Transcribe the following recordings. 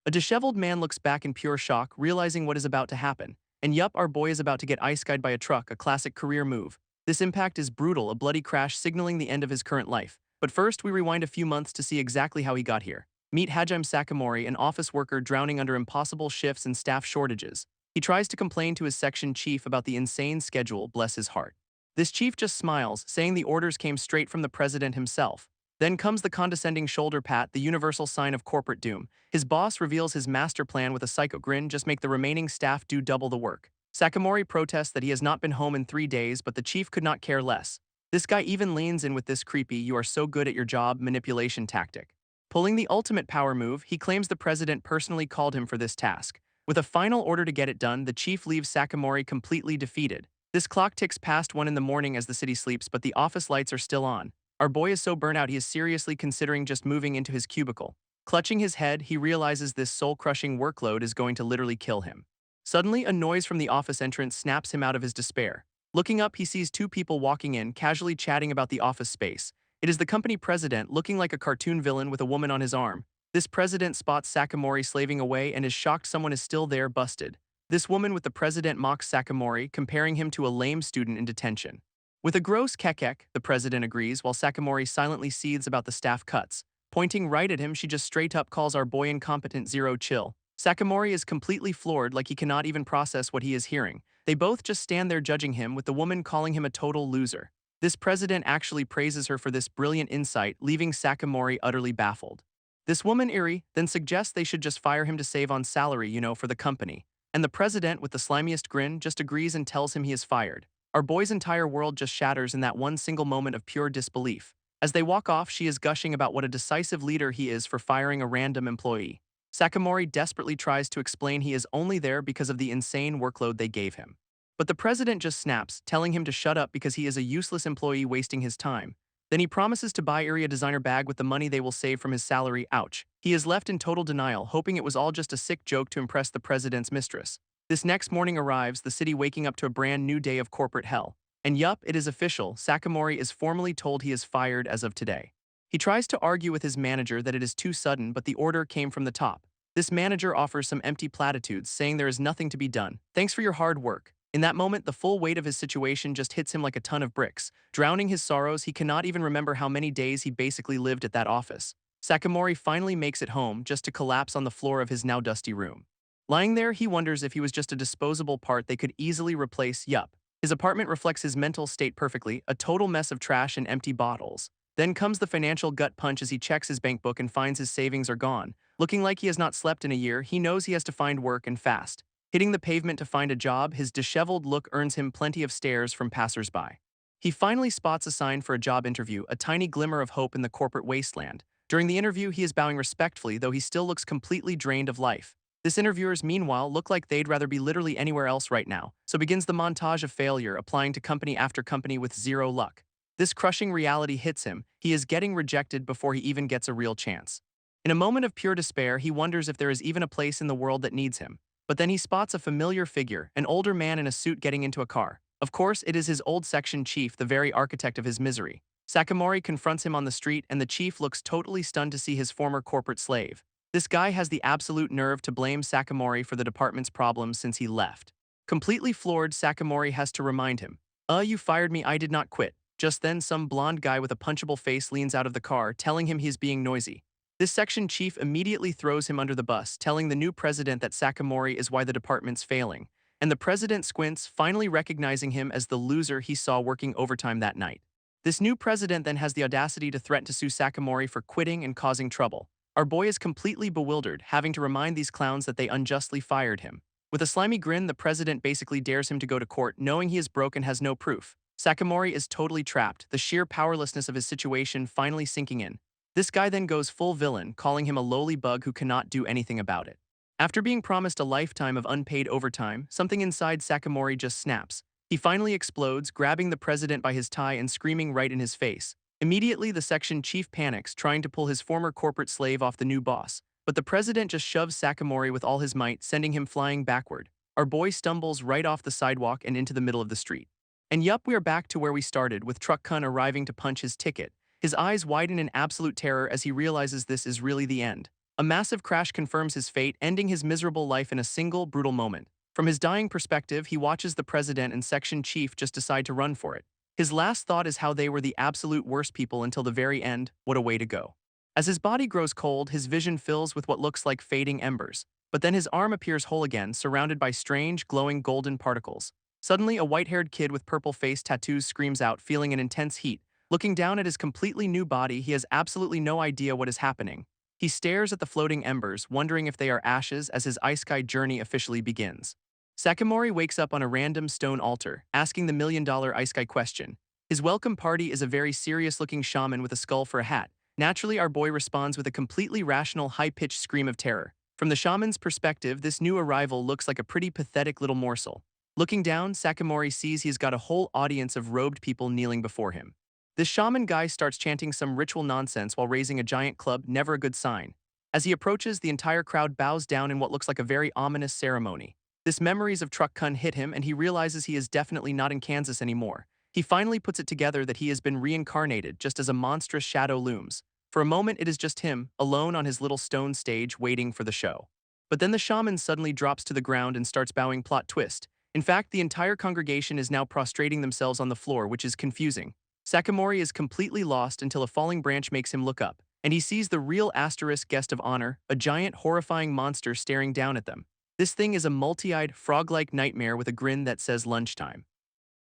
A disheveled man looks back in pure shock, realizing what is about to happen. And yup, our boy is about to get ice-guyed by a truck, a classic career move. This impact is brutal, a bloody crash signaling the end of his current life. But first, we rewind a few months to see exactly how he got here. Meet Hajime Sakamori, an office worker drowning under impossible shifts and staff shortages. He tries to complain to his section chief about the insane schedule, bless his heart. This chief just smiles, saying the orders came straight from the president himself. Then comes the condescending shoulder pat, the universal sign of corporate doom. His boss reveals his master plan with a psycho grin, just make the remaining staff do double the work. Sakamori protests that he has not been home in 3 days, but the chief could not care less. This guy even leans in with this creepy, you are so good at your job, manipulation tactic. Pulling the ultimate power move, he claims the president personally called him for this task. With a final order to get it done, the chief leaves Sakamori completely defeated. This clock ticks past 1 in the morning as the city sleeps, but the office lights are still on. Our boy is so burnt out he is seriously considering just moving into his cubicle. Clutching his head, he realizes this soul-crushing workload is going to literally kill him. Suddenly, a noise from the office entrance snaps him out of his despair. Looking up, he sees two people walking in, casually chatting about the office space. It is the company president, looking like a cartoon villain with a woman on his arm. This president spots Sakamori slaving away and is shocked someone is still there, busted. This woman with the president mocks Sakamori, comparing him to a lame student in detention. With a gross kekek, the president agrees, while Sakamori silently seethes about the staff cuts. Pointing right at him, she just straight up calls our boy incompetent, zero chill. Sakamori is completely floored, like he cannot even process what he is hearing. They both just stand there judging him, with the woman calling him a total loser. This president actually praises her for this brilliant insight, leaving Sakamori utterly baffled. This woman, Iri, then suggests they should just fire him to save on salary, for the company. And the president, with the slimiest grin, just agrees and tells him he is fired. Our boy's entire world just shatters in that one single moment of pure disbelief. As they walk off, she is gushing about what a decisive leader he is for firing a random employee. Sakamori desperately tries to explain he is only there because of the insane workload they gave him. But the president just snaps, telling him to shut up because he is a useless employee wasting his time. Then he promises to buy Iri a designer bag with the money they will save from his salary, ouch. He is left in total denial, hoping it was all just a sick joke to impress the president's mistress. This next morning arrives, the city waking up to a brand new day of corporate hell. And yup, it is official, Sakamori is formally told he is fired as of today. He tries to argue with his manager that it is too sudden, but the order came from the top. This manager offers some empty platitudes, saying there is nothing to be done. Thanks for your hard work. In that moment, the full weight of his situation just hits him like a ton of bricks. Drowning his sorrows, he cannot even remember how many days he basically lived at that office. Sakamori finally makes it home, just to collapse on the floor of his now dusty room. Lying there, he wonders if he was just a disposable part they could easily replace. Yup. His apartment reflects his mental state perfectly, a total mess of trash and empty bottles. Then comes the financial gut punch as he checks his bank book and finds his savings are gone. Looking like he has not slept in a year, he knows he has to find work and fast. Hitting the pavement to find a job, his disheveled look earns him plenty of stares from passers-by. He finally spots a sign for a job interview, a tiny glimmer of hope in the corporate wasteland. During the interview, he is bowing respectfully, though he still looks completely drained of life. This interviewers, meanwhile, look like they'd rather be literally anywhere else right now, so begins the montage of failure, applying to company after company with zero luck. This crushing reality hits him, he is getting rejected before he even gets a real chance. In a moment of pure despair, he wonders if there is even a place in the world that needs him. But then he spots a familiar figure, an older man in a suit getting into a car. Of course, it is his old section chief, the very architect of his misery. Sakamori confronts him on the street, and the chief looks totally stunned to see his former corporate slave. This guy has the absolute nerve to blame Sakamori for the department's problems since he left. Completely floored, Sakamori has to remind him, you fired me, I did not quit." Just then, some blonde guy with a punchable face leans out of the car, telling him he is being noisy. This section chief immediately throws him under the bus, telling the new president that Sakamori is why the department's failing. And the president squints, finally recognizing him as the loser he saw working overtime that night. This new president then has the audacity to threaten to sue Sakamori for quitting and causing trouble. Our boy is completely bewildered, having to remind these clowns that they unjustly fired him. With a slimy grin, the president basically dares him to go to court, knowing he is broke and has no proof. Sakamori is totally trapped, the sheer powerlessness of his situation finally sinking in. This guy then goes full villain, calling him a lowly bug who cannot do anything about it. After being promised a lifetime of unpaid overtime, something inside Sakamori just snaps. He finally explodes, grabbing the president by his tie and screaming right in his face. Immediately, the section chief panics, trying to pull his former corporate slave off the new boss. But the president just shoves Sakamori with all his might, sending him flying backward. Our boy stumbles right off the sidewalk and into the middle of the street. And yup, we are back to where we started, with Truck Kun arriving to punch his ticket. His eyes widen in absolute terror as he realizes this is really the end. A massive crash confirms his fate, ending his miserable life in a single, brutal moment. From his dying perspective, he watches the president and section chief just decide to run for it. His last thought is how they were the absolute worst people until the very end. What a way to go. As his body grows cold, his vision fills with what looks like fading embers. But then his arm appears whole again, surrounded by strange, glowing golden particles. Suddenly, a white-haired kid with purple face tattoos screams out, feeling an intense heat. Looking down at his completely new body, he has absolutely no idea what is happening. He stares at the floating embers, wondering if they are ashes as his Isekai journey officially begins. Sakamori wakes up on a random stone altar, asking the million-dollar Isekai question. His welcome party is a very serious-looking shaman with a skull for a hat. Naturally, our boy responds with a completely rational, high-pitched scream of terror. From the shaman's perspective, this new arrival looks like a pretty pathetic little morsel. Looking down, Sakamori sees he's got a whole audience of robed people kneeling before him. This shaman guy starts chanting some ritual nonsense while raising a giant club, never a good sign. As he approaches, the entire crowd bows down in what looks like a very ominous ceremony. This memories of Truck Kun hit him and he realizes he is definitely not in Kansas anymore. He finally puts it together that he has been reincarnated just as a monstrous shadow looms. For a moment, it is just him, alone on his little stone stage waiting for the show. But then the shaman suddenly drops to the ground and starts bowing. Plot twist. In fact, the entire congregation is now prostrating themselves on the floor, which is confusing. Sakamori is completely lost until a falling branch makes him look up, and he sees the real asterisk guest of honor, a giant, horrifying monster staring down at them. This thing is a multi-eyed, frog-like nightmare with a grin that says lunchtime.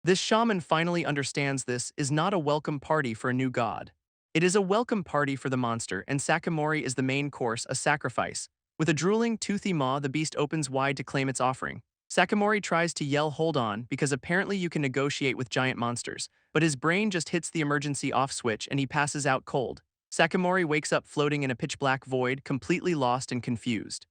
This shaman finally understands this is not a welcome party for a new god. It is a welcome party for the monster, and Sakamori is the main course, a sacrifice. With a drooling, toothy maw, the beast opens wide to claim its offering. Sakamori tries to yell hold on because apparently you can negotiate with giant monsters, but his brain just hits the emergency off switch and he passes out cold. Sakamori wakes up floating in a pitch-black void, completely lost and confused.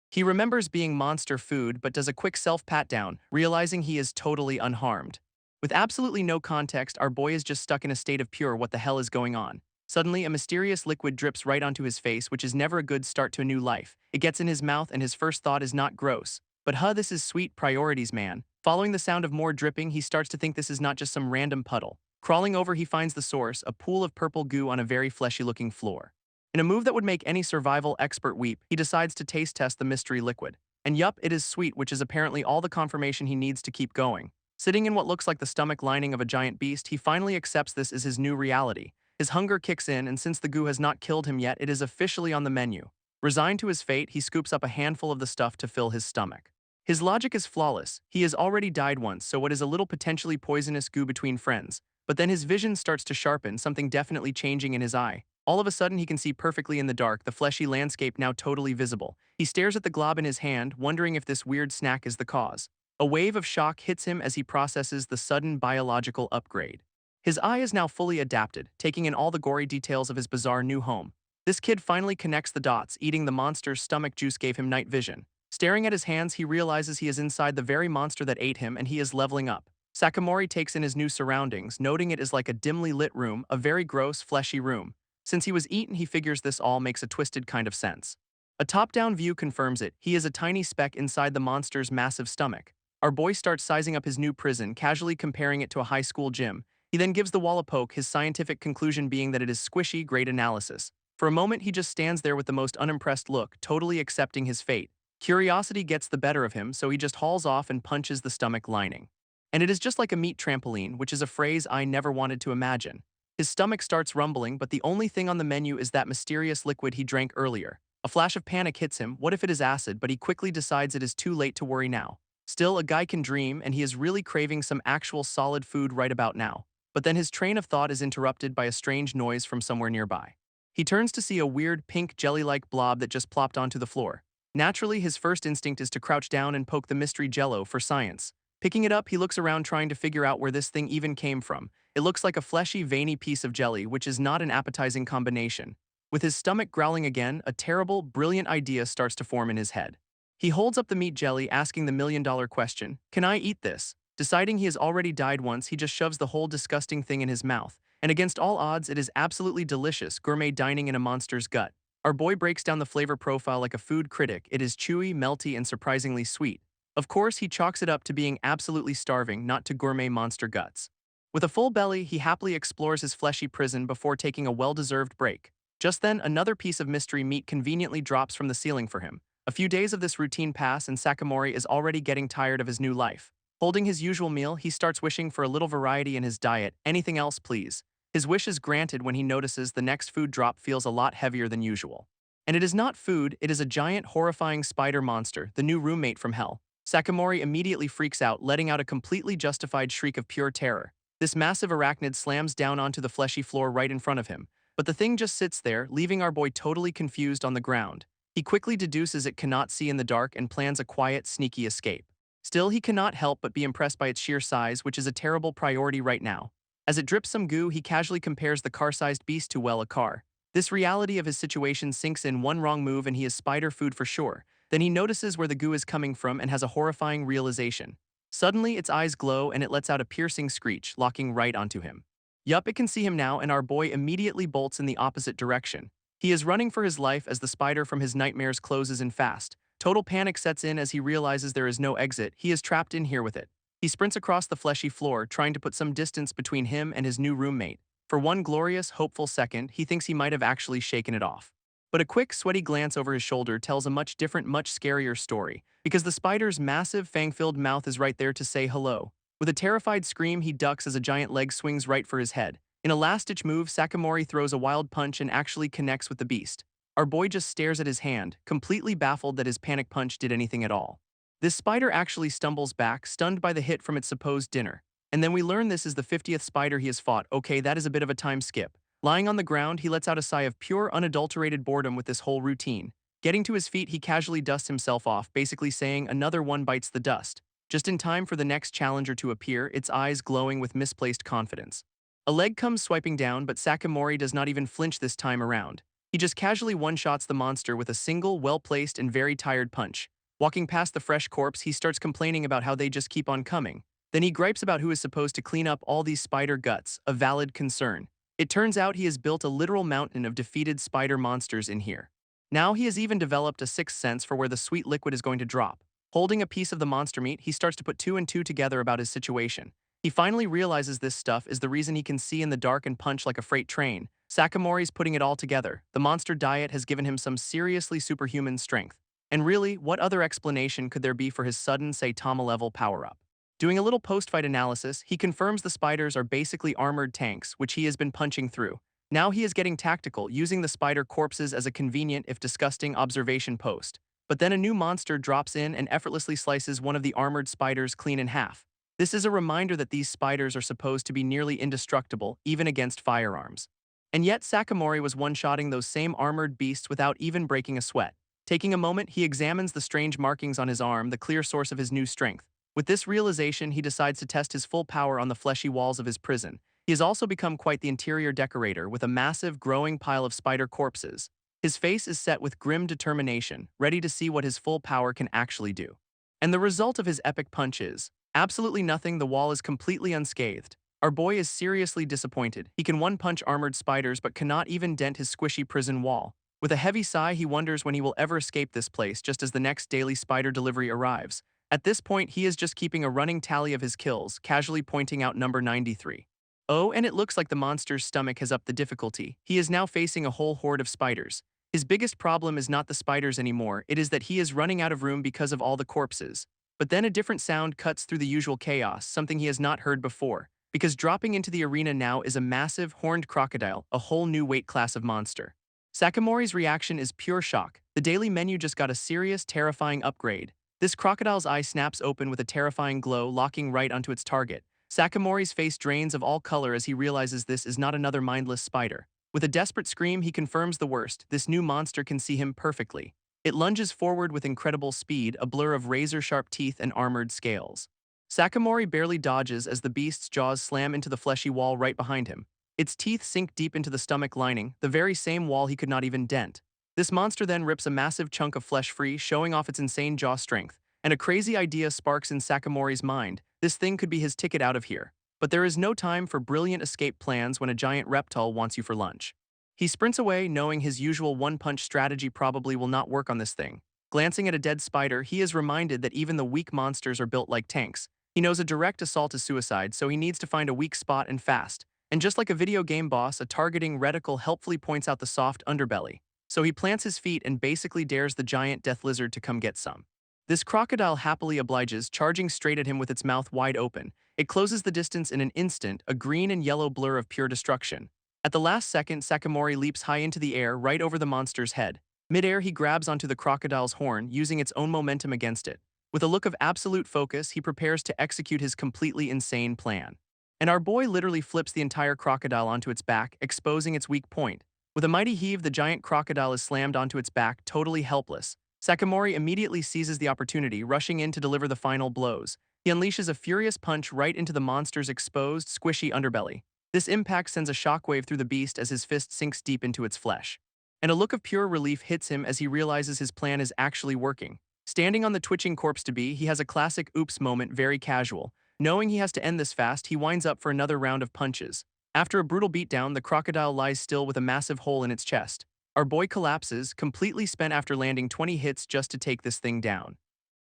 He remembers being monster food but does a quick self-pat-down, realizing he is totally unharmed. With absolutely no context, our boy is just stuck in a state of pure what the hell is going on. Suddenly, a mysterious liquid drips right onto his face, which is never a good start to a new life. It gets in his mouth and his first thought is not gross. But this is sweet priorities, man. Following the sound of more dripping, he starts to think this is not just some random puddle. Crawling over, he finds the source, a pool of purple goo on a very fleshy-looking floor. In a move that would make any survival expert weep, he decides to taste test the mystery liquid. And yup, it is sweet, which is apparently all the confirmation he needs to keep going. Sitting in what looks like the stomach lining of a giant beast, he finally accepts this as his new reality. His hunger kicks in, and since the goo has not killed him yet, it is officially on the menu. Resigned to his fate, he scoops up a handful of the stuff to fill his stomach. His logic is flawless. He has already died once, so what is a little potentially poisonous goo between friends? But then his vision starts to sharpen, something definitely changing in his eye. All of a sudden, he can see perfectly in the dark, the fleshy landscape now totally visible. He stares at the glob in his hand, wondering if this weird snack is the cause. A wave of shock hits him as he processes the sudden biological upgrade. His eye is now fully adapted, taking in all the gory details of his bizarre new home. This kid finally connects the dots. Eating the monster's stomach juice gave him night vision. Staring at his hands, he realizes he is inside the very monster that ate him, and he is leveling up. Sakamori takes in his new surroundings, noting it is like a dimly lit room, a very gross, fleshy room. Since he was eaten, he figures this all makes a twisted kind of sense. A top-down view confirms it. He is a tiny speck inside the monster's massive stomach. Our boy starts sizing up his new prison, casually comparing it to a high school gym. He then gives the wall a poke, his scientific conclusion being that it is squishy, great analysis. For a moment, he just stands there with the most unimpressed look, totally accepting his fate. Curiosity gets the better of him, so he just hauls off and punches the stomach lining. And it is just like a meat trampoline, which is a phrase I never wanted to imagine. His stomach starts rumbling, but the only thing on the menu is that mysterious liquid he drank earlier. A flash of panic hits him. What if it is acid? But he quickly decides it is too late to worry now. Still, a guy can dream, and he is really craving some actual solid food right about now. But then his train of thought is interrupted by a strange noise from somewhere nearby. He turns to see a weird pink jelly-like blob that just plopped onto the floor. Naturally, his first instinct is to crouch down and poke the mystery jello for science. Picking it up, he looks around trying to figure out where this thing even came from. It looks like a fleshy, veiny piece of jelly, which is not an appetizing combination. With his stomach growling again, a terrible, brilliant idea starts to form in his head. He holds up the meat jelly, asking the million-dollar question, "Can I eat this?" Deciding he has already died once, he just shoves the whole disgusting thing in his mouth. And against all odds, it is absolutely delicious, gourmet dining in a monster's gut. Our boy breaks down the flavor profile like a food critic. It is chewy, melty, and surprisingly sweet. Of course, he chalks it up to being absolutely starving, not to gourmet monster guts. With a full belly, he happily explores his fleshy prison before taking a well-deserved break. Just then, another piece of mystery meat conveniently drops from the ceiling for him. A few days of this routine pass and Sakamori is already getting tired of his new life. Holding his usual meal, he starts wishing for a little variety in his diet. Anything else, please. His wish is granted when he notices the next food drop feels a lot heavier than usual. And it is not food, it is a giant, horrifying spider monster, the new roommate from hell. Sakamori immediately freaks out, letting out a completely justified shriek of pure terror. This massive arachnid slams down onto the fleshy floor right in front of him, but the thing just sits there, leaving our boy totally confused on the ground. He quickly deduces it cannot see in the dark and plans a quiet, sneaky escape. Still, he cannot help but be impressed by its sheer size, which is a terrible priority right now. As it drips some goo, he casually compares the car-sized beast to, well, a car. This reality of his situation sinks in. One wrong move and he is spider food for sure. Then he notices where the goo is coming from and has a horrifying realization. Suddenly, its eyes glow and it lets out a piercing screech, locking right onto him. Yup, it can see him now, and our boy immediately bolts in the opposite direction. He is running for his life as the spider from his nightmares closes in fast. Total panic sets in as he realizes there is no exit. He is trapped in here with it. He sprints across the fleshy floor, trying to put some distance between him and his new roommate. For one glorious, hopeful second, he thinks he might have actually shaken it off. But a quick, sweaty glance over his shoulder tells a much different, much scarier story, because the spider's massive, fang-filled mouth is right there to say hello. With a terrified scream, he ducks as a giant leg swings right for his head. In a last-ditch move, Sakamori throws a wild punch and actually connects with the beast. Our boy just stares at his hand, completely baffled that his panic punch did anything at all. This spider actually stumbles back, stunned by the hit from its supposed dinner. And then we learn this is the 50th spider he has fought. Okay, that is a bit of a time skip. Lying on the ground, he lets out a sigh of pure, unadulterated boredom with this whole routine. Getting to his feet, he casually dusts himself off, basically saying another one bites the dust. Just in time for the next challenger to appear, its eyes glowing with misplaced confidence. A leg comes swiping down, but Sakamori does not even flinch this time around. He just casually one-shots the monster with a single, well-placed and very tired punch. Walking past the fresh corpse, he starts complaining about how they just keep on coming. Then he gripes about who is supposed to clean up all these spider guts, a valid concern. It turns out he has built a literal mountain of defeated spider monsters in here. Now he has even developed a sixth sense for where the sweet liquid is going to drop. Holding a piece of the monster meat, he starts to put two and two together about his situation. He finally realizes this stuff is the reason he can see in the dark and punch like a freight train. Sakamori's putting it all together. The monster diet has given him some seriously superhuman strength. And really, what other explanation could there be for his sudden, Saitama-level power-up? Doing a little post-fight analysis, he confirms the spiders are basically armored tanks, which he has been punching through. Now he is getting tactical, using the spider corpses as a convenient, if disgusting, observation post. But then a new monster drops in and effortlessly slices one of the armored spiders clean in half. This is a reminder that these spiders are supposed to be nearly indestructible, even against firearms. And yet Sakamori was one-shotting those same armored beasts without even breaking a sweat. Taking a moment, he examines the strange markings on his arm, the clear source of his new strength. With this realization, he decides to test his full power on the fleshy walls of his prison. He has also become quite the interior decorator, with a massive, growing pile of spider corpses. His face is set with grim determination, ready to see what his full power can actually do. And the result of his epic punch is absolutely nothing. The wall is completely unscathed. Our boy is seriously disappointed. He can one-punch armored spiders but cannot even dent his squishy prison wall. With a heavy sigh, he wonders when he will ever escape this place just as the next daily spider delivery arrives. At this point, he is just keeping a running tally of his kills, casually pointing out number 93. Oh, and it looks like the monster's stomach has upped the difficulty. He is now facing a whole horde of spiders. His biggest problem is not the spiders anymore, it is that he is running out of room because of all the corpses. But then a different sound cuts through the usual chaos, something he has not heard before. Because dropping into the arena now is a massive, horned crocodile, a whole new weight class of monster. Sakamori's reaction is pure shock. The daily menu just got a serious, terrifying upgrade. This crocodile's eye snaps open with a terrifying glow, locking right onto its target. Sakamori's face drains of all color as he realizes this is not another mindless spider. With a desperate scream, he confirms the worst. This new monster can see him perfectly. It lunges forward with incredible speed, a blur of razor-sharp teeth and armored scales. Sakamori barely dodges as the beast's jaws slam into the fleshy wall right behind him. Its teeth sink deep into the stomach lining, the very same wall he could not even dent. This monster then rips a massive chunk of flesh free, showing off its insane jaw strength. And a crazy idea sparks in Sakamori's mind. This thing could be his ticket out of here. But there is no time for brilliant escape plans when a giant reptile wants you for lunch. He sprints away, knowing his usual one-punch strategy probably will not work on this thing. Glancing at a dead spider, he is reminded that even the weak monsters are built like tanks. He knows a direct assault is suicide, so he needs to find a weak spot and fast. And just like a video game boss, a targeting reticle helpfully points out the soft underbelly. So he plants his feet and basically dares the giant death lizard to come get some. This crocodile happily obliges, charging straight at him with its mouth wide open. It closes the distance in an instant, a green and yellow blur of pure destruction. At the last second, Sakamori leaps high into the air right over the monster's head. Mid-air, he grabs onto the crocodile's horn, using its own momentum against it. With a look of absolute focus, he prepares to execute his completely insane plan. And our boy literally flips the entire crocodile onto its back, exposing its weak point. With a mighty heave, the giant crocodile is slammed onto its back, totally helpless. Sakamori immediately seizes the opportunity, rushing in to deliver the final blows. He unleashes a furious punch right into the monster's exposed, squishy underbelly. This impact sends a shockwave through the beast as his fist sinks deep into its flesh. And a look of pure relief hits him as he realizes his plan is actually working. Standing on the twitching corpse-to-be, he has a classic oops moment, very casual. Knowing he has to end this fast, he winds up for another round of punches. After a brutal beatdown, the crocodile lies still with a massive hole in its chest. Our boy collapses, completely spent after landing 20 hits just to take this thing down.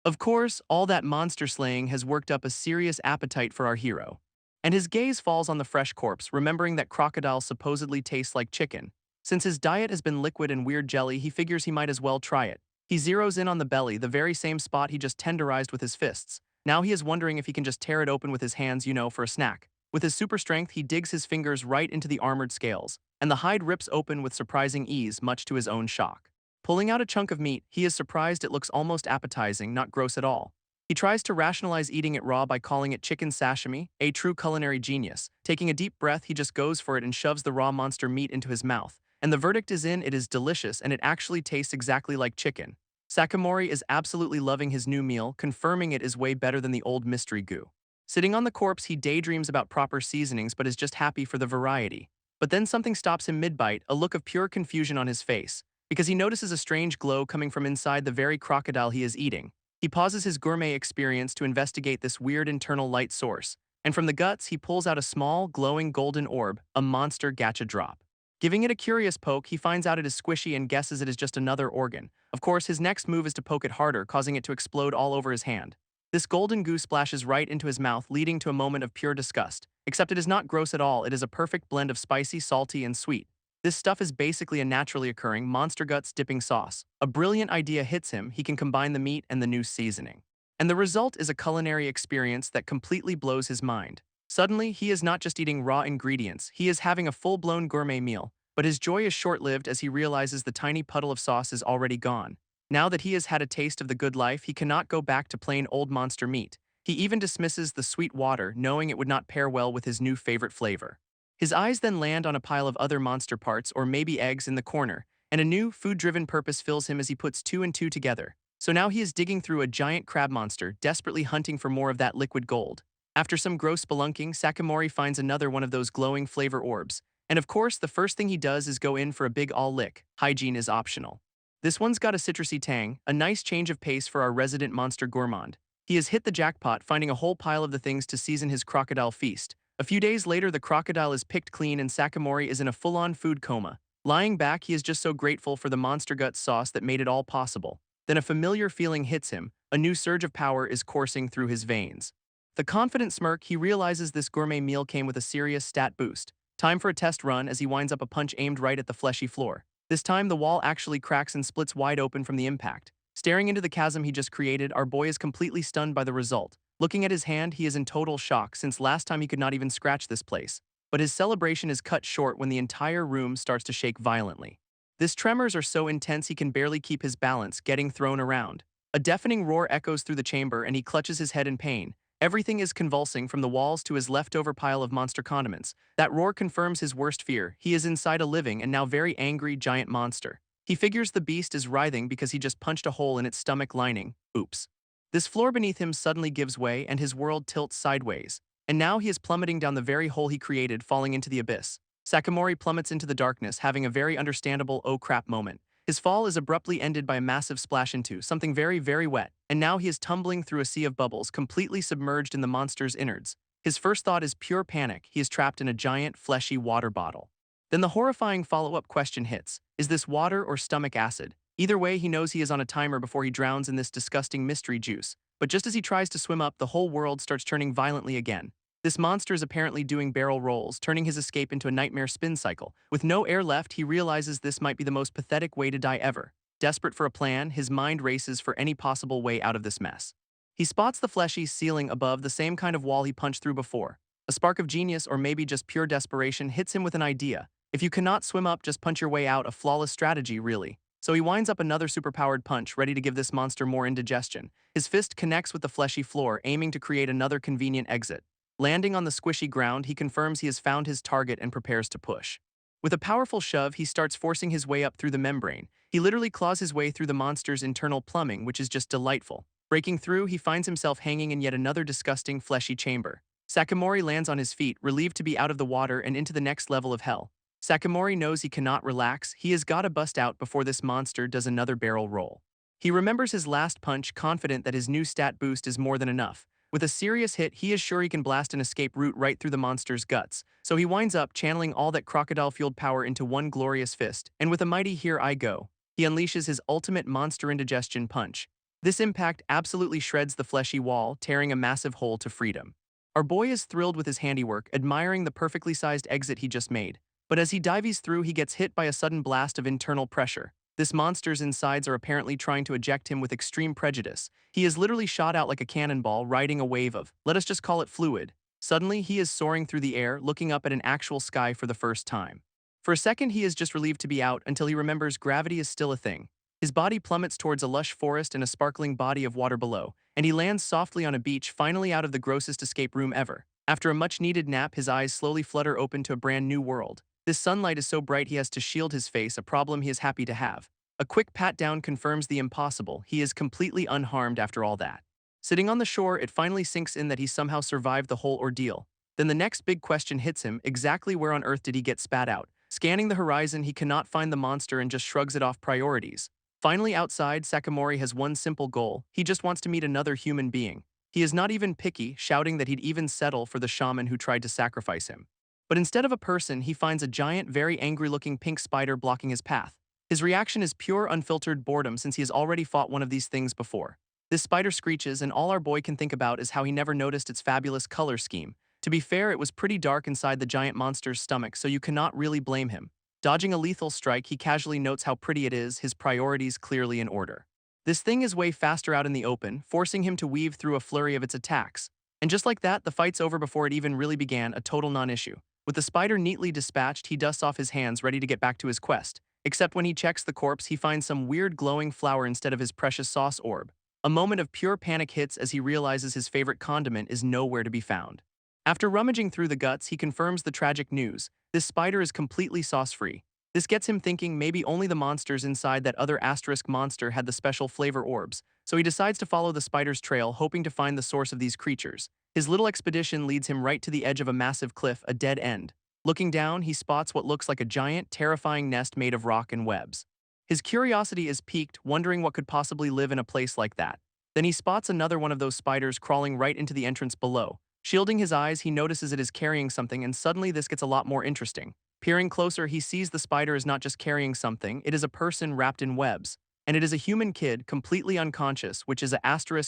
Of course, all that monster slaying has worked up a serious appetite for our hero. And his gaze falls on the fresh corpse, remembering that crocodiles supposedly taste like chicken. Since his diet has been liquid and weird jelly, he figures he might as well try it. He zeroes in on the belly, the very same spot he just tenderized with his fists. Now he is wondering if he can just tear it open with his hands, for a snack. With his super strength, he digs his fingers right into the armored scales, and the hide rips open with surprising ease, much to his own shock. Pulling out a chunk of meat, he is surprised it looks almost appetizing, not gross at all. He tries to rationalize eating it raw by calling it chicken sashimi, a true culinary genius. Taking a deep breath, he just goes for it and shoves the raw monster meat into his mouth. And the verdict is in, it is delicious and it actually tastes exactly like chicken. Sakamori is absolutely loving his new meal, confirming it is way better than the old mystery goo. Sitting on the corpse, he daydreams about proper seasonings but is just happy for the variety. But then something stops him mid-bite, a look of pure confusion on his face, because he notices a strange glow coming from inside the very crocodile he is eating. He pauses his gourmet experience to investigate this weird internal light source, and from the guts he pulls out a small, glowing golden orb, a monster gacha drop. Giving it a curious poke, he finds out it is squishy and guesses it is just another organ. Of course, his next move is to poke it harder, causing it to explode all over his hand. This golden goo splashes right into his mouth, leading to a moment of pure disgust. Except it is not gross at all, it is a perfect blend of spicy, salty, and sweet. This stuff is basically a naturally occurring monster guts dipping sauce. A brilliant idea hits him, he can combine the meat and the new seasoning. And the result is a culinary experience that completely blows his mind. Suddenly, he is not just eating raw ingredients, he is having a full-blown gourmet meal. But his joy is short-lived as he realizes the tiny puddle of sauce is already gone. Now that he has had a taste of the good life, he cannot go back to plain old monster meat. He even dismisses the sweet water, knowing it would not pair well with his new favorite flavor. His eyes then land on a pile of other monster parts or maybe eggs in the corner, and a new, food-driven purpose fills him as he puts two and two together. So now he is digging through a giant crab monster, desperately hunting for more of that liquid gold. After some gross spelunking, Sakamori finds another one of those glowing flavor orbs. And of course, the first thing he does is go in for a big all-lick. Hygiene is optional. This one's got a citrusy tang, a nice change of pace for our resident monster gourmand. He has hit the jackpot, finding a whole pile of the things to season his crocodile feast. A few days later, the crocodile is picked clean and Sakamori is in a full-on food coma. Lying back, he is just so grateful for the monster gut sauce that made it all possible. Then a familiar feeling hits him. A new surge of power is coursing through his veins. The confident smirk, he realizes this gourmet meal came with a serious stat boost. Time for a test run as he winds up a punch aimed right at the fleshy floor. This time, the wall actually cracks and splits wide open from the impact. Staring into the chasm he just created, our boy is completely stunned by the result. Looking at his hand, he is in total shock since last time he could not even scratch this place. But his celebration is cut short when the entire room starts to shake violently. His tremors are so intense he can barely keep his balance, getting thrown around. A deafening roar echoes through the chamber and he clutches his head in pain. Everything is convulsing from the walls to his leftover pile of monster condiments. That roar confirms his worst fear. He is inside a living and now very angry giant monster. He figures the beast is writhing because he just punched a hole in its stomach lining. Oops. This floor beneath him suddenly gives way and his world tilts sideways. And now he is plummeting down the very hole he created, falling into the abyss. Sakamori plummets into the darkness, having a very understandable oh crap moment. His fall is abruptly ended by a massive splash into something very, very wet, and now he is tumbling through a sea of bubbles, completely submerged in the monster's innards. His first thought is pure panic. He is trapped in a giant, fleshy water bottle. Then the horrifying follow-up question hits. Is this water or stomach acid? Either way, he knows he is on a timer before he drowns in this disgusting mystery juice. But just as he tries to swim up, the whole world starts turning violently again. This monster is apparently doing barrel rolls, turning his escape into a nightmare spin cycle. With no air left, he realizes this might be the most pathetic way to die ever. Desperate for a plan, his mind races for any possible way out of this mess. He spots the fleshy ceiling above, the same kind of wall he punched through before. A spark of genius, or maybe just pure desperation, hits him with an idea. If you cannot swim up, just punch your way out. A flawless strategy, really. So he winds up another superpowered punch, ready to give this monster more indigestion. His fist connects with the fleshy floor, aiming to create another convenient exit. Landing on the squishy ground, he confirms he has found his target and prepares to push. With a powerful shove, he starts forcing his way up through the membrane. He literally claws his way through the monster's internal plumbing, which is just delightful. Breaking through, he finds himself hanging in yet another disgusting, fleshy chamber. Sakamori lands on his feet, relieved to be out of the water and into the next level of hell. Sakamori knows he cannot relax. He has got to bust out before this monster does another barrel roll. He remembers his last punch, confident that his new stat boost is more than enough. With a serious hit, he is sure he can blast an escape route right through the monster's guts, so he winds up channeling all that crocodile-fueled power into one glorious fist, and with a mighty "here I go," he unleashes his ultimate monster indigestion punch. This impact absolutely shreds the fleshy wall, tearing a massive hole to freedom. Our boy is thrilled with his handiwork, admiring the perfectly sized exit he just made. But as he dives through, he gets hit by a sudden blast of internal pressure. This monster's insides are apparently trying to eject him with extreme prejudice. He is literally shot out like a cannonball, riding a wave of, let us just call it fluid. Suddenly, he is soaring through the air, looking up at an actual sky for the first time. For a second, he is just relieved to be out until he remembers gravity is still a thing. His body plummets towards a lush forest and a sparkling body of water below, and he lands softly on a beach, finally out of the grossest escape room ever. After a much-needed nap, his eyes slowly flutter open to a brand new world. This sunlight is so bright he has to shield his face, a problem he is happy to have. A quick pat-down confirms the impossible. He is completely unharmed after all that. Sitting on the shore, it finally sinks in that he somehow survived the whole ordeal. Then the next big question hits him: exactly where on earth did he get spat out? Scanning the horizon, he cannot find the monster and just shrugs it off. Priorities. Finally outside, Sakamori has one simple goal. He just wants to meet another human being. He is not even picky, shouting that he'd even settle for the shaman who tried to sacrifice him. But instead of a person, he finds a giant, very angry-looking pink spider blocking his path. His reaction is pure, unfiltered boredom, since he has already fought one of these things before. This spider screeches, and all our boy can think about is how he never noticed its fabulous color scheme. To be fair, it was pretty dark inside the giant monster's stomach, so you cannot really blame him. Dodging a lethal strike, he casually notes how pretty it is, his priorities clearly in order. This thing is way faster out in the open, forcing him to weave through a flurry of its attacks. And just like that, the fight's over before it even really began, a total non-issue. With the spider neatly dispatched, he dusts off his hands, ready to get back to his quest. Except when he checks the corpse, he finds some weird glowing flower instead of his precious sauce orb. A moment of pure panic hits as he realizes his favorite condiment is nowhere to be found. After rummaging through the guts, he confirms the tragic news: this spider is completely sauce-free. This gets him thinking maybe only the monsters inside that other asterisk monster had the special flavor orbs, so he decides to follow the spider's trail, hoping to find the source of these creatures. His little expedition leads him right to the edge of a massive cliff, a dead end. Looking down, he spots what looks like a giant, terrifying nest made of rock and webs. His curiosity is piqued, wondering what could possibly live in a place like that. Then he spots another one of those spiders crawling right into the entrance below. Shielding his eyes, he notices it is carrying something, and suddenly this gets a lot more interesting. Peering closer, he sees the spider is not just carrying something, it is a person wrapped in webs. And it is a human kid, completely unconscious, which is a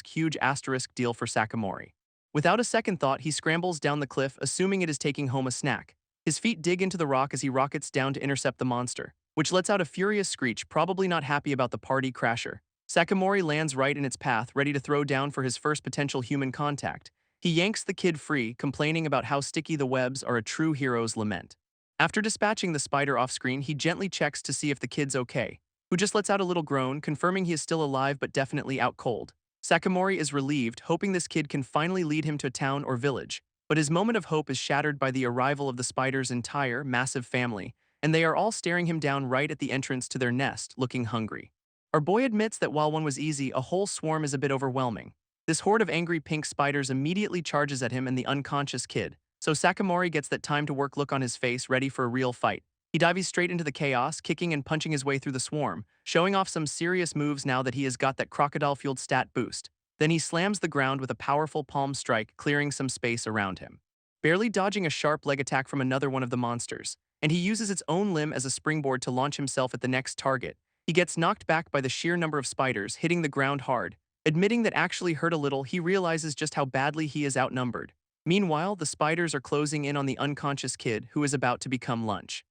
huge asterisk deal for Sakamori. Without a second thought, he scrambles down the cliff, assuming it is taking home a snack. His feet dig into the rock as he rockets down to intercept the monster, which lets out a furious screech, probably not happy about the party crasher. Sakamori lands right in its path, ready to throw down for his first potential human contact. He yanks the kid free, complaining about how sticky the webs are, a true hero's lament. After dispatching the spider off-screen, he gently checks to see if the kid's okay, who just lets out a little groan, confirming he is still alive but definitely out cold. Sakamori is relieved, hoping this kid can finally lead him to a town or village. But his moment of hope is shattered by the arrival of the spider's entire, massive family, and they are all staring him down right at the entrance to their nest, looking hungry. Our boy admits that while one was easy, a whole swarm is a bit overwhelming. This horde of angry pink spiders immediately charges at him and the unconscious kid, so Sakamori gets that time-to-work look on his face, ready for a real fight. He dives straight into the chaos, kicking and punching his way through the swarm, showing off some serious moves now that he has got that crocodile-fueled stat boost. Then he slams the ground with a powerful palm strike, clearing some space around him. Barely dodging a sharp leg attack from another one of the monsters, and he uses its own limb as a springboard to launch himself at the next target. He gets knocked back by the sheer number of spiders, hitting the ground hard. Admitting that actually hurt a little, he realizes just how badly he is outnumbered. Meanwhile, the spiders are closing in on the unconscious kid who is about to become lunch.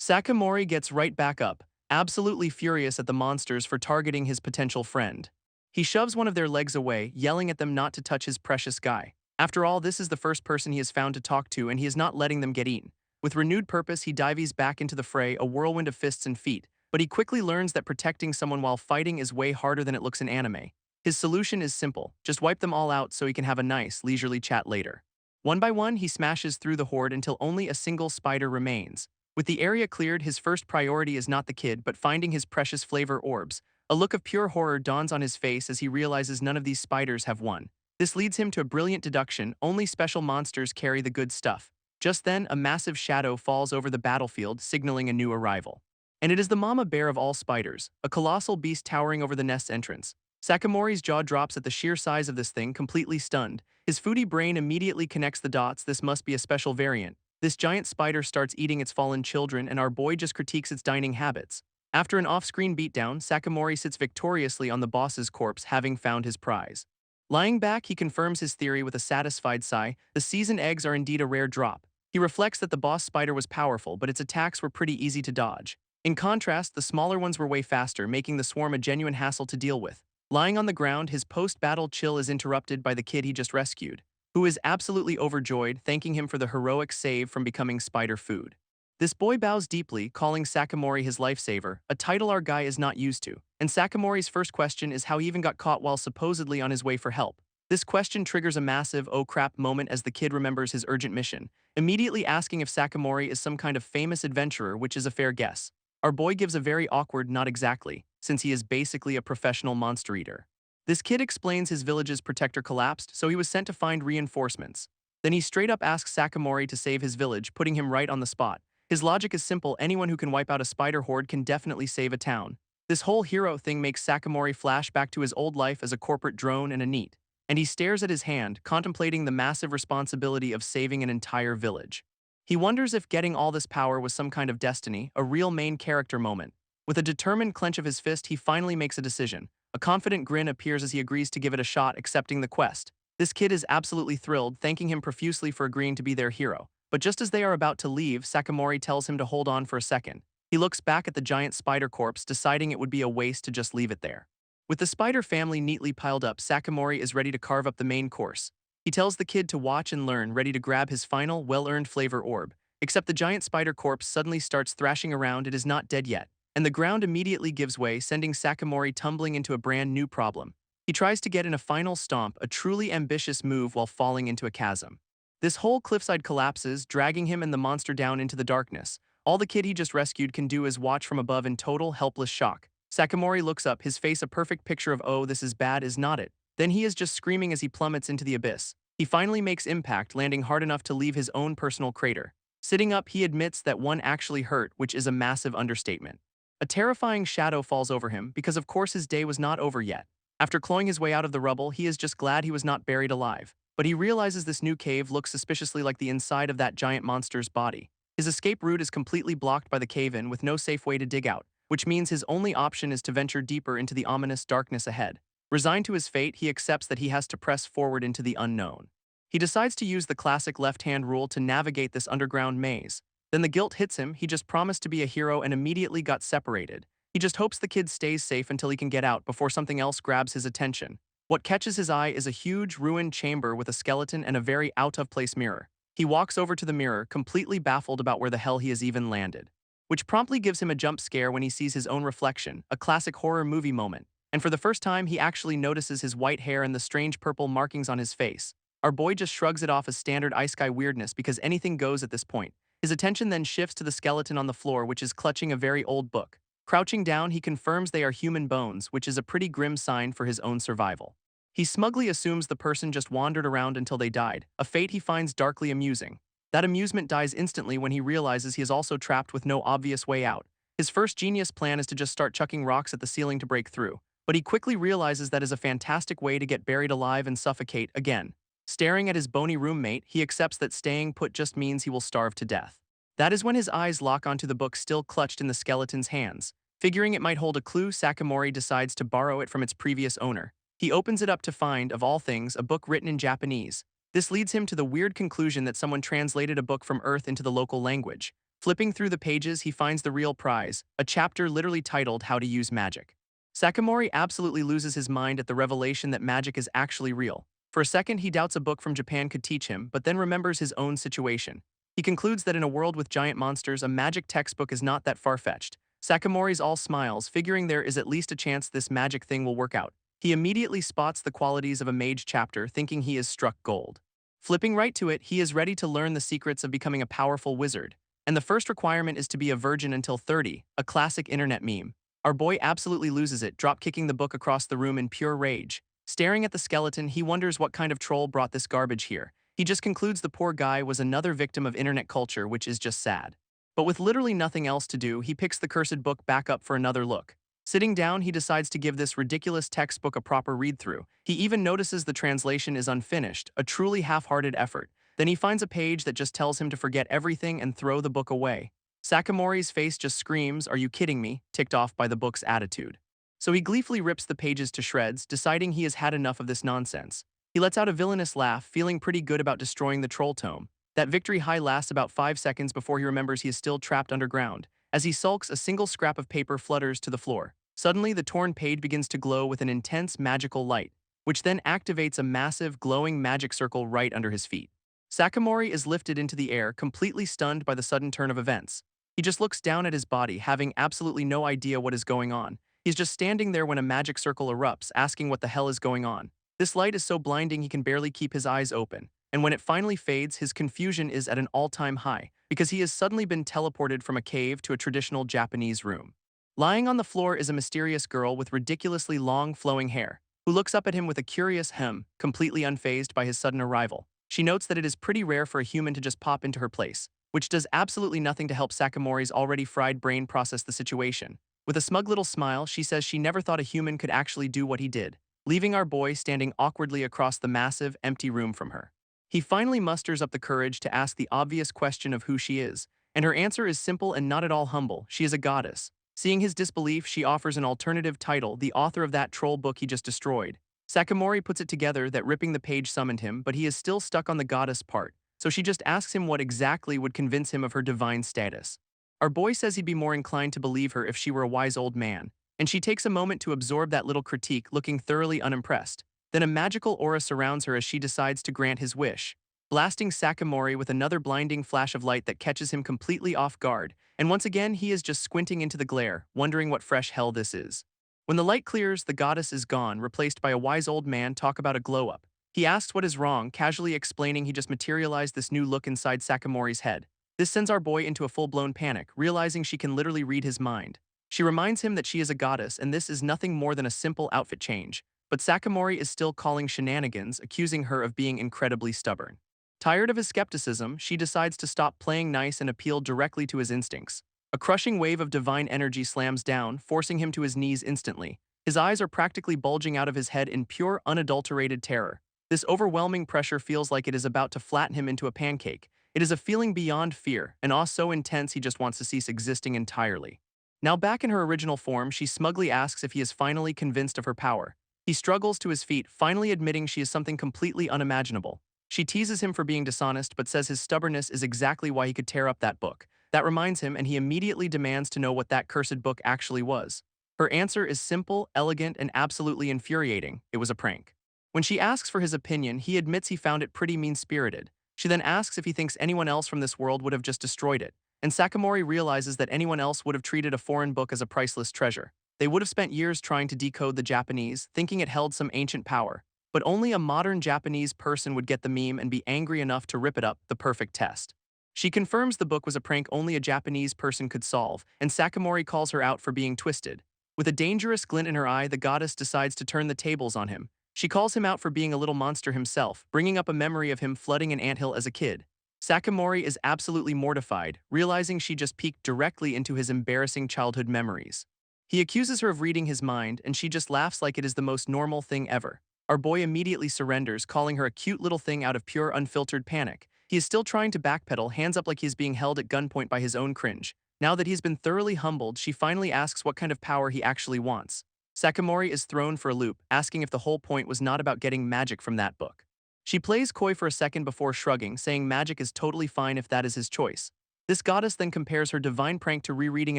Sakamori gets right back up, absolutely furious at the monsters for targeting his potential friend. He shoves one of their legs away, yelling at them not to touch his precious guy. After all, this is the first person he has found to talk to, and he is not letting them get eaten. With renewed purpose, he dives back into the fray, a whirlwind of fists and feet, but he quickly learns that protecting someone while fighting is way harder than it looks in anime. His solution is simple: just wipe them all out so he can have a nice, leisurely chat later. One by one, he smashes through the horde until only a single spider remains. With the area cleared, his first priority is not the kid, but finding his precious flavor orbs. A look of pure horror dawns on his face as he realizes none of these spiders have won. This leads him to a brilliant deduction: only special monsters carry the good stuff. Just then, a massive shadow falls over the battlefield, signaling a new arrival. And it is the mama bear of all spiders, a colossal beast towering over the nest's entrance. Sakamori's jaw drops at the sheer size of this thing, completely stunned. His foodie brain immediately connects the dots: this must be a special variant. This giant spider starts eating its fallen children, and our boy just critiques its dining habits. After an off-screen beatdown, Sakamori sits victoriously on the boss's corpse, having found his prize. Lying back, he confirms his theory with a satisfied sigh: the seasoned eggs are indeed a rare drop. He reflects that the boss spider was powerful, but its attacks were pretty easy to dodge. In contrast, the smaller ones were way faster, making the swarm a genuine hassle to deal with. Lying on the ground, his post-battle chill is interrupted by the kid he just rescued, who is absolutely overjoyed, thanking him for the heroic save from becoming spider food. This boy bows deeply, calling Sakamori his lifesaver, a title our guy is not used to. And Sakamori's first question is how he even got caught while supposedly on his way for help. This question triggers a massive "oh crap" moment as the kid remembers his urgent mission, immediately asking if Sakamori is some kind of famous adventurer, which is a fair guess. Our boy gives a very awkward "not exactly," since he is basically a professional monster eater. This kid explains his village's protector collapsed, so he was sent to find reinforcements. Then he straight up asks Sakamori to save his village, putting him right on the spot. His logic is simple: anyone who can wipe out a spider horde can definitely save a town. This whole hero thing makes Sakamori flash back to his old life as a corporate drone and a NEET, and he stares at his hand, contemplating the massive responsibility of saving an entire village. He wonders if getting all this power was some kind of destiny, a real main character moment. With a determined clench of his fist, he finally makes a decision. A confident grin appears as he agrees to give it a shot, accepting the quest. This kid is absolutely thrilled, thanking him profusely for agreeing to be their hero. But just as they are about to leave, Sakamori tells him to hold on for a second. He looks back at the giant spider corpse, deciding it would be a waste to just leave it there. With the spider family neatly piled up, Sakamori is ready to carve up the main course. He tells the kid to watch and learn, ready to grab his final, well-earned flavor orb. Except the giant spider corpse suddenly starts thrashing around. It is not dead yet, and the ground immediately gives way, sending Sakamori tumbling into a brand new problem. He tries to get in a final stomp, a truly ambitious move, while falling into a chasm. This whole cliffside collapses, dragging him and the monster down into the darkness. All the kid he just rescued can do is watch from above in total, helpless shock. Sakamori looks up, his face a perfect picture of "oh, this is bad, is not it?" Then he is just screaming as he plummets into the abyss. He finally makes impact, landing hard enough to leave his own personal crater. Sitting up, he admits that one actually hurt, which is a massive understatement. A terrifying shadow falls over him, because of course his day was not over yet. After clawing his way out of the rubble, he is just glad he was not buried alive. But he realizes this new cave looks suspiciously like the inside of that giant monster's body. His escape route is completely blocked by the cave-in, with no safe way to dig out, which means his only option is to venture deeper into the ominous darkness ahead. Resigned to his fate, he accepts that he has to press forward into the unknown. He decides to use the classic left-hand rule to navigate this underground maze. Then the guilt hits him. He just promised to be a hero and immediately got separated. He just hopes the kid stays safe until he can get out before something else grabs his attention. What catches his eye is a huge, ruined chamber with a skeleton and a very out-of-place mirror. He walks over to the mirror, completely baffled about where the hell he has even landed, which promptly gives him a jump scare when he sees his own reflection, a classic horror movie moment. And for the first time, he actually notices his white hair and the strange purple markings on his face. Our boy just shrugs it off as standard Isekai weirdness, because anything goes at this point. His attention then shifts to the skeleton on the floor, which is clutching a very old book. Crouching down, he confirms they are human bones, which is a pretty grim sign for his own survival. He smugly assumes the person just wandered around until they died, a fate he finds darkly amusing. That amusement dies instantly when he realizes he is also trapped with no obvious way out. His first genius plan is to just start chucking rocks at the ceiling to break through, but he quickly realizes that is a fantastic way to get buried alive and suffocate again. Staring at his bony roommate, he accepts that staying put just means he will starve to death. That is when his eyes lock onto the book still clutched in the skeleton's hands. Figuring it might hold a clue, Sakamori decides to borrow it from its previous owner. He opens it up to find, of all things, a book written in Japanese. This leads him to the weird conclusion that someone translated a book from Earth into the local language. Flipping through the pages, he finds the real prize, a chapter literally titled How to Use Magic. Sakamori absolutely loses his mind at the revelation that magic is actually real. For a second, he doubts a book from Japan could teach him, but then remembers his own situation. He concludes that in a world with giant monsters, a magic textbook is not that far-fetched. Sakamori's all smiles, figuring there is at least a chance this magic thing will work out. He immediately spots the qualities of a mage chapter, thinking he is struck gold. Flipping right to it, he is ready to learn the secrets of becoming a powerful wizard. And the first requirement is to be a virgin until 30, a classic internet meme. Our boy absolutely loses it, drop-kicking the book across the room in pure rage. Staring at the skeleton, he wonders what kind of troll brought this garbage here. He just concludes the poor guy was another victim of internet culture, which is just sad. But with literally nothing else to do, he picks the cursed book back up for another look. Sitting down, he decides to give this ridiculous textbook a proper read-through. He even notices the translation is unfinished, a truly half-hearted effort. Then he finds a page that just tells him to forget everything and throw the book away. Sakamori's face just screams, "Are you kidding me?" ticked off by the book's attitude. So he gleefully rips the pages to shreds, deciding he has had enough of this nonsense. He lets out a villainous laugh, feeling pretty good about destroying the troll tome. That victory high lasts about 5 seconds before he remembers he is still trapped underground. As he sulks, a single scrap of paper flutters to the floor. Suddenly, the torn page begins to glow with an intense magical light, which then activates a massive, glowing magic circle right under his feet. Sakamori is lifted into the air, completely stunned by the sudden turn of events. He just looks down at his body, having absolutely no idea what is going on. He's just standing there when a magic circle erupts, asking what the hell is going on. This light is so blinding he can barely keep his eyes open. And when it finally fades, his confusion is at an all-time high, because he has suddenly been teleported from a cave to a traditional Japanese room. Lying on the floor is a mysterious girl with ridiculously long, flowing hair, who looks up at him with a curious hem, completely unfazed by his sudden arrival. She notes that it is pretty rare for a human to just pop into her place, which does absolutely nothing to help Sakamori's already fried brain process the situation. With a smug little smile, she says she never thought a human could actually do what he did, leaving our boy standing awkwardly across the massive, empty room from her. He finally musters up the courage to ask the obvious question of who she is, and her answer is simple and not at all humble. She is a goddess. Seeing his disbelief, she offers an alternative title, the author of that troll book he just destroyed. Sakamori puts it together that ripping the page summoned him, but he is still stuck on the goddess part, so she just asks him what exactly would convince him of her divine status. Our boy says he'd be more inclined to believe her if she were a wise old man, and she takes a moment to absorb that little critique, looking thoroughly unimpressed. Then a magical aura surrounds her as she decides to grant his wish, blasting Sakamori with another blinding flash of light that catches him completely off guard, and once again he is just squinting into the glare, wondering what fresh hell this is. When the light clears, the goddess is gone, replaced by a wise old man. Talk about a glow-up. He asks what is wrong, casually explaining he just materialized this new look inside Sakamori's head. This sends our boy into a full-blown panic, realizing she can literally read his mind. She reminds him that she is a goddess and this is nothing more than a simple outfit change, but Sakamori is still calling shenanigans, accusing her of being incredibly stubborn. Tired of his skepticism, she decides to stop playing nice and appeal directly to his instincts. A crushing wave of divine energy slams down, forcing him to his knees instantly. His eyes are practically bulging out of his head in pure, unadulterated terror. This overwhelming pressure feels like it is about to flatten him into a pancake. It is a feeling beyond fear, an awe so intense he just wants to cease existing entirely. Now back in her original form, she smugly asks if he is finally convinced of her power. He struggles to his feet, finally admitting she is something completely unimaginable. She teases him for being dishonest, but says his stubbornness is exactly why he could tear up that book. That reminds him, and he immediately demands to know what that cursed book actually was. Her answer is simple, elegant, and absolutely infuriating. It was a prank. When she asks for his opinion, he admits he found it pretty mean-spirited. She then asks if he thinks anyone else from this world would have just destroyed it, and Sakamori realizes that anyone else would have treated a foreign book as a priceless treasure. They would have spent years trying to decode the Japanese, thinking it held some ancient power. But only a modern Japanese person would get the meme and be angry enough to rip it up, the perfect test. She confirms the book was a prank only a Japanese person could solve, and Sakamori calls her out for being twisted. With a dangerous glint in her eye, the goddess decides to turn the tables on him. She calls him out for being a little monster himself, bringing up a memory of him flooding an anthill as a kid. Sakamori is absolutely mortified, realizing she just peeked directly into his embarrassing childhood memories. He accuses her of reading his mind, and she just laughs like it is the most normal thing ever. Our boy immediately surrenders, calling her a cute little thing out of pure unfiltered panic. He is still trying to backpedal, hands up like he is being held at gunpoint by his own cringe. Now that he's been thoroughly humbled, she finally asks what kind of power he actually wants. Sakamori is thrown for a loop, asking if the whole point was not about getting magic from that book. She plays coy for a second before shrugging, saying magic is totally fine if that is his choice. This goddess then compares her divine prank to rereading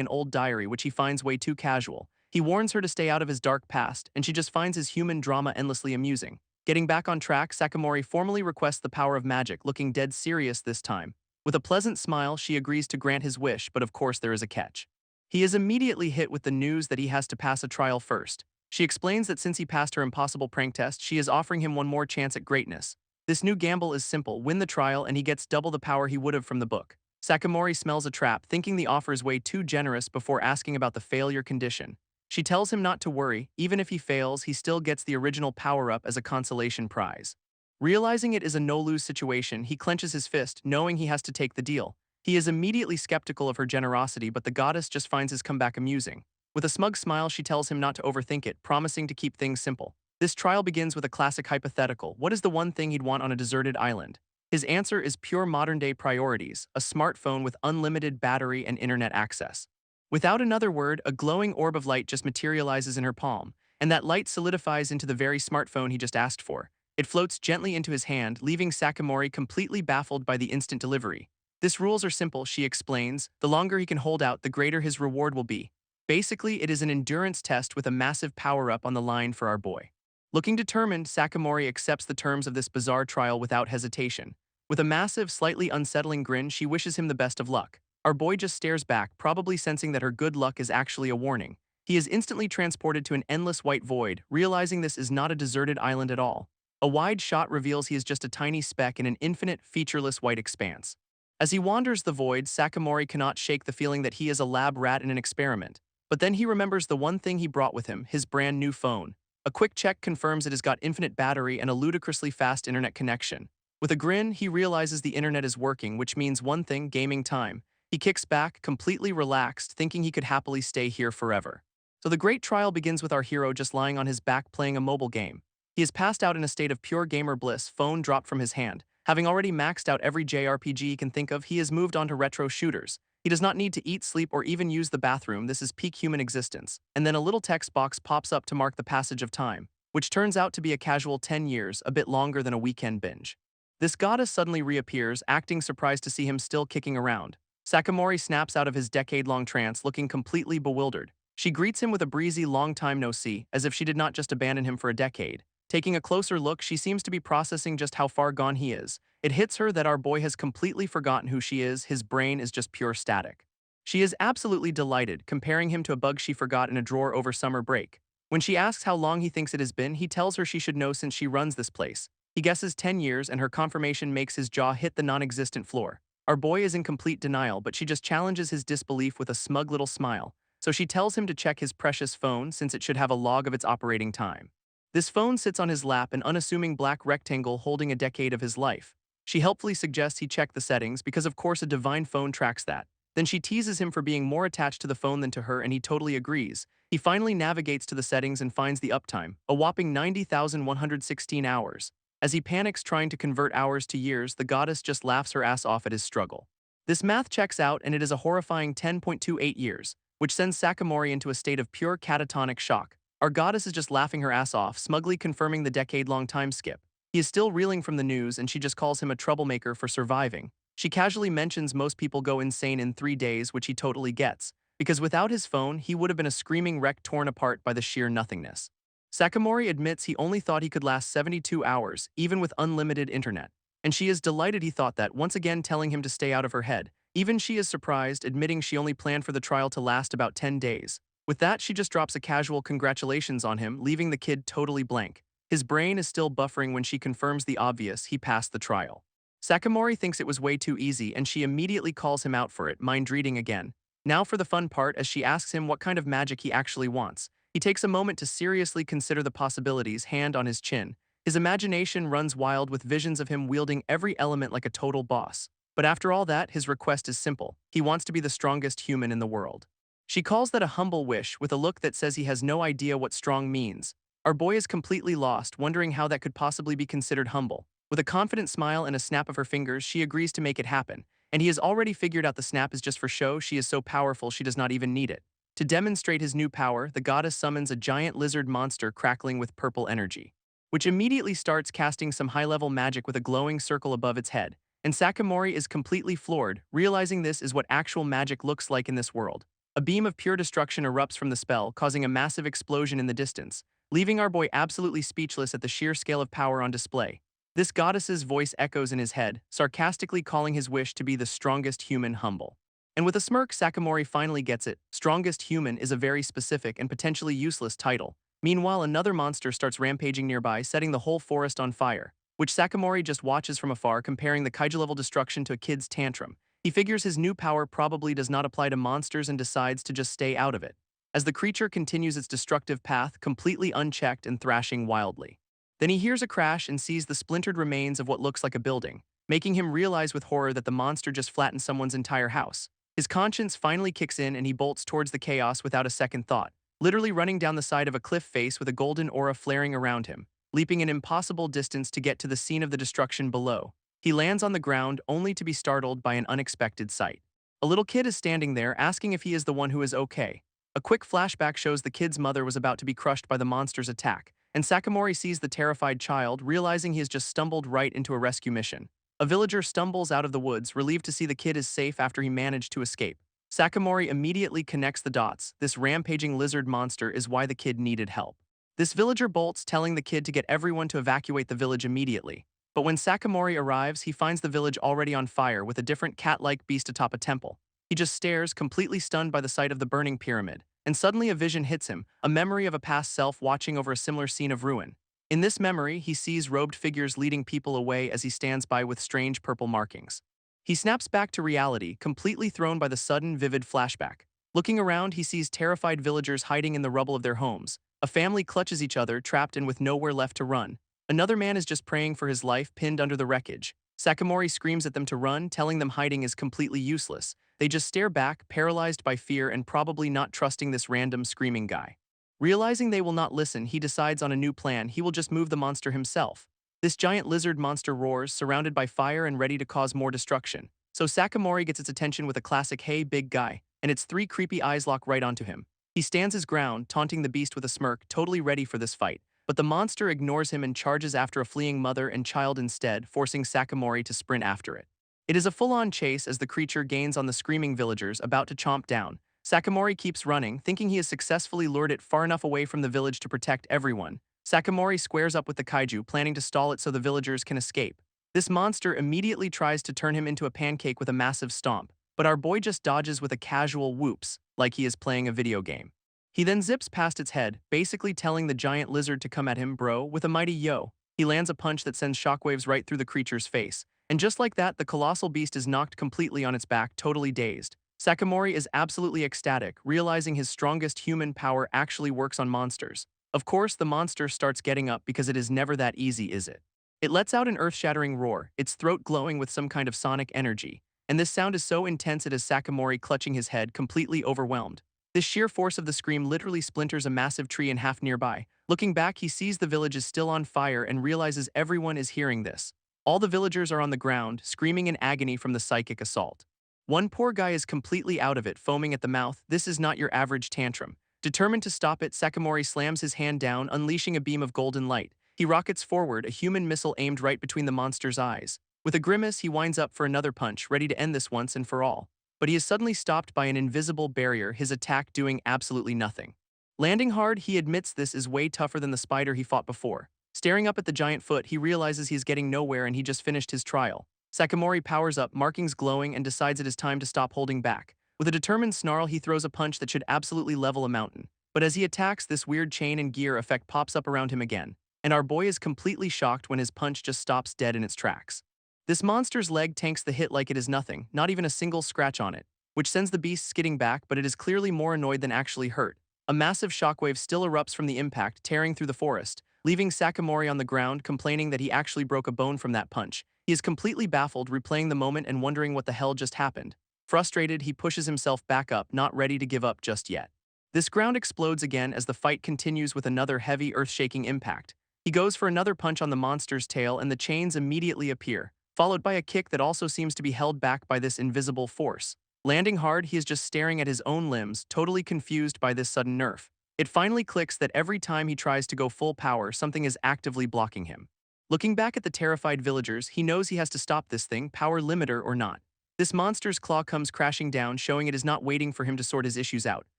an old diary, which he finds way too casual. He warns her to stay out of his dark past, and she just finds his human drama endlessly amusing. Getting back on track, Sakamori formally requests the power of magic, looking dead serious this time. With a pleasant smile, she agrees to grant his wish, but of course there is a catch. He is immediately hit with the news that he has to pass a trial first. She explains that since he passed her impossible prank test, she is offering him one more chance at greatness. This new gamble is simple: win the trial and he gets double the power he would have from the book. Sakamori smells a trap, thinking the offer is way too generous before asking about the failure condition. She tells him not to worry, even if he fails, he still gets the original power-up as a consolation prize. Realizing it is a no-lose situation, he clenches his fist, knowing he has to take the deal. He is immediately skeptical of her generosity, but the goddess just finds his comeback amusing. With a smug smile, she tells him not to overthink it, promising to keep things simple. This trial begins with a classic hypothetical: what is the one thing he'd want on a deserted island? His answer is pure modern-day priorities: a smartphone with unlimited battery and internet access. Without another word, a glowing orb of light just materializes in her palm, and that light solidifies into the very smartphone he just asked for. It floats gently into his hand, leaving Sakamori completely baffled by the instant delivery. This rules are simple, she explains. The longer he can hold out, the greater his reward will be. Basically, it is an endurance test with a massive power-up on the line for our boy. Looking determined, Sakamori accepts the terms of this bizarre trial without hesitation. With a massive, slightly unsettling grin, she wishes him the best of luck. Our boy just stares back, probably sensing that her good luck is actually a warning. He is instantly transported to an endless white void, realizing this is not a deserted island at all. A wide shot reveals he is just a tiny speck in an infinite, featureless white expanse. As he wanders the void, Sakamori cannot shake the feeling that he is a lab rat in an experiment. But then he remembers the one thing he brought with him: his brand new phone. A quick check confirms it has got infinite battery and a ludicrously fast internet connection. With a grin, he realizes the internet is working, which means one thing: gaming time. He kicks back, completely relaxed, thinking he could happily stay here forever. So the great trial begins with our hero just lying on his back playing a mobile game. He is passed out in a state of pure gamer bliss, phone dropped from his hand. Having already maxed out every JRPG he can think of, he has moved on to retro shooters. He does not need to eat, sleep, or even use the bathroom. This is peak human existence. And then a little text box pops up to mark the passage of time, which turns out to be a casual 10 years, a bit longer than a weekend binge. This goddess suddenly reappears, acting surprised to see him still kicking around. Sakamori snaps out of his decade-long trance, looking completely bewildered. She greets him with a breezy "long time no see," as if she did not just abandon him for a decade. Taking a closer look, she seems to be processing just how far gone he is. It hits her that our boy has completely forgotten who she is. His brain is just pure static. She is absolutely delighted, comparing him to a bug she forgot in a drawer over summer break. When she asks how long he thinks it has been, he tells her she should know since she runs this place. He guesses 10 years, and her confirmation makes his jaw hit the non-existent floor. Our boy is in complete denial, but she just challenges his disbelief with a smug little smile. So she tells him to check his precious phone, since it should have a log of its operating time. This phone sits on his lap, an unassuming black rectangle holding a decade of his life. She helpfully suggests he check the settings, because of course a divine phone tracks that. Then she teases him for being more attached to the phone than to her, and he totally agrees. He finally navigates to the settings and finds the uptime, a whopping 90,116 hours. As he panics trying to convert hours to years, the goddess just laughs her ass off at his struggle. This math checks out, and it is a horrifying 10.28 years, which sends Sakamori into a state of pure catatonic shock. Our goddess is just laughing her ass off, smugly confirming the decade-long time skip. He is still reeling from the news, and she just calls him a troublemaker for surviving. She casually mentions most people go insane in 3 days, which he totally gets, because without his phone, he would have been a screaming wreck torn apart by the sheer nothingness. Sakamori admits he only thought he could last 72 hours, even with unlimited internet. And she is delighted he thought that, once again telling him to stay out of her head. Even she is surprised, admitting she only planned for the trial to last about 10 days. With that, she just drops a casual congratulations on him, leaving the kid totally blank. His brain is still buffering when she confirms the obvious: he passed the trial. Sakamori thinks it was way too easy, and she immediately calls him out for it, mind reading again. Now for the fun part, as she asks him what kind of magic he actually wants. He takes a moment to seriously consider the possibilities, hand on his chin. His imagination runs wild with visions of him wielding every element like a total boss. But after all that, his request is simple. He wants to be the strongest human in the world. She calls that a humble wish, with a look that says he has no idea what strong means. Our boy is completely lost, wondering how that could possibly be considered humble. With a confident smile and a snap of her fingers, she agrees to make it happen. And he has already figured out the snap is just for show. She is so powerful she does not even need it. To demonstrate his new power, the goddess summons a giant lizard monster crackling with purple energy. which immediately starts casting some high-level magic with a glowing circle above its head. And Sakamori is completely floored, realizing this is what actual magic looks like in this world. A beam of pure destruction erupts from the spell, causing a massive explosion in the distance, leaving our boy absolutely speechless at the sheer scale of power on display. This goddess's voice echoes in his head, sarcastically calling his wish to be the strongest human humble. And with a smirk, Sakamori finally gets it. Strongest human is a very specific and potentially useless title. Meanwhile, another monster starts rampaging nearby, setting the whole forest on fire, which Sakamori just watches from afar, comparing the kaiju-level destruction to a kid's tantrum. He figures his new power probably does not apply to monsters and decides to just stay out of it, as the creature continues its destructive path, completely unchecked and thrashing wildly. Then he hears a crash and sees the splintered remains of what looks like a building, making him realize with horror that the monster just flattened someone's entire house. His conscience finally kicks in and he bolts towards the chaos without a second thought, literally running down the side of a cliff face with a golden aura flaring around him, leaping an impossible distance to get to the scene of the destruction below. He lands on the ground only to be startled by an unexpected sight. A little kid is standing there asking if he is the one who is okay. A quick flashback shows the kid's mother was about to be crushed by the monster's attack, and Sakamori sees the terrified child, realizing he has just stumbled right into a rescue mission. A villager stumbles out of the woods, relieved to see the kid is safe after he managed to escape. Sakamori immediately connects the dots. This rampaging lizard monster is why the kid needed help. This villager bolts, telling the kid to get everyone to evacuate the village immediately. But when Sakamori arrives, he finds the village already on fire with a different cat-like beast atop a temple. He just stares, completely stunned by the sight of the burning pyramid. And suddenly a vision hits him, a memory of a past self watching over a similar scene of ruin. In this memory, he sees robed figures leading people away as he stands by with strange purple markings. He snaps back to reality, completely thrown by the sudden, vivid flashback. Looking around, he sees terrified villagers hiding in the rubble of their homes. A family clutches each other, trapped and with nowhere left to run. Another man is just praying for his life, pinned under the wreckage. Sakamori screams at them to run, telling them hiding is completely useless. They just stare back, paralyzed by fear and probably not trusting this random screaming guy. Realizing they will not listen, he decides on a new plan. He will just move the monster himself. This giant lizard monster roars, surrounded by fire and ready to cause more destruction. So Sakamori gets its attention with a classic "Hey, big guy," and its three creepy eyes lock right onto him. He stands his ground, taunting the beast with a smirk, totally ready for this fight. But the monster ignores him and charges after a fleeing mother and child instead, forcing Sakamori to sprint after it. It is a full-on chase as the creature gains on the screaming villagers, about to chomp down. Sakamori keeps running, thinking he has successfully lured it far enough away from the village to protect everyone. Sakamori squares up with the kaiju, planning to stall it so the villagers can escape. This monster immediately tries to turn him into a pancake with a massive stomp, but our boy just dodges with a casual whoops, like he is playing a video game. He then zips past its head, basically telling the giant lizard to come at him, bro, with a mighty yo. He lands a punch that sends shockwaves right through the creature's face. And just like that, the colossal beast is knocked completely on its back, totally dazed. Sakamori is absolutely ecstatic, realizing his strongest human power actually works on monsters. Of course, the monster starts getting up because it is never that easy, is it? It lets out an earth-shattering roar, its throat glowing with some kind of sonic energy. And this sound is so intense it has Sakamori clutching his head, completely overwhelmed. This sheer force of the scream literally splinters a massive tree in half nearby. Looking back, he sees the village is still on fire and realizes everyone is hearing this. All the villagers are on the ground, screaming in agony from the psychic assault. One poor guy is completely out of it, foaming at the mouth. This is not your average tantrum. Determined to stop it, Sakamori slams his hand down, unleashing a beam of golden light. He rockets forward, a human missile aimed right between the monster's eyes. With a grimace, he winds up for another punch, ready to end this once and for all. But he is suddenly stopped by an invisible barrier, his attack doing absolutely nothing. Landing hard, he admits this is way tougher than the spider he fought before. Staring up at the giant foot, he realizes he is getting nowhere and he just finished his trial. Sakamori powers up, markings glowing, and decides it is time to stop holding back. With a determined snarl, he throws a punch that should absolutely level a mountain. But as he attacks, this weird chain and gear effect pops up around him again. And our boy is completely shocked when his punch just stops dead in its tracks. This monster's leg tanks the hit like it is nothing, not even a single scratch on it, which sends the beast skidding back, but it is clearly more annoyed than actually hurt. A massive shockwave still erupts from the impact, tearing through the forest, leaving Sakamori on the ground, complaining that he actually broke a bone from that punch. He is completely baffled, replaying the moment and wondering what the hell just happened. Frustrated, he pushes himself back up, not ready to give up just yet. This ground explodes again as the fight continues with another heavy, earth-shaking impact. He goes for another punch on the monster's tail and the chains immediately appear, followed by a kick that also seems to be held back by this invisible force. Landing hard, he is just staring at his own limbs, totally confused by this sudden nerf. It finally clicks that every time he tries to go full power, something is actively blocking him. Looking back at the terrified villagers, he knows he has to stop this thing, power limiter or not. This monster's claw comes crashing down, showing it is not waiting for him to sort his issues out.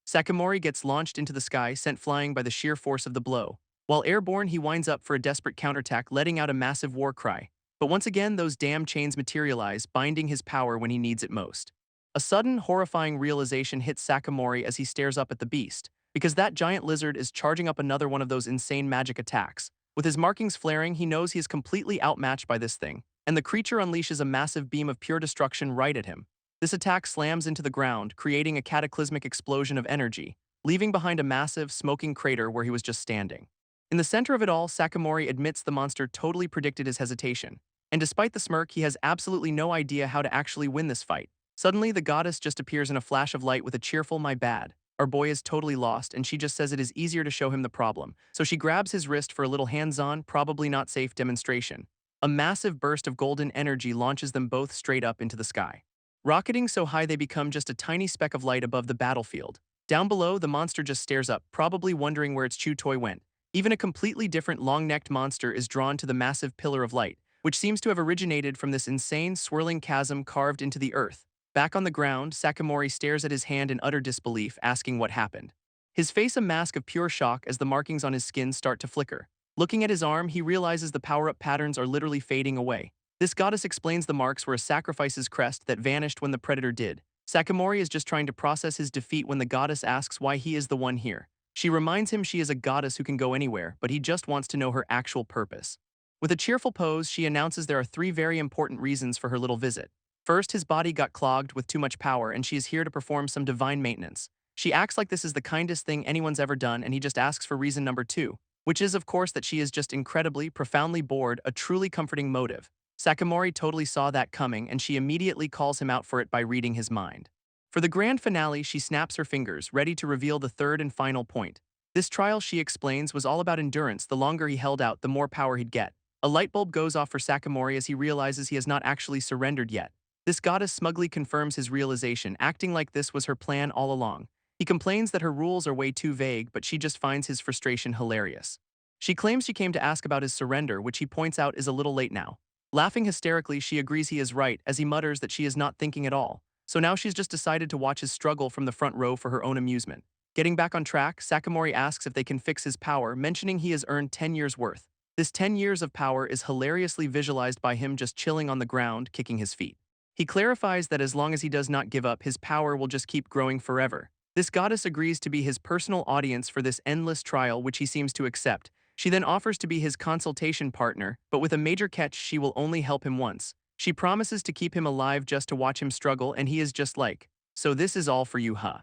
Sakamori gets launched into the sky, sent flying by the sheer force of the blow. While airborne, he winds up for a desperate counterattack, letting out a massive war cry. But once again, those damn chains materialize, binding his power when he needs it most. A sudden, horrifying realization hits Sakamori as he stares up at the beast, because that giant lizard is charging up another one of those insane magic attacks. With his markings flaring, he knows he is completely outmatched by this thing, and the creature unleashes a massive beam of pure destruction right at him. This attack slams into the ground, creating a cataclysmic explosion of energy, leaving behind a massive, smoking crater where he was just standing. In the center of it all, Sakamori admits the monster totally predicted his hesitation, and despite the smirk, he has absolutely no idea how to actually win this fight. Suddenly, the goddess just appears in a flash of light with a cheerful "my bad. Our boy is totally lost," and she just says it is easier to show him the problem. So she grabs his wrist for a little hands-on, probably not safe demonstration. A massive burst of golden energy launches them both straight up into the sky. Rocketing so high they become just a tiny speck of light above the battlefield. Down below, the monster just stares up, probably wondering where its chew toy went. Even a completely different long-necked monster is drawn to the massive pillar of light, which seems to have originated from this insane, swirling chasm carved into the earth. Back on the ground, Sakamori stares at his hand in utter disbelief, asking what happened. His face a mask of pure shock as the markings on his skin start to flicker. Looking at his arm, he realizes the power-up patterns are literally fading away. This goddess explains the marks were a sacrifice's crest that vanished when the predator did. Sakamori is just trying to process his defeat when the goddess asks why he is the one here. She reminds him she is a goddess who can go anywhere, but he just wants to know her actual purpose. With a cheerful pose, she announces there are 3 very important reasons for her little visit. First, his body got clogged with too much power, and she is here to perform some divine maintenance. She acts like this is the kindest thing anyone's ever done, and he just asks for reason number 2, which is, of course, that she is just incredibly, profoundly bored, a truly comforting motive. Sakamori totally saw that coming, and she immediately calls him out for it by reading his mind. For the grand finale, she snaps her fingers, ready to reveal the third and final point. This trial, she explains, was all about endurance. The longer he held out, the more power he'd get. A light bulb goes off for Sakamori as he realizes he has not actually surrendered yet. This goddess smugly confirms his realization, acting like this was her plan all along. He complains that her rules are way too vague, but she just finds his frustration hilarious. She claims she came to ask about his surrender, which he points out is a little late now. Laughing hysterically, she agrees he is right, as he mutters that she is not thinking at all. So now she's just decided to watch his struggle from the front row for her own amusement. Getting back on track, Sakamori asks if they can fix his power, mentioning he has earned 10 years worth. This 10 years of power is hilariously visualized by him just chilling on the ground, kicking his feet. He clarifies that as long as he does not give up, his power will just keep growing forever. This goddess agrees to be his personal audience for this endless trial, which he seems to accept. She then offers to be his consultation partner, but with a major catch: she will only help him once. She promises to keep him alive just to watch him struggle, and he is just like, "So this is all for you, huh?"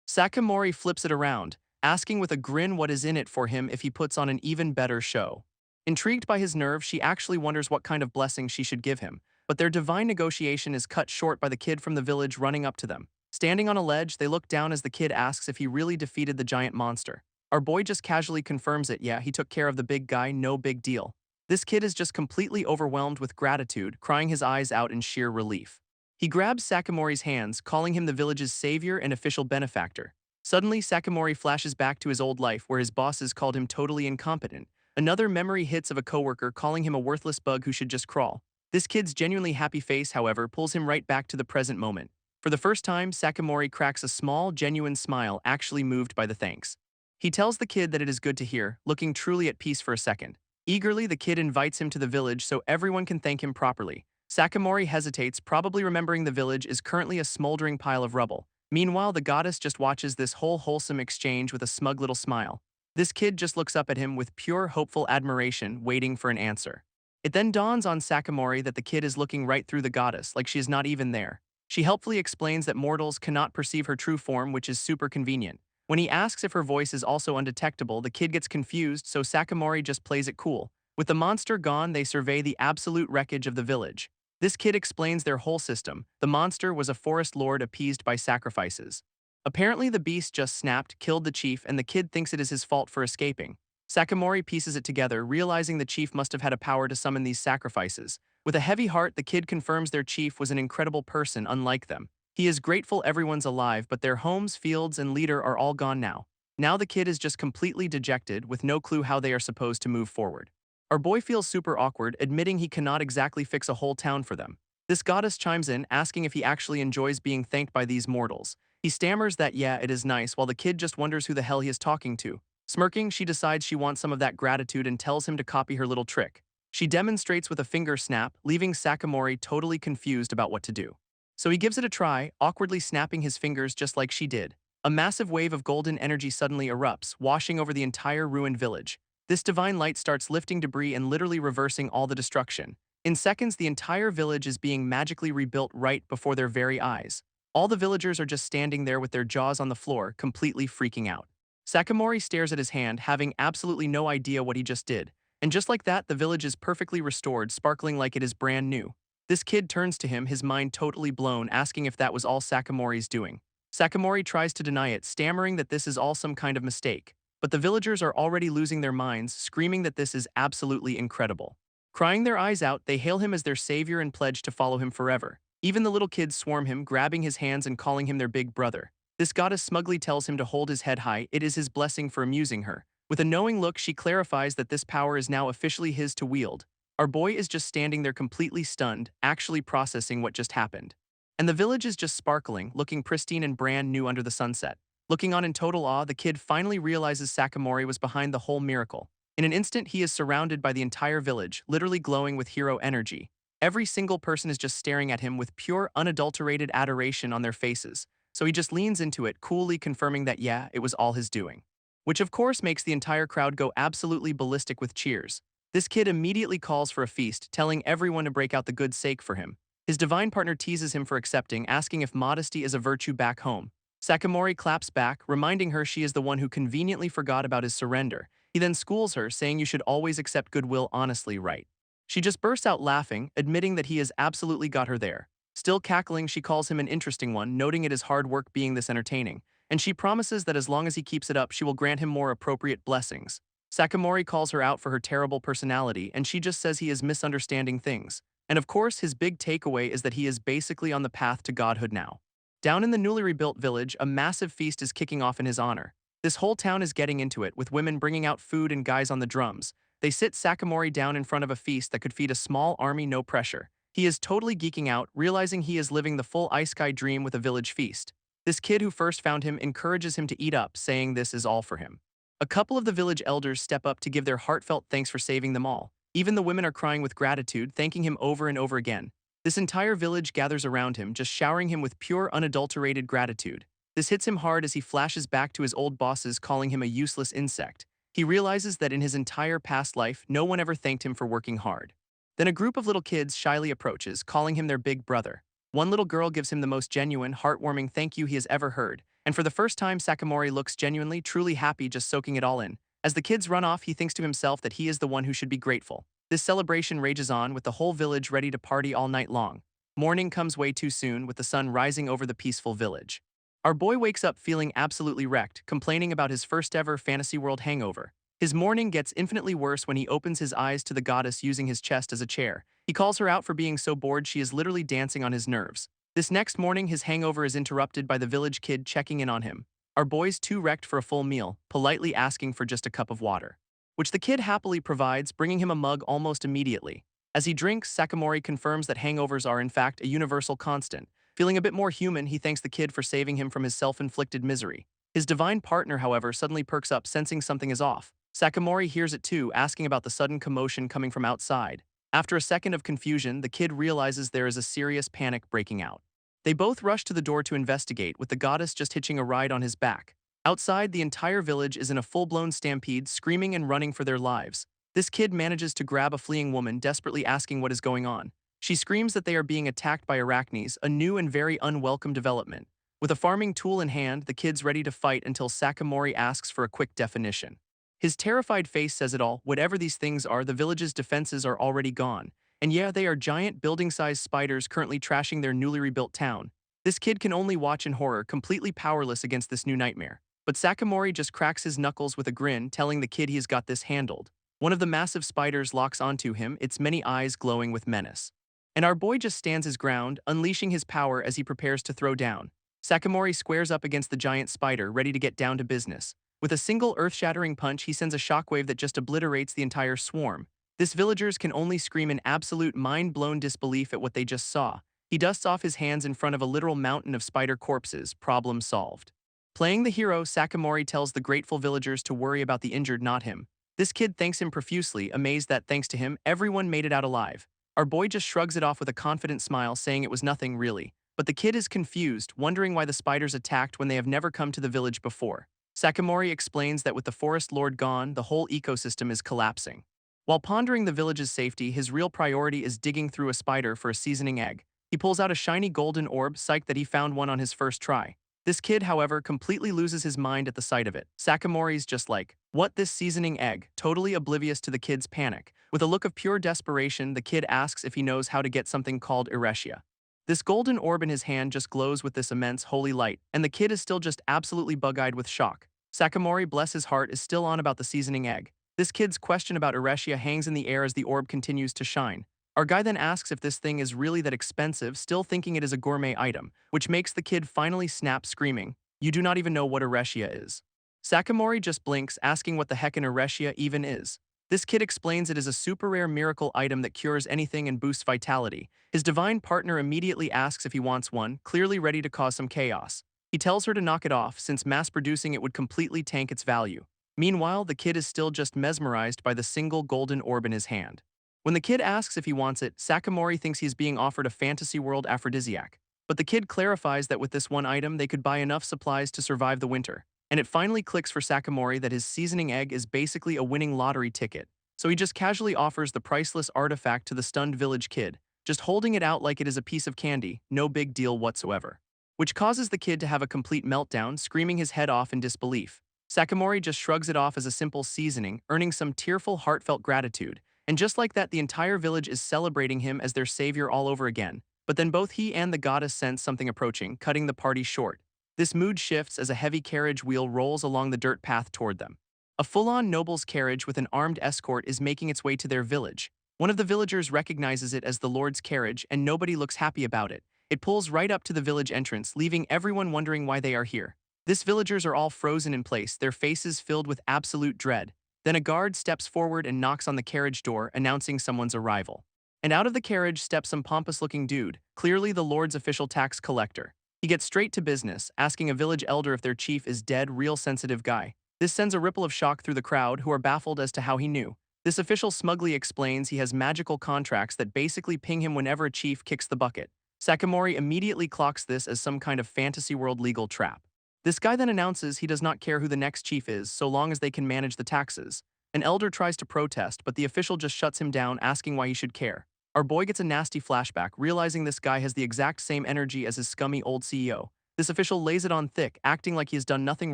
Sakamori flips it around, asking with a grin what is in it for him if he puts on an even better show. Intrigued by his nerve, she actually wonders what kind of blessing she should give him, but their divine negotiation is cut short by the kid from the village running up to them. Standing on a ledge, they look down as the kid asks if he really defeated the giant monster. Our boy just casually confirms it. Yeah, he took care of the big guy, no big deal. This kid is just completely overwhelmed with gratitude, crying his eyes out in sheer relief. He grabs Sakamori's hands, calling him the village's savior and official benefactor. Suddenly, Sakamori flashes back to his old life where his bosses called him totally incompetent. Another memory hits of a coworker calling him a worthless bug who should just crawl. This kid's genuinely happy face, however, pulls him right back to the present moment. For the first time, Sakamori cracks a small, genuine smile, actually moved by the thanks. He tells the kid that it is good to hear, looking truly at peace for a second. Eagerly, the kid invites him to the village so everyone can thank him properly. Sakamori hesitates, probably remembering the village is currently a smoldering pile of rubble. Meanwhile, the goddess just watches this whole wholesome exchange with a smug little smile. This kid just looks up at him with pure, hopeful admiration, waiting for an answer. It then dawns on Sakamori that the kid is looking right through the goddess, like she is not even there. She helpfully explains that mortals cannot perceive her true form, which is super convenient. When he asks if her voice is also undetectable, the kid gets confused, so Sakamori just plays it cool. With the monster gone, they survey the absolute wreckage of the village. This kid explains their whole system. The monster was a forest lord appeased by sacrifices. Apparently, the beast just snapped, killed the chief, and the kid thinks it is his fault for escaping. Sakamori pieces it together, realizing the chief must have had a power to summon these sacrifices. With a heavy heart, the kid confirms their chief was an incredible person unlike them. He is grateful everyone's alive, but their homes, fields, and leader are all gone now. Now the kid is just completely dejected with no clue how they are supposed to move forward. Our boy feels super awkward, admitting he cannot exactly fix a whole town for them. This goddess chimes in, asking if he actually enjoys being thanked by these mortals. He stammers that yeah, it is nice, while the kid just wonders who the hell he is talking to. Smirking, she decides she wants some of that gratitude and tells him to copy her little trick. She demonstrates with a finger snap, leaving Sakamori totally confused about what to do. So he gives it a try, awkwardly snapping his fingers just like she did. A massive wave of golden energy suddenly erupts, washing over the entire ruined village. This divine light starts lifting debris and literally reversing all the destruction. In seconds, the entire village is being magically rebuilt right before their very eyes. All the villagers are just standing there with their jaws on the floor, completely freaking out. Sakamori stares at his hand, having absolutely no idea what he just did. And just like that, the village is perfectly restored, sparkling like it is brand new. This kid turns to him, his mind totally blown, asking if that was all Sakamori's doing. Sakamori tries to deny it, stammering that this is all some kind of mistake. But the villagers are already losing their minds, screaming that this is absolutely incredible. Crying their eyes out, they hail him as their savior and pledge to follow him forever. Even the little kids swarm him, grabbing his hands and calling him their big brother. This goddess smugly tells him to hold his head high, it is his blessing for amusing her. With a knowing look, she clarifies that this power is now officially his to wield. Our boy is just standing there completely stunned, actually processing what just happened. And the village is just sparkling, looking pristine and brand new under the sunset. Looking on in total awe, the kid finally realizes Sakamori was behind the whole miracle. In an instant, he is surrounded by the entire village, literally glowing with hero energy. Every single person is just staring at him with pure, unadulterated adoration on their faces. So he just leans into it, coolly confirming that yeah, it was all his doing. Which of course makes the entire crowd go absolutely ballistic with cheers. This kid immediately calls for a feast, telling everyone to break out the good sake for him. His divine partner teases him for accepting, asking if modesty is a virtue back home. Sakamori claps back, reminding her she is the one who conveniently forgot about his surrender. He then schools her, saying you should always accept goodwill honestly, right? She just bursts out laughing, admitting that he has absolutely got her there. Still cackling, she calls him an interesting one, noting it is hard work being this entertaining, and she promises that as long as he keeps it up, she will grant him more appropriate blessings. Sakamori calls her out for her terrible personality, and she just says he is misunderstanding things. And of course, his big takeaway is that he is basically on the path to godhood now. Down in the newly rebuilt village, a massive feast is kicking off in his honor. This whole town is getting into it, with women bringing out food and guys on the drums. They sit Sakamori down in front of a feast that could feed a small army, no pressure. He is totally geeking out, realizing he is living the full Isekai dream with a village feast. This kid who first found him encourages him to eat up, saying this is all for him. A couple of the village elders step up to give their heartfelt thanks for saving them all. Even the women are crying with gratitude, thanking him over and over again. This entire village gathers around him, just showering him with pure, unadulterated gratitude. This hits him hard as he flashes back to his old bosses, calling him a useless insect. He realizes that in his entire past life, no one ever thanked him for working hard. Then a group of little kids shyly approaches, calling him their big brother. One little girl gives him the most genuine, heartwarming thank you he has ever heard, and for the first time, Sakamori looks genuinely, truly happy, just soaking it all in. As the kids run off, he thinks to himself that he is the one who should be grateful. This celebration rages on, with the whole village ready to party all night long. Morning comes way too soon, with the sun rising over the peaceful village. Our boy wakes up feeling absolutely wrecked, complaining about his first ever fantasy world hangover. His morning gets infinitely worse when he opens his eyes to the goddess using his chest as a chair. He calls her out for being so bored she is literally dancing on his nerves. This next morning, his hangover is interrupted by the village kid checking in on him. Our boy's too wrecked for a full meal, politely asking for just a cup of water, which the kid happily provides, bringing him a mug almost immediately. As he drinks, Sakamori confirms that hangovers are in fact a universal constant. Feeling a bit more human, he thanks the kid for saving him from his self-inflicted misery. His divine partner, however, suddenly perks up, sensing something is off. Sakamori hears it too, asking about the sudden commotion coming from outside. After a second of confusion, the kid realizes there is a serious panic breaking out. They both rush to the door to investigate, with the goddess just hitching a ride on his back. Outside, the entire village is in a full-blown stampede, screaming and running for their lives. This kid manages to grab a fleeing woman, desperately asking what is going on. She screams that they are being attacked by arachnes, a new and very unwelcome development. With a farming tool in hand, the kid's ready to fight until Sakamori asks for a quick definition. His terrified face says it all. Whatever these things are, the village's defenses are already gone. And yeah, they are giant building-sized spiders currently trashing their newly rebuilt town. This kid can only watch in horror, completely powerless against this new nightmare. But Sakamori just cracks his knuckles with a grin, telling the kid he has got this handled. One of the massive spiders locks onto him, its many eyes glowing with menace. And our boy just stands his ground, unleashing his power as he prepares to throw down. Sakamori squares up against the giant spider, ready to get down to business. With a single earth-shattering punch, he sends a shockwave that just obliterates the entire swarm. This villagers can only scream in absolute mind-blown disbelief at what they just saw. He dusts off his hands in front of a literal mountain of spider corpses. Problem solved. Playing the hero, Sakamori tells the grateful villagers to worry about the injured, not him. This kid thanks him profusely, amazed that, thanks to him, everyone made it out alive. Our boy just shrugs it off with a confident smile, saying it was nothing really. But the kid is confused, wondering why the spiders attacked when they have never come to the village before. Sakamori explains that with the forest lord gone, the whole ecosystem is collapsing. While pondering the village's safety, his real priority is digging through a spider for a seasoning egg. He pulls out a shiny golden orb, psyched that he found one on his first try. This kid, however, completely loses his mind at the sight of it. Sakamori's just like, "What, this seasoning egg?" Totally oblivious to the kid's panic. With a look of pure desperation, the kid asks if he knows how to get something called Iresia. This golden orb in his hand just glows with this immense holy light, and the kid is still just absolutely bug-eyed with shock. Sakamori, bless his heart, is still on about the seasoning egg. This kid's question about Iresia hangs in the air as the orb continues to shine. Our guy then asks if this thing is really that expensive, still thinking it is a gourmet item, which makes the kid finally snap, screaming, "You do not even know what Iresia is." Sakamori just blinks, asking what the heck an Iresia even is. This kid explains it is a super rare miracle item that cures anything and boosts vitality. His divine partner immediately asks if he wants one, clearly ready to cause some chaos. He tells her to knock it off, since mass-producing it would completely tank its value. Meanwhile, the kid is still just mesmerized by the single golden orb in his hand. When the kid asks if he wants it, Sakamori thinks he's being offered a fantasy world aphrodisiac. But the kid clarifies that with this one item, they could buy enough supplies to survive the winter. And it finally clicks for Sakamori that his seasoning egg is basically a winning lottery ticket. So he just casually offers the priceless artifact to the stunned village kid, just holding it out like it is a piece of candy, no big deal whatsoever. Which causes the kid to have a complete meltdown, screaming his head off in disbelief. Sakamori just shrugs it off as a simple seasoning, earning some tearful, heartfelt gratitude. And just like that, the entire village is celebrating him as their savior all over again. But then both he and the goddess sense something approaching, cutting the party short. This mood shifts as a heavy carriage wheel rolls along the dirt path toward them. A full-on noble's carriage with an armed escort is making its way to their village. One of the villagers recognizes it as the Lord's carriage, and nobody looks happy about it. It pulls right up to the village entrance, leaving everyone wondering why they are here. These villagers are all frozen in place, their faces filled with absolute dread. Then a guard steps forward and knocks on the carriage door, announcing someone's arrival. And out of the carriage steps some pompous-looking dude, clearly the Lord's official tax collector. He gets straight to business, asking a village elder if their chief is dead, real sensitive guy. This sends a ripple of shock through the crowd, who are baffled as to how he knew. This official smugly explains he has magical contracts that basically ping him whenever a chief kicks the bucket. Sakamori immediately clocks this as some kind of fantasy world legal trap. This guy then announces he does not care who the next chief is, so long as they can manage the taxes. An elder tries to protest, but the official just shuts him down, asking why he should care. Our boy gets a nasty flashback, realizing this guy has the exact same energy as his scummy old CEO. This official lays it on thick, acting like he has done nothing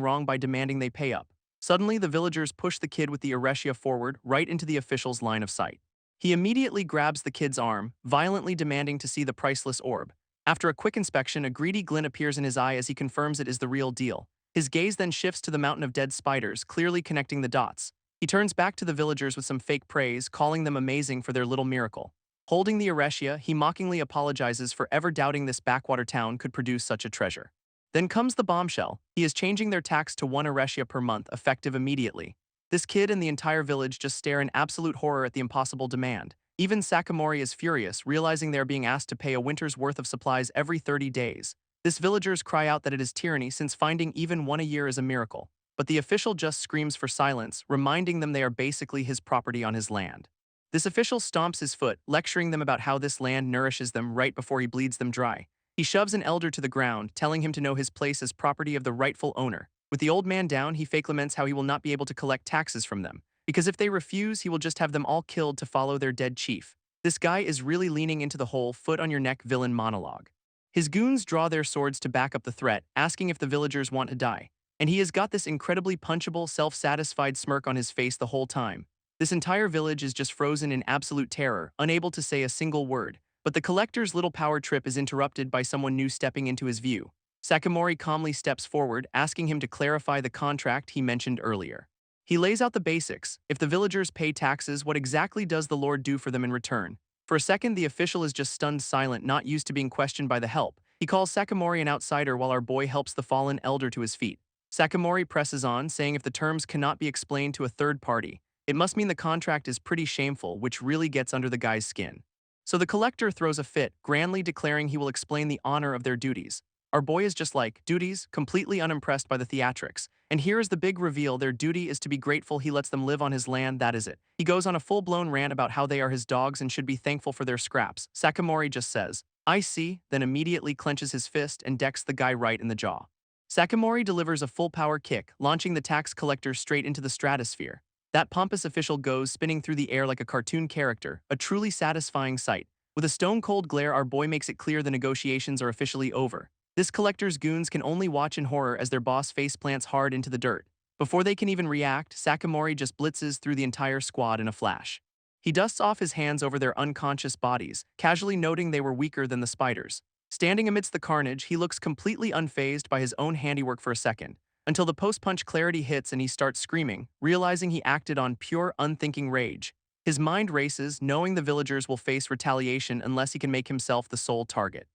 wrong by demanding they pay up. Suddenly, the villagers push the kid with the Iresia forward, right into the official's line of sight. He immediately grabs the kid's arm, violently demanding to see the priceless orb. After a quick inspection, a greedy glint appears in his eye as he confirms it is the real deal. His gaze then shifts to the mountain of dead spiders, clearly connecting the dots. He turns back to the villagers with some fake praise, calling them amazing for their little miracle. Holding the Iresia, he mockingly apologizes for ever doubting this backwater town could produce such a treasure. Then comes the bombshell. He is changing their tax to 1 Iresia per month, effective immediately. This kid and the entire village just stare in absolute horror at the impossible demand. Even Sakamori is furious, realizing they are being asked to pay a winter's worth of supplies every 30 days. This villagers cry out that it is tyranny, since finding even one a year is a miracle. But the official just screams for silence, reminding them they are basically his property on his land. This official stomps his foot, lecturing them about how this land nourishes them right before he bleeds them dry. He shoves an elder to the ground, telling him to know his place as property of the rightful owner. With the old man down, he fake laments how he will not be able to collect taxes from them, because if they refuse, he will just have them all killed to follow their dead chief. This guy is really leaning into the whole foot-on-your-neck villain monologue. His goons draw their swords to back up the threat, asking if the villagers want to die. And he has got this incredibly punchable, self-satisfied smirk on his face the whole time. This entire village is just frozen in absolute terror, unable to say a single word. But the collector's little power trip is interrupted by someone new stepping into his view. Sakamori calmly steps forward, asking him to clarify the contract he mentioned earlier. He lays out the basics. If the villagers pay taxes, what exactly does the Lord do for them in return? For a second, the official is just stunned silent, not used to being questioned by the help. He calls Sakamori an outsider while our boy helps the fallen elder to his feet. Sakamori presses on, saying if the terms cannot be explained to a third party, it must mean the contract is pretty shameful, which really gets under the guy's skin. So the collector throws a fit, grandly declaring he will explain the honor of their duties. Our boy is just like, duties, completely unimpressed by the theatrics. And here is the big reveal: their duty is to be grateful he lets them live on his land, that is it. He goes on a full-blown rant about how they are his dogs and should be thankful for their scraps. Sakamori just says, "I see," then immediately clenches his fist and decks the guy right in the jaw. Sakamori delivers a full-power kick, launching the tax collector straight into the stratosphere. That pompous official goes spinning through the air like a cartoon character, a truly satisfying sight. With a stone-cold glare, our boy makes it clear the negotiations are officially over. This collector's goons can only watch in horror as their boss face plants hard into the dirt. Before they can even react, Sakamori just blitzes through the entire squad in a flash. He dusts off his hands over their unconscious bodies, casually noting they were weaker than the spiders. Standing amidst the carnage, he looks completely unfazed by his own handiwork for a second, until the post-punch clarity hits and he starts screaming, realizing he acted on pure, unthinking rage. His mind races, knowing the villagers will face retaliation unless he can make himself the sole target.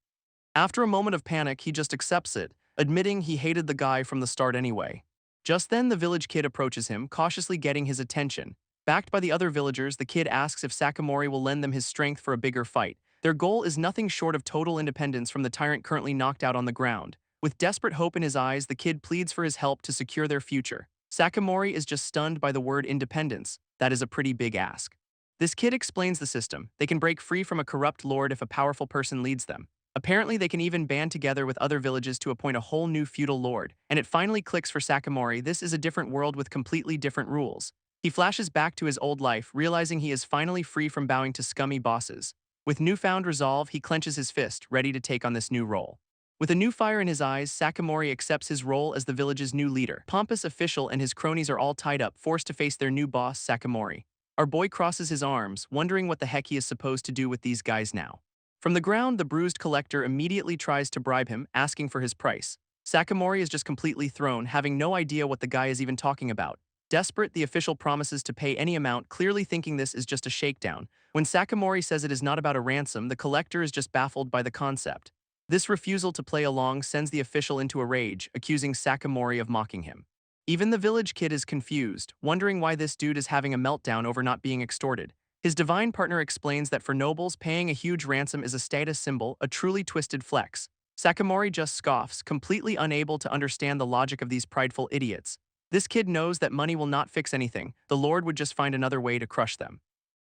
After a moment of panic, he just accepts it, admitting he hated the guy from the start anyway. Just then, the village kid approaches him, cautiously getting his attention. Backed by the other villagers, the kid asks if Sakamori will lend them his strength for a bigger fight. Their goal is nothing short of total independence from the tyrant currently knocked out on the ground. With desperate hope in his eyes, the kid pleads for his help to secure their future. Sakamori is just stunned by the word independence. That is a pretty big ask. This kid explains the system. They can break free from a corrupt lord if a powerful person leads them. Apparently, they can even band together with other villages to appoint a whole new feudal lord. And it finally clicks for Sakamori: this is a different world with completely different rules. He flashes back to his old life, realizing he is finally free from bowing to scummy bosses. With newfound resolve, he clenches his fist, ready to take on this new role. With a new fire in his eyes, Sakamori accepts his role as the village's new leader. Pompous official and his cronies are all tied up, forced to face their new boss, Sakamori. Our boy crosses his arms, wondering what the heck he is supposed to do with these guys now. From the ground, the bruised collector immediately tries to bribe him, asking for his price. Sakamori is just completely thrown, having no idea what the guy is even talking about. Desperate, the official promises to pay any amount, clearly thinking this is just a shakedown. When Sakamori says it is not about a ransom, the collector is just baffled by the concept. This refusal to play along sends the official into a rage, accusing Sakamori of mocking him. Even the village kid is confused, wondering why this dude is having a meltdown over not being extorted. His divine partner explains that for nobles, paying a huge ransom is a status symbol, a truly twisted flex. Sakamori just scoffs, completely unable to understand the logic of these prideful idiots. This kid knows that money will not fix anything. The Lord would just find another way to crush them.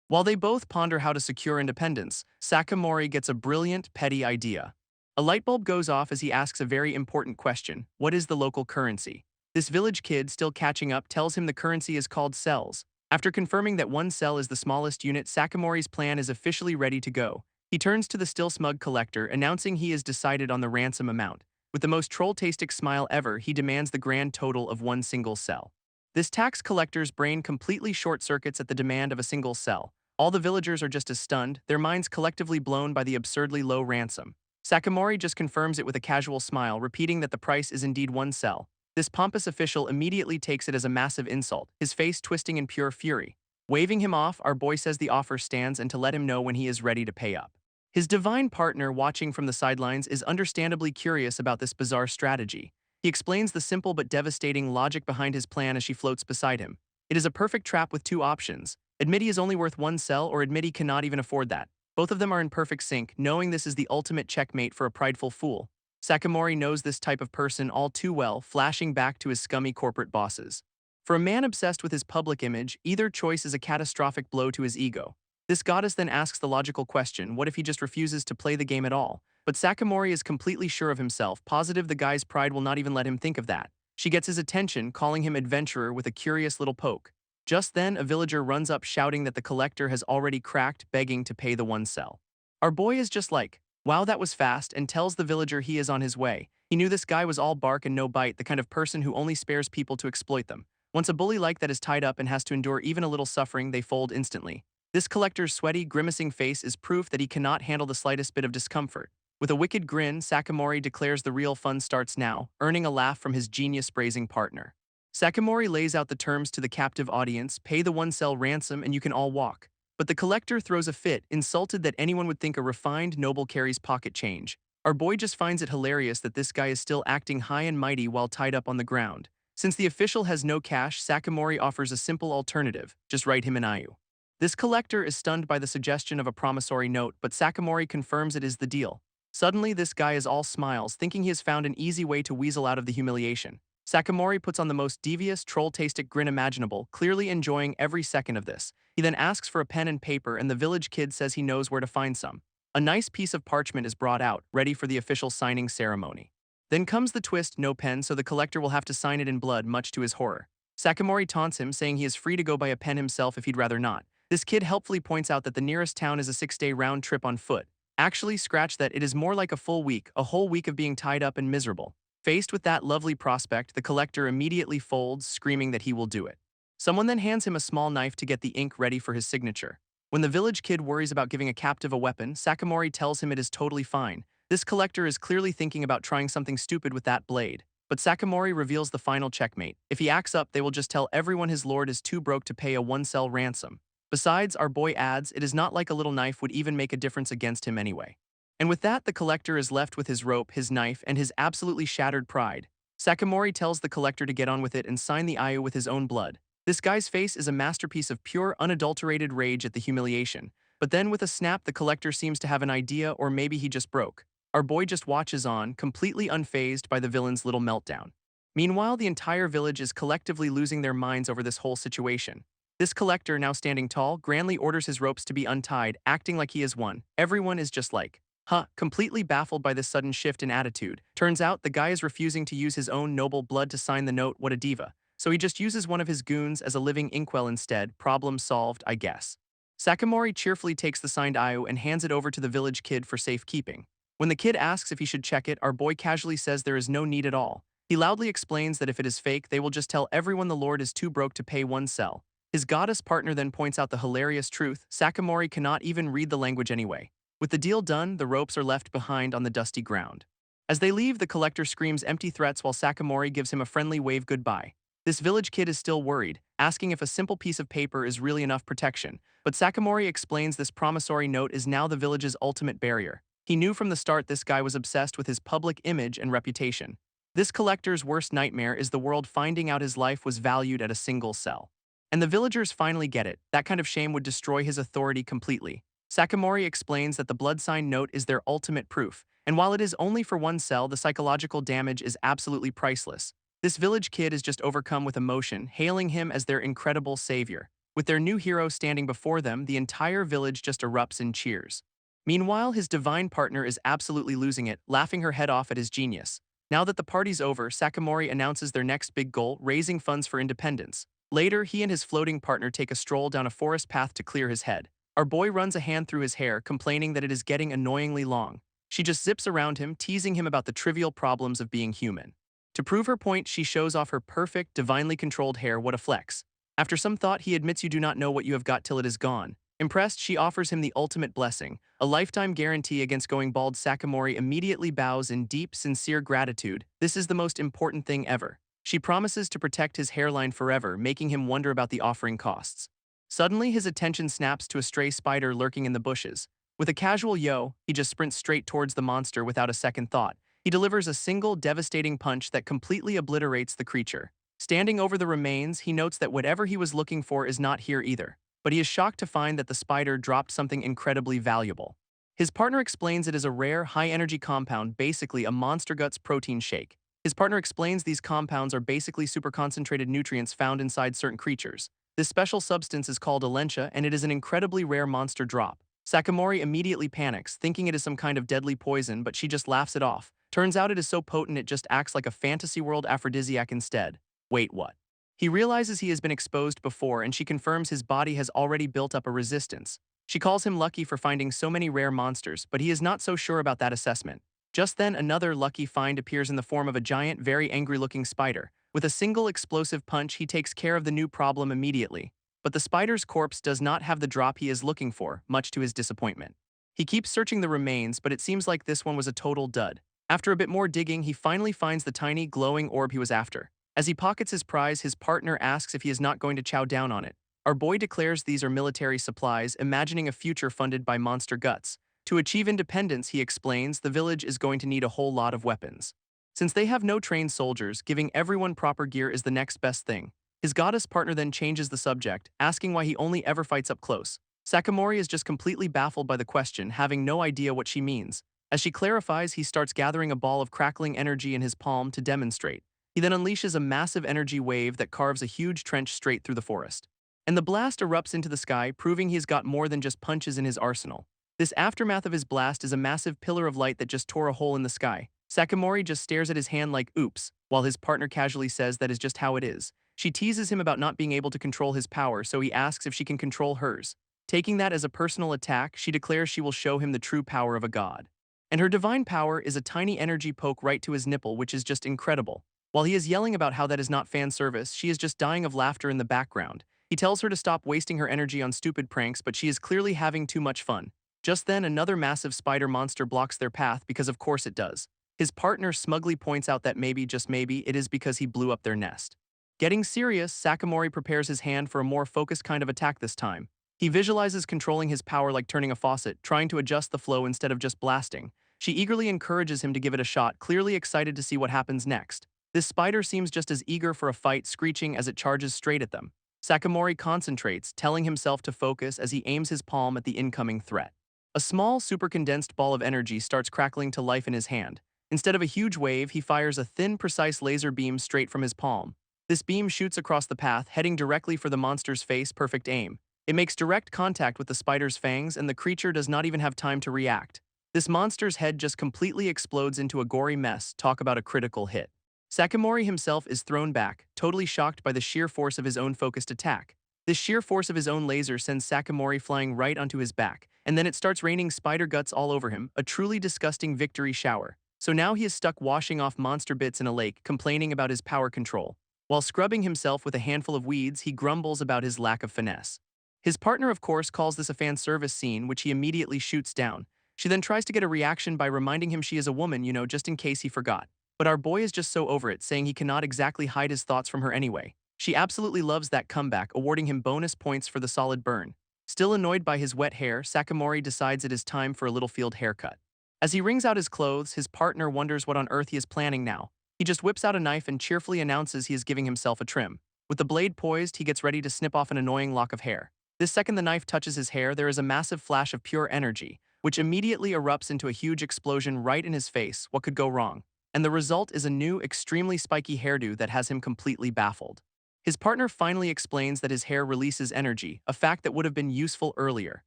While they both ponder how to secure independence, Sakamori gets a brilliant, petty idea. A light bulb goes off as he asks a very important question: what is the local currency? This village kid, still catching up, tells him the currency is called cells. After confirming that one cell is the smallest unit, Sakamori's plan is officially ready to go. He turns to the still smug collector, announcing he has decided on the ransom amount. With the most troll-tastic smile ever, he demands the grand total of one single cell. This tax collector's brain completely short-circuits at the demand of a single cell. All the villagers are just as stunned, their minds collectively blown by the absurdly low ransom. Sakamori just confirms it with a casual smile, repeating that the price is indeed one cell. This pompous official immediately takes it as a massive insult, his face twisting in pure fury. Waving him off, our boy says the offer stands and to let him know when he is ready to pay up. His divine partner, watching from the sidelines, is understandably curious about this bizarre strategy. He explains the simple but devastating logic behind his plan as she floats beside him. It is a perfect trap with two options. Admit he is only worth one cell, or admit he cannot even afford that. Both of them are in perfect sync, knowing this is the ultimate checkmate for a prideful fool. Sakamori knows this type of person all too well, flashing back to his scummy corporate bosses. For a man obsessed with his public image, either choice is a catastrophic blow to his ego. This goddess then asks the logical question: what if he just refuses to play the game at all? But Sakamori is completely sure of himself, positive the guy's pride will not even let him think of that. She gets his attention, calling him adventurer with a curious little poke. Just then, a villager runs up shouting that the collector has already cracked, begging to pay the one cell. Our boy is just like, wow, that was fast, and tells the villager he is on his way. He knew this guy was all bark and no bite, the kind of person who only spares people to exploit them. Once a bully like that is tied up and has to endure even a little suffering, they fold instantly. This collector's sweaty, grimacing face is proof that he cannot handle the slightest bit of discomfort. With a wicked grin, Sakamori declares the real fun starts now, earning a laugh from his genius-praising partner. Sakamori lays out the terms to the captive audience: pay the one cell ransom and you can all walk. But the collector throws a fit, insulted that anyone would think a refined noble carries pocket change. Our boy just finds it hilarious that this guy is still acting high and mighty while tied up on the ground. Since the official has no cash, Sakamori offers a simple alternative: just write him an IU. This collector is stunned by the suggestion of a promissory note, but Sakamori confirms it is the deal. Suddenly, this guy is all smiles, thinking he has found an easy way to weasel out of the humiliation. Sakamori puts on the most devious, troll-tastic grin imaginable, clearly enjoying every second of this. He then asks for a pen and paper, and the village kid says he knows where to find some. A nice piece of parchment is brought out, ready for the official signing ceremony. Then comes the twist: no pen, so the collector will have to sign it in blood, much to his horror. Sakamori taunts him, saying he is free to go buy a pen himself if he'd rather not. This kid helpfully points out that the nearest town is a 6-day round trip on foot. Actually, scratch that, it is more like a full week, a whole week of being tied up and miserable. Faced with that lovely prospect, the collector immediately folds, screaming that he will do it. Someone then hands him a small knife to get the ink ready for his signature. When the village kid worries about giving a captive a weapon, Sakamori tells him it is totally fine. This collector is clearly thinking about trying something stupid with that blade. But Sakamori reveals the final checkmate: if he acts up, they will just tell everyone his lord is too broke to pay a 1 cell ransom. Besides, our boy adds, it is not like a little knife would even make a difference against him anyway. And with that, the collector is left with his rope, his knife, and his absolutely shattered pride. Sakamori tells the collector to get on with it and sign the IU with his own blood. This guy's face is a masterpiece of pure, unadulterated rage at the humiliation. But then with a snap, the collector seems to have an idea, or maybe he just broke. Our boy just watches on, completely unfazed by the villain's little meltdown. Meanwhile, the entire village is collectively losing their minds over this whole situation. This collector, now standing tall, grandly orders his ropes to be untied, acting like he is one. Everyone is just like, huh, completely baffled by this sudden shift in attitude. Turns out the guy is refusing to use his own noble blood to sign the note. What a diva. So he just uses one of his goons as a living inkwell instead. Problem solved, I guess. Sakamori cheerfully takes the signed IU and hands it over to the village kid for safekeeping. When the kid asks if he should check it, our boy casually says there is no need at all. He loudly explains that if it is fake, they will just tell everyone the lord is too broke to pay 1 cell. His goddess partner then points out the hilarious truth: Sakamori cannot even read the language anyway. With the deal done, the ropes are left behind on the dusty ground. As they leave, the collector screams empty threats while Sakamori gives him a friendly wave goodbye. This village kid is still worried, asking if a simple piece of paper is really enough protection, but Sakamori explains this promissory note is now the village's ultimate barrier. He knew from the start this guy was obsessed with his public image and reputation. This collector's worst nightmare is the world finding out his life was valued at a 1 cell. And the villagers finally get it. That kind of shame would destroy his authority completely. Sakamori explains that the blood sign note is their ultimate proof, and while it is only for 1 cell, the psychological damage is absolutely priceless. This village kid is just overcome with emotion, hailing him as their incredible savior. With their new hero standing before them, the entire village just erupts in cheers. Meanwhile, his divine partner is absolutely losing it, laughing her head off at his genius. Now that the party's over, Sakamori announces their next big goal: raising funds for independence. Later, he and his floating partner take a stroll down a forest path to clear his head. Our boy runs a hand through his hair, complaining that it is getting annoyingly long. She just zips around him, teasing him about the trivial problems of being human. To prove her point, she shows off her perfect, divinely controlled hair. What a flex. After some thought, he admits you do not know what you have got till it is gone. Impressed, she offers him the ultimate blessing, a lifetime guarantee against going bald. Sakamori immediately bows in deep, sincere gratitude. This is the most important thing ever. She promises to protect his hairline forever, making him wonder about the offering costs. Suddenly, his attention snaps to a stray spider lurking in the bushes. With a casual yo, he just sprints straight towards the monster without a second thought. He delivers a single devastating punch that completely obliterates the creature. Standing over the remains, he notes that whatever he was looking for is not here either, but he is shocked to find that the spider dropped something incredibly valuable. His partner explains it is a rare, high-energy compound, basically a monster guts protein shake. His partner explains these compounds are basically super-concentrated nutrients found inside certain creatures. This special substance is called Alentia, and it is an incredibly rare monster drop. Sakamori immediately panics, thinking it is some kind of deadly poison, but she just laughs it off. Turns out it is so potent it just acts like a fantasy world aphrodisiac instead. Wait, what? He realizes he has been exposed before, and she confirms his body has already built up a resistance. She calls him lucky for finding so many rare monsters, but he is not so sure about that assessment. Just then, another lucky find appears in the form of a giant, very angry-looking spider. With a single explosive punch, he takes care of the new problem immediately. But the spider's corpse does not have the drop he is looking for, much to his disappointment. He keeps searching the remains, but it seems like this one was a total dud. After a bit more digging, he finally finds the tiny, glowing orb he was after. As he pockets his prize, his partner asks if he is not going to chow down on it. Our boy declares these are military supplies, imagining a future funded by monster guts. To achieve independence, he explains, the village is going to need a whole lot of weapons. Since they have no trained soldiers, giving everyone proper gear is the next best thing. His goddess partner then changes the subject, asking why he only ever fights up close. Sakamori is just completely baffled by the question, having no idea what she means. As she clarifies, he starts gathering a ball of crackling energy in his palm to demonstrate. He then unleashes a massive energy wave that carves a huge trench straight through the forest. And the blast erupts into the sky, proving he's got more than just punches in his arsenal. This aftermath of his blast is a massive pillar of light that just tore a hole in the sky. Sakamori just stares at his hand like, oops, while his partner casually says that is just how it is. She teases him about not being able to control his power, so he asks if she can control hers. Taking that as a personal attack, she declares she will show him the true power of a god. And her divine power is a tiny energy poke right to his nipple, which is just incredible. While he is yelling about how that is not fan service, she is just dying of laughter in the background. He tells her to stop wasting her energy on stupid pranks, but she is clearly having too much fun. Just then, another massive spider monster blocks their path because of course it does. His partner smugly points out that maybe, just maybe, it is because he blew up their nest. Getting serious, Sakamori prepares his hand for a more focused kind of attack this time. He visualizes controlling his power like turning a faucet, trying to adjust the flow instead of just blasting. She eagerly encourages him to give it a shot, clearly excited to see what happens next. This spider seems just as eager for a fight, screeching as it charges straight at them. Sakamori concentrates, telling himself to focus as he aims his palm at the incoming threat. A small, super-condensed ball of energy starts crackling to life in his hand. Instead of a huge wave, he fires a thin, precise laser beam straight from his palm. This beam shoots across the path, heading directly for the monster's face, perfect aim. It makes direct contact with the spider's fangs, and the creature does not even have time to react. This monster's head just completely explodes into a gory mess. Talk about a critical hit. Sakamori himself is thrown back, totally shocked by the sheer force of his own focused attack. This sheer force of his own laser sends Sakamori flying right onto his back, and then it starts raining spider guts all over him, a truly disgusting victory shower. So now he is stuck washing off monster bits in a lake, complaining about his power control. While scrubbing himself with a handful of weeds, he grumbles about his lack of finesse. His partner, of course, calls this a fan service scene, which he immediately shoots down. She then tries to get a reaction by reminding him she is a woman, just in case he forgot. But our boy is just so over it, saying he cannot exactly hide his thoughts from her anyway. She absolutely loves that comeback, awarding him bonus points for the solid burn. Still annoyed by his wet hair, Sakamori decides it is time for a little field haircut. As he wrings out his clothes, his partner wonders what on earth he is planning now. He just whips out a knife and cheerfully announces he is giving himself a trim. With the blade poised, he gets ready to snip off an annoying lock of hair. This second the knife touches his hair, there is a massive flash of pure energy, which immediately erupts into a huge explosion right in his face. What could go wrong? And the result is a new, extremely spiky hairdo that has him completely baffled. His partner finally explains that his hair releases energy, a fact that would have been useful earlier.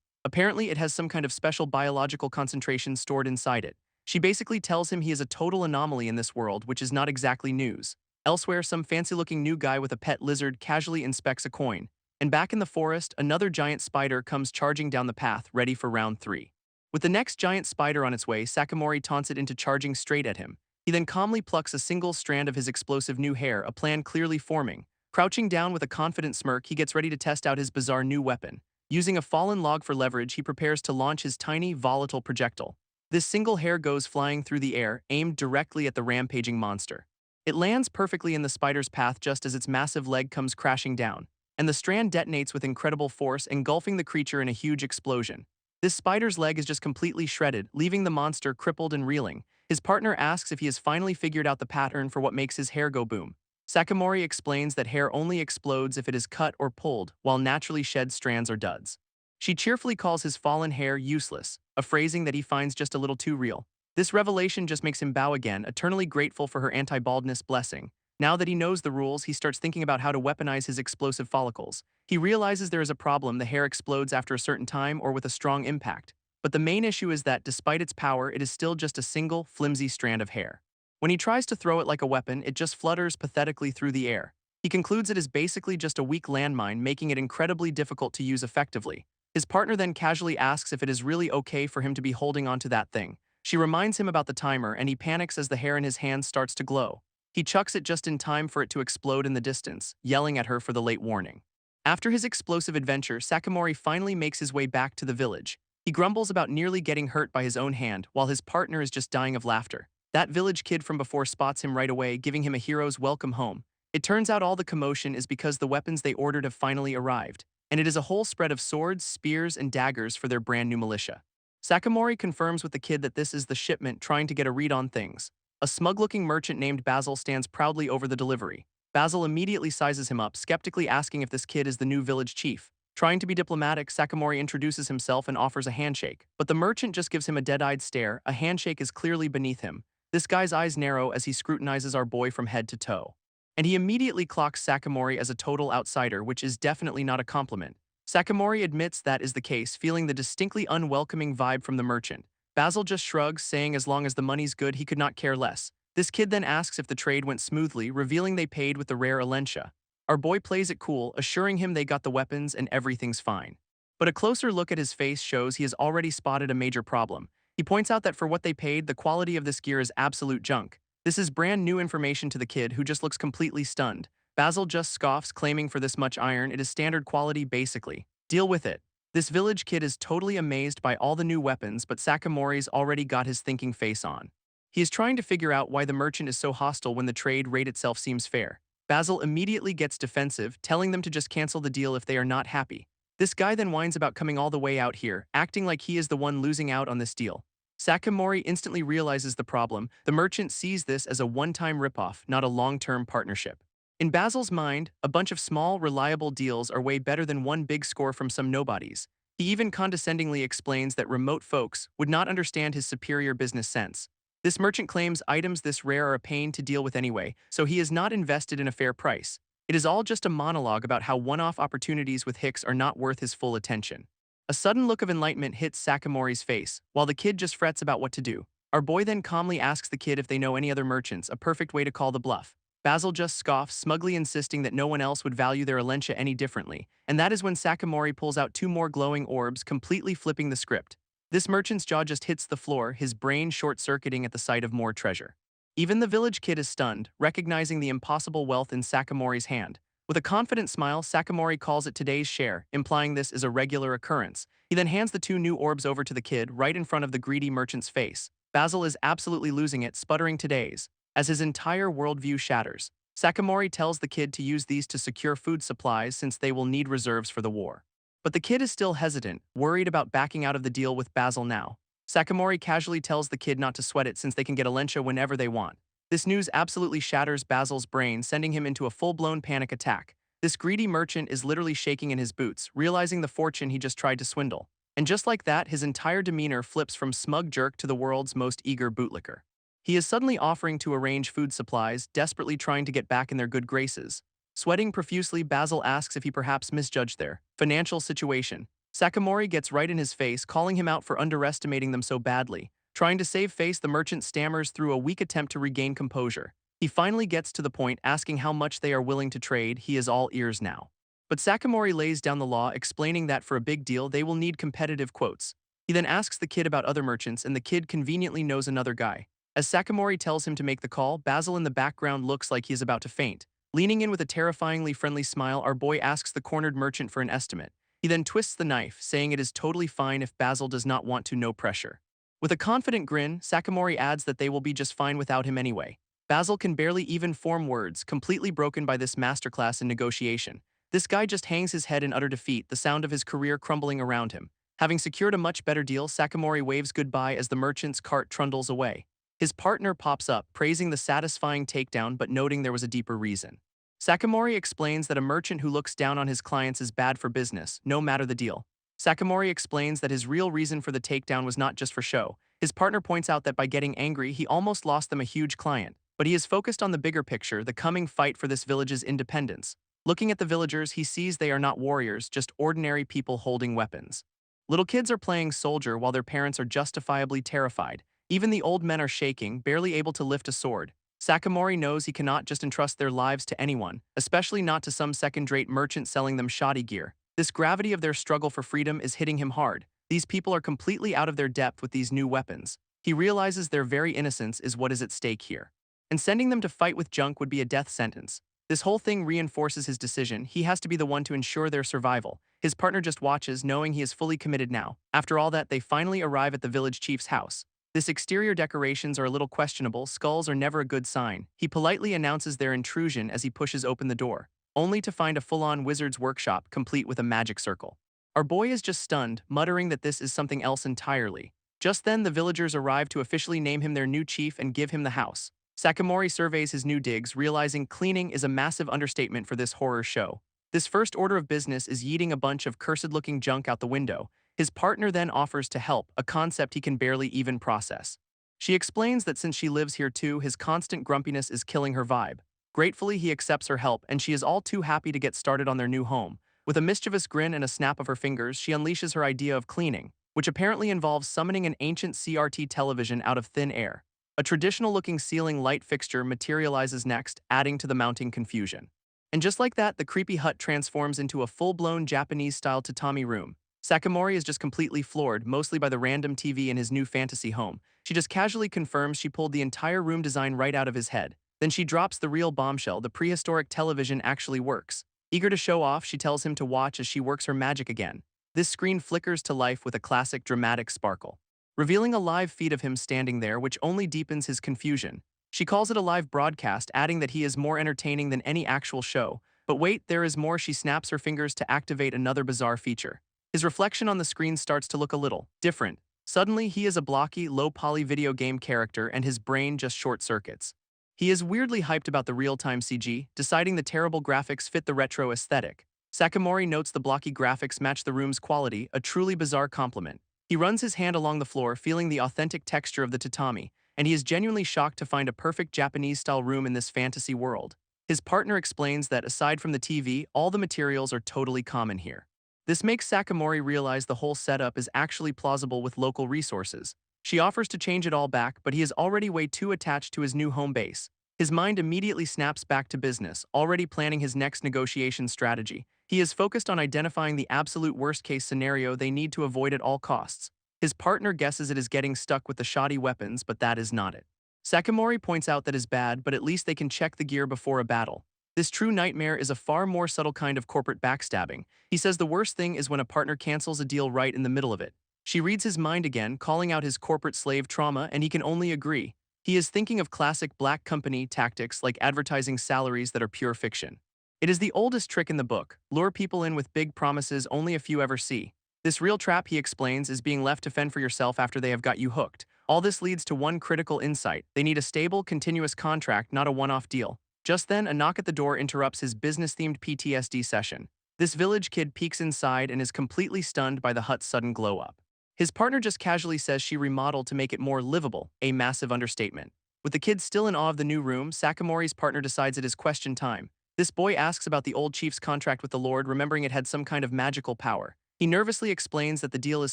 Apparently, it has some kind of special biological concentration stored inside it. She basically tells him he is a total anomaly in this world, which is not exactly news. Elsewhere, some fancy-looking new guy with a pet lizard casually inspects a coin. And back in the forest, another giant spider comes charging down the path, ready for round 3. With the next giant spider on its way, Sakamori taunts it into charging straight at him. He then calmly plucks a single strand of his explosive new hair, a plan clearly forming. Crouching down with a confident smirk, he gets ready to test out his bizarre new weapon. Using a fallen log for leverage, he prepares to launch his tiny, volatile projectile. This single hair goes flying through the air, aimed directly at the rampaging monster. It lands perfectly in the spider's path just as its massive leg comes crashing down, and the strand detonates with incredible force, engulfing the creature in a huge explosion. This spider's leg is just completely shredded, leaving the monster crippled and reeling. His partner asks if he has finally figured out the pattern for what makes his hair go boom. Sakamori explains that hair only explodes if it is cut or pulled, while naturally shed strands are duds. She cheerfully calls his fallen hair useless, a phrasing that he finds just a little too real. This revelation just makes him bow again, eternally grateful for her anti-baldness blessing. Now that he knows the rules, he starts thinking about how to weaponize his explosive follicles. He realizes there is a problem: the hair explodes after a certain time or with a strong impact. But the main issue is that, despite its power, it is still just a single, flimsy strand of hair. When he tries to throw it like a weapon, it just flutters pathetically through the air. He concludes it is basically just a weak landmine, making it incredibly difficult to use effectively. His partner then casually asks if it is really okay for him to be holding onto that thing. She reminds him about the timer, and he panics as the hair in his hand starts to glow. He chucks it just in time for it to explode in the distance, yelling at her for the late warning. After his explosive adventure, Sakamori finally makes his way back to the village. He grumbles about nearly getting hurt by his own hand, while his partner is just dying of laughter. That village kid from before spots him right away, giving him a hero's welcome home. It turns out all the commotion is because the weapons they ordered have finally arrived, and it is a whole spread of swords, spears, and daggers for their brand new militia. Sakamori confirms with the kid that this is the shipment trying to get a read on things. A smug-looking merchant named Basil stands proudly over the delivery. Basil immediately sizes him up, skeptically asking if this kid is the new village chief. Trying to be diplomatic, Sakamori introduces himself and offers a handshake, but the merchant just gives him a dead-eyed stare. A handshake is clearly beneath him. This guy's eyes narrow as he scrutinizes our boy from head to toe. And he immediately clocks Sakamori as a total outsider, which is definitely not a compliment. Sakamori admits that is the case, feeling the distinctly unwelcoming vibe from the merchant. Basil just shrugs, saying as long as the money's good, he could not care less. This kid then asks if the trade went smoothly, revealing they paid with the rare Alencia. Our boy plays it cool, assuring him they got the weapons and everything's fine. But a closer look at his face shows he has already spotted a major problem. He points out that for what they paid, the quality of this gear is absolute junk. This is brand new information to the kid, who just looks completely stunned. Basil just scoffs, claiming for this much iron, it is standard quality basically. Deal with it. This village kid is totally amazed by all the new weapons, but Sakamori's already got his thinking face on. He is trying to figure out why the merchant is so hostile when the trade rate itself seems fair. Basil immediately gets defensive, telling them to just cancel the deal if they are not happy. This guy then whines about coming all the way out here, acting like he is the one losing out on this deal. Sakamori instantly realizes the problem. The merchant sees this as a one-time ripoff, not a long-term partnership. In Basil's mind, a bunch of small, reliable deals are way better than one big score from some nobodies. He even condescendingly explains that remote folks would not understand his superior business sense. This merchant claims items this rare are a pain to deal with anyway, so he is not invested in a fair price. It is all just a monologue about how one-off opportunities with Hicks are not worth his full attention. A sudden look of enlightenment hits Sakamori's face, while the kid just frets about what to do. Our boy then calmly asks the kid if they know any other merchants, a perfect way to call the bluff. Basil just scoffs, smugly insisting that no one else would value their Alencia any differently, and that is when Sakamori pulls out two more glowing orbs, completely flipping the script. This merchant's jaw just hits the floor, his brain short-circuiting at the sight of more treasure. Even the village kid is stunned, recognizing the impossible wealth in Sakamori's hand. With a confident smile, Sakamori calls it today's share, implying this is a regular occurrence. He then hands the two new orbs over to the kid, right in front of the greedy merchant's face. Basil is absolutely losing it, sputtering today's, as his entire worldview shatters. Sakamori tells the kid to use these to secure food supplies since they will need reserves for the war. But the kid is still hesitant, worried about backing out of the deal with Basil now. Sakamori casually tells the kid not to sweat it since they can get Alencia whenever they want. This news absolutely shatters Basil's brain, sending him into a full-blown panic attack. This greedy merchant is literally shaking in his boots, realizing the fortune he just tried to swindle. And just like that, his entire demeanor flips from smug jerk to the world's most eager bootlicker. He is suddenly offering to arrange food supplies, desperately trying to get back in their good graces. Sweating profusely, Basil asks if he perhaps misjudged their financial situation. Sakamori gets right in his face, calling him out for underestimating them so badly. Trying to save face, the merchant stammers through a weak attempt to regain composure. He finally gets to the point, asking how much they are willing to trade. He is all ears now. But Sakamori lays down the law, explaining that for a big deal they will need competitive quotes. He then asks the kid about other merchants, and the kid conveniently knows another guy. As Sakamori tells him to make the call, Basil in the background looks like he is about to faint. Leaning in with a terrifyingly friendly smile, our boy asks the cornered merchant for an estimate. He then twists the knife, saying it is totally fine if Basil does not want to, no pressure. With a confident grin, Sakamori adds that they will be just fine without him anyway. Basil can barely even form words, completely broken by this masterclass in negotiation. This guy just hangs his head in utter defeat, the sound of his career crumbling around him. Having secured a much better deal, Sakamori waves goodbye as the merchant's cart trundles away. His partner pops up, praising the satisfying takedown but noting there was a deeper reason. Sakamori explains that a merchant who looks down on his clients is bad for business, no matter the deal. Sakamori explains that his real reason for the takedown was not just for show. His partner points out that by getting angry, he almost lost them a huge client. But he is focused on the bigger picture, the coming fight for this village's independence. Looking at the villagers, he sees they are not warriors, just ordinary people holding weapons. Little kids are playing soldier while their parents are justifiably terrified. Even the old men are shaking, barely able to lift a sword. Sakamori knows he cannot just entrust their lives to anyone, especially not to some second-rate merchant selling them shoddy gear. This gravity of their struggle for freedom is hitting him hard. These people are completely out of their depth with these new weapons. He realizes their very innocence is what is at stake here. And sending them to fight with junk would be a death sentence. This whole thing reinforces his decision. He has to be the one to ensure their survival. His partner just watches, knowing he is fully committed now. After all that, they finally arrive at the village chief's house. This exterior decorations are a little questionable. Skulls are never a good sign. He politely announces their intrusion as he pushes open the door, only to find a full-on wizard's workshop complete with a magic circle. Our boy is just stunned, muttering that this is something else entirely. Just then, the villagers arrive to officially name him their new chief and give him the house. Sakamori surveys his new digs, realizing cleaning is a massive understatement for this horror show. This first order of business is yeeting a bunch of cursed-looking junk out the window. His partner then offers to help, a concept he can barely even process. She explains that since she lives here too, his constant grumpiness is killing her vibe. Gratefully, he accepts her help, and she is all too happy to get started on their new home. With a mischievous grin and a snap of her fingers, she unleashes her idea of cleaning, which apparently involves summoning an ancient CRT television out of thin air. A traditional-looking ceiling light fixture materializes next, adding to the mounting confusion. And just like that, the creepy hut transforms into a full-blown Japanese-style tatami room. Sakamori is just completely floored, mostly by the random TV in his new fantasy home. She just casually confirms she pulled the entire room design right out of his head. Then she drops the real bombshell: the prehistoric television actually works. Eager to show off, she tells him to watch as she works her magic again. This screen flickers to life with a classic dramatic sparkle, revealing a live feed of him standing there, which only deepens his confusion. She calls it a live broadcast, adding that he is more entertaining than any actual show. But wait, there is more. She snaps her fingers to activate another bizarre feature. His reflection on the screen starts to look a little different. Suddenly, he is a blocky, low-poly video game character, and his brain just short-circuits. He is weirdly hyped about the real-time CG, deciding the terrible graphics fit the retro aesthetic. Sakamori notes the blocky graphics match the room's quality, a truly bizarre compliment. He runs his hand along the floor, feeling the authentic texture of the tatami, and he is genuinely shocked to find a perfect Japanese-style room in this fantasy world. His partner explains that aside from the TV, all the materials are totally common here. This makes Sakamori realize the whole setup is actually plausible with local resources. She offers to change it all back, but he is already way too attached to his new home base. His mind immediately snaps back to business, already planning his next negotiation strategy. He is focused on identifying the absolute worst-case scenario they need to avoid at all costs. His partner guesses it is getting stuck with the shoddy weapons, but that is not it. Sakamori points out that is bad, but at least they can check the gear before a battle. This true nightmare is a far more subtle kind of corporate backstabbing. He says the worst thing is when a partner cancels a deal right in the middle of it. She reads his mind again, calling out his corporate slave trauma, and he can only agree. He is thinking of classic black company tactics like advertising salaries that are pure fiction. It is the oldest trick in the book: lure people in with big promises only a few ever see. This real trap, he explains, is being left to fend for yourself after they have got you hooked. All this leads to one critical insight: they need a stable, continuous contract, not a one-off deal. Just then, a knock at the door interrupts his business-themed PTSD session. This village kid peeks inside and is completely stunned by the hut's sudden glow-up. His partner just casually says she remodeled to make it more livable, a massive understatement. With the kid still in awe of the new room, Sakamori's partner decides it is question time. This boy asks about the old chief's contract with the Lord, remembering it had some kind of magical power. He nervously explains that the deal is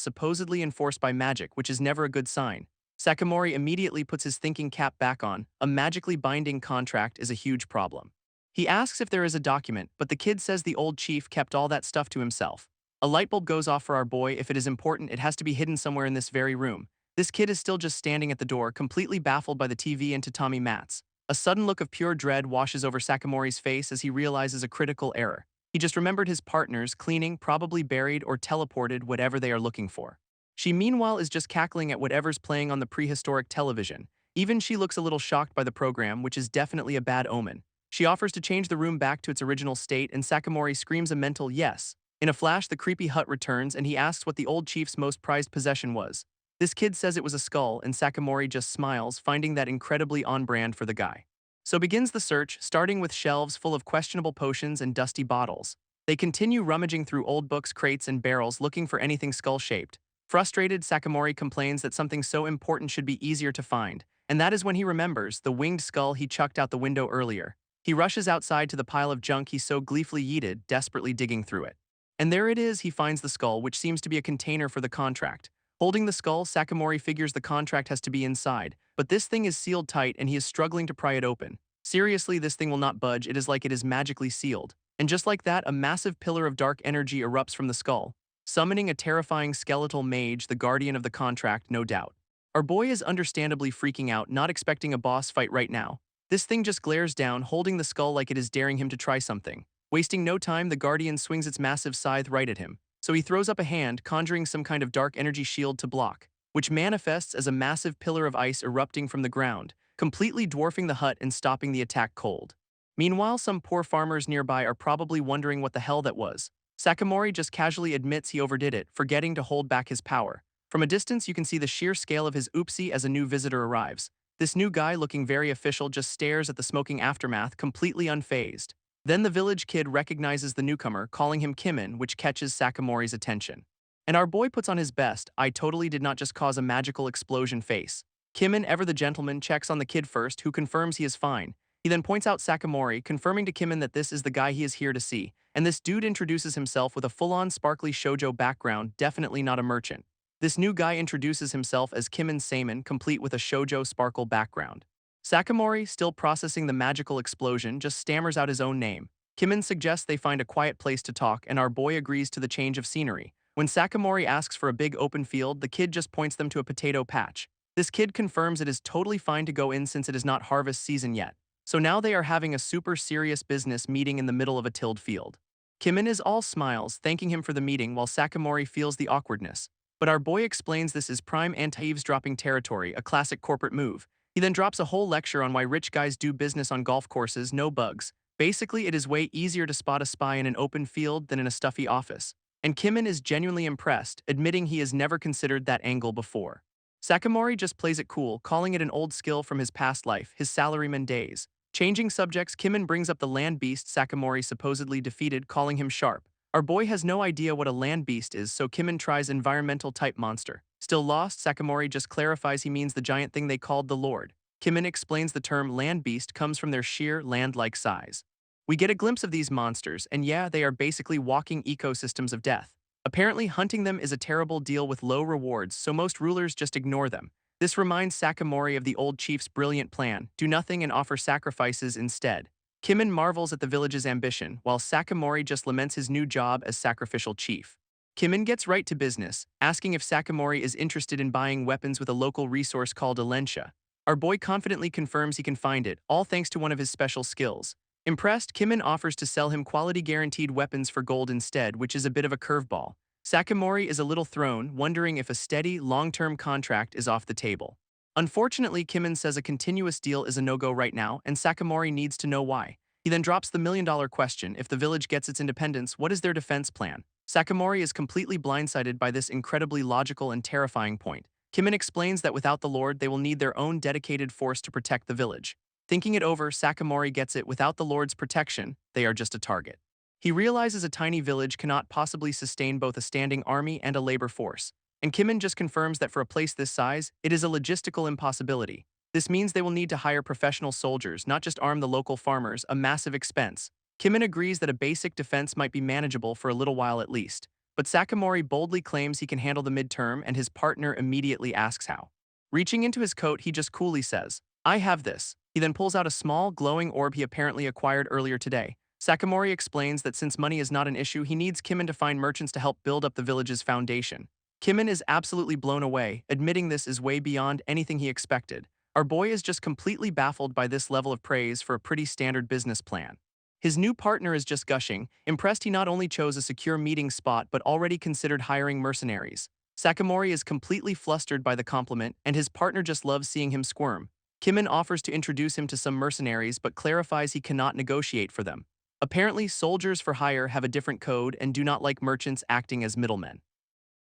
supposedly enforced by magic, which is never a good sign. Sakamori immediately puts his thinking cap back on. A magically binding contract is a huge problem. He asks if there is a document, but the kid says the old chief kept all that stuff to himself. A light bulb goes off for our boy. If it is important, it has to be hidden somewhere in this very room. This kid is still just standing at the door, completely baffled by the TV and tatami mats. A sudden look of pure dread washes over Sakamori's face as he realizes a critical error. He just remembered his partner's cleaning, probably buried or teleported whatever they are looking for. She meanwhile is just cackling at whatever's playing on the prehistoric television. Even she looks a little shocked by the program, which is definitely a bad omen. She offers to change the room back to its original state, and Sakamori screams a mental yes. In a flash, the creepy hut returns, and he asks what the old chief's most prized possession was. This kid says it was a skull, and Sakamori just smiles, finding that incredibly on-brand for the guy. So begins the search, starting with shelves full of questionable potions and dusty bottles. They continue rummaging through old books, crates, and barrels, looking for anything skull-shaped. Frustrated, Sakamori complains that something so important should be easier to find, and that is when he remembers the winged skull he chucked out the window earlier. He rushes outside to the pile of junk he so gleefully yeeted, desperately digging through it. And there it is. He finds the skull, which seems to be a container for the contract. Holding the skull, Sakamori figures the contract has to be inside, but this thing is sealed tight and he is struggling to pry it open. Seriously, this thing will not budge. It is like it is magically sealed. And just like that, a massive pillar of dark energy erupts from the skull, summoning a terrifying skeletal mage, the guardian of the contract, no doubt. Our boy is understandably freaking out, not expecting a boss fight right now. This thing just glares down, holding the skull like it is daring him to try something. Wasting no time, the guardian swings its massive scythe right at him. So he throws up a hand, conjuring some kind of dark energy shield to block, which manifests as a massive pillar of ice erupting from the ground, completely dwarfing the hut and stopping the attack cold. Meanwhile, some poor farmers nearby are probably wondering what the hell that was. Sakamori just casually admits he overdid it, forgetting to hold back his power. From a distance, you can see the sheer scale of his oopsie as a new visitor arrives. This new guy, looking very official, just stares at the smoking aftermath, completely unfazed. Then the village kid recognizes the newcomer, calling him Kimin, which catches Sakamori's attention. And our boy puts on his best, "I totally did not just cause a magical explosion" face. Kimin, ever the gentleman, checks on the kid first, who confirms he is fine. He then points out Sakamori, confirming to Kimin that this is the guy he is here to see. And this dude introduces himself with a full-on sparkly shoujo background, definitely not a merchant. This new guy introduces himself as Kimin Seiman, complete with a shoujo sparkle background. Sakamori, still processing the magical explosion, just stammers out his own name. Kimin suggests they find a quiet place to talk, and our boy agrees to the change of scenery. When Sakamori asks for a big open field, the kid just points them to a potato patch. This kid confirms it is totally fine to go in since it is not harvest season yet. So now they are having a super serious business meeting in the middle of a tilled field. Kimin is all smiles, thanking him for the meeting, while Sakamori feels the awkwardness. But our boy explains this is prime anti-eavesdropping territory, a classic corporate move. He then drops a whole lecture on why rich guys do business on golf courses, no bugs. Basically, it is way easier to spot a spy in an open field than in a stuffy office. And Kimin is genuinely impressed, admitting he has never considered that angle before. Sakamori just plays it cool, calling it an old skill from his past life, his salaryman days. Changing subjects, Kimin brings up the land beast Sakamori supposedly defeated, calling him sharp. Our boy has no idea what a land beast is, so Kimin tries environmental-type monster. Still lost, Sakamori just clarifies he means the giant thing they called the Lord. Kimin explains the term land beast comes from their sheer land-like size. We get a glimpse of these monsters, and yeah, they are basically walking ecosystems of death. Apparently, hunting them is a terrible deal with low rewards, so most rulers just ignore them. This reminds Sakamori of the old chief's brilliant plan: do nothing and offer sacrifices instead. Kimin marvels at the village's ambition, while Sakamori just laments his new job as sacrificial chief. Kimin gets right to business, asking if Sakamori is interested in buying weapons with a local resource called Alensha. Our boy confidently confirms he can find it, all thanks to one of his special skills. Impressed, Kimin offers to sell him quality-guaranteed weapons for gold instead, which is a bit of a curveball. Sakamori is a little thrown, wondering if a steady, long-term contract is off the table. Unfortunately, Kimin says a continuous deal is a no-go right now, and Sakamori needs to know why. He then drops the million-dollar question: if the village gets its independence, what is their defense plan? Sakamori is completely blindsided by this incredibly logical and terrifying point. Kimin explains that without the Lord, they will need their own dedicated force to protect the village. Thinking it over, Sakamori gets it: without the Lord's protection, they are just a target. He realizes a tiny village cannot possibly sustain both a standing army and a labor force. And Kimin just confirms that for a place this size, it is a logistical impossibility. This means they will need to hire professional soldiers, not just arm the local farmers, a massive expense. Kimin agrees that a basic defense might be manageable for a little while at least. But Sakamori boldly claims he can handle the midterm, and his partner immediately asks how. Reaching into his coat, he just coolly says, "I have this." He then pulls out a small, glowing orb he apparently acquired earlier today. Sakamori explains that since money is not an issue, he needs Kimin to find merchants to help build up the village's foundation. Kimin is absolutely blown away, admitting this is way beyond anything he expected. Our boy is just completely baffled by this level of praise for a pretty standard business plan. His new partner is just gushing, impressed he not only chose a secure meeting spot but already considered hiring mercenaries. Sakamori is completely flustered by the compliment, and his partner just loves seeing him squirm. Kimin offers to introduce him to some mercenaries but clarifies he cannot negotiate for them. Apparently, soldiers for hire have a different code and do not like merchants acting as middlemen.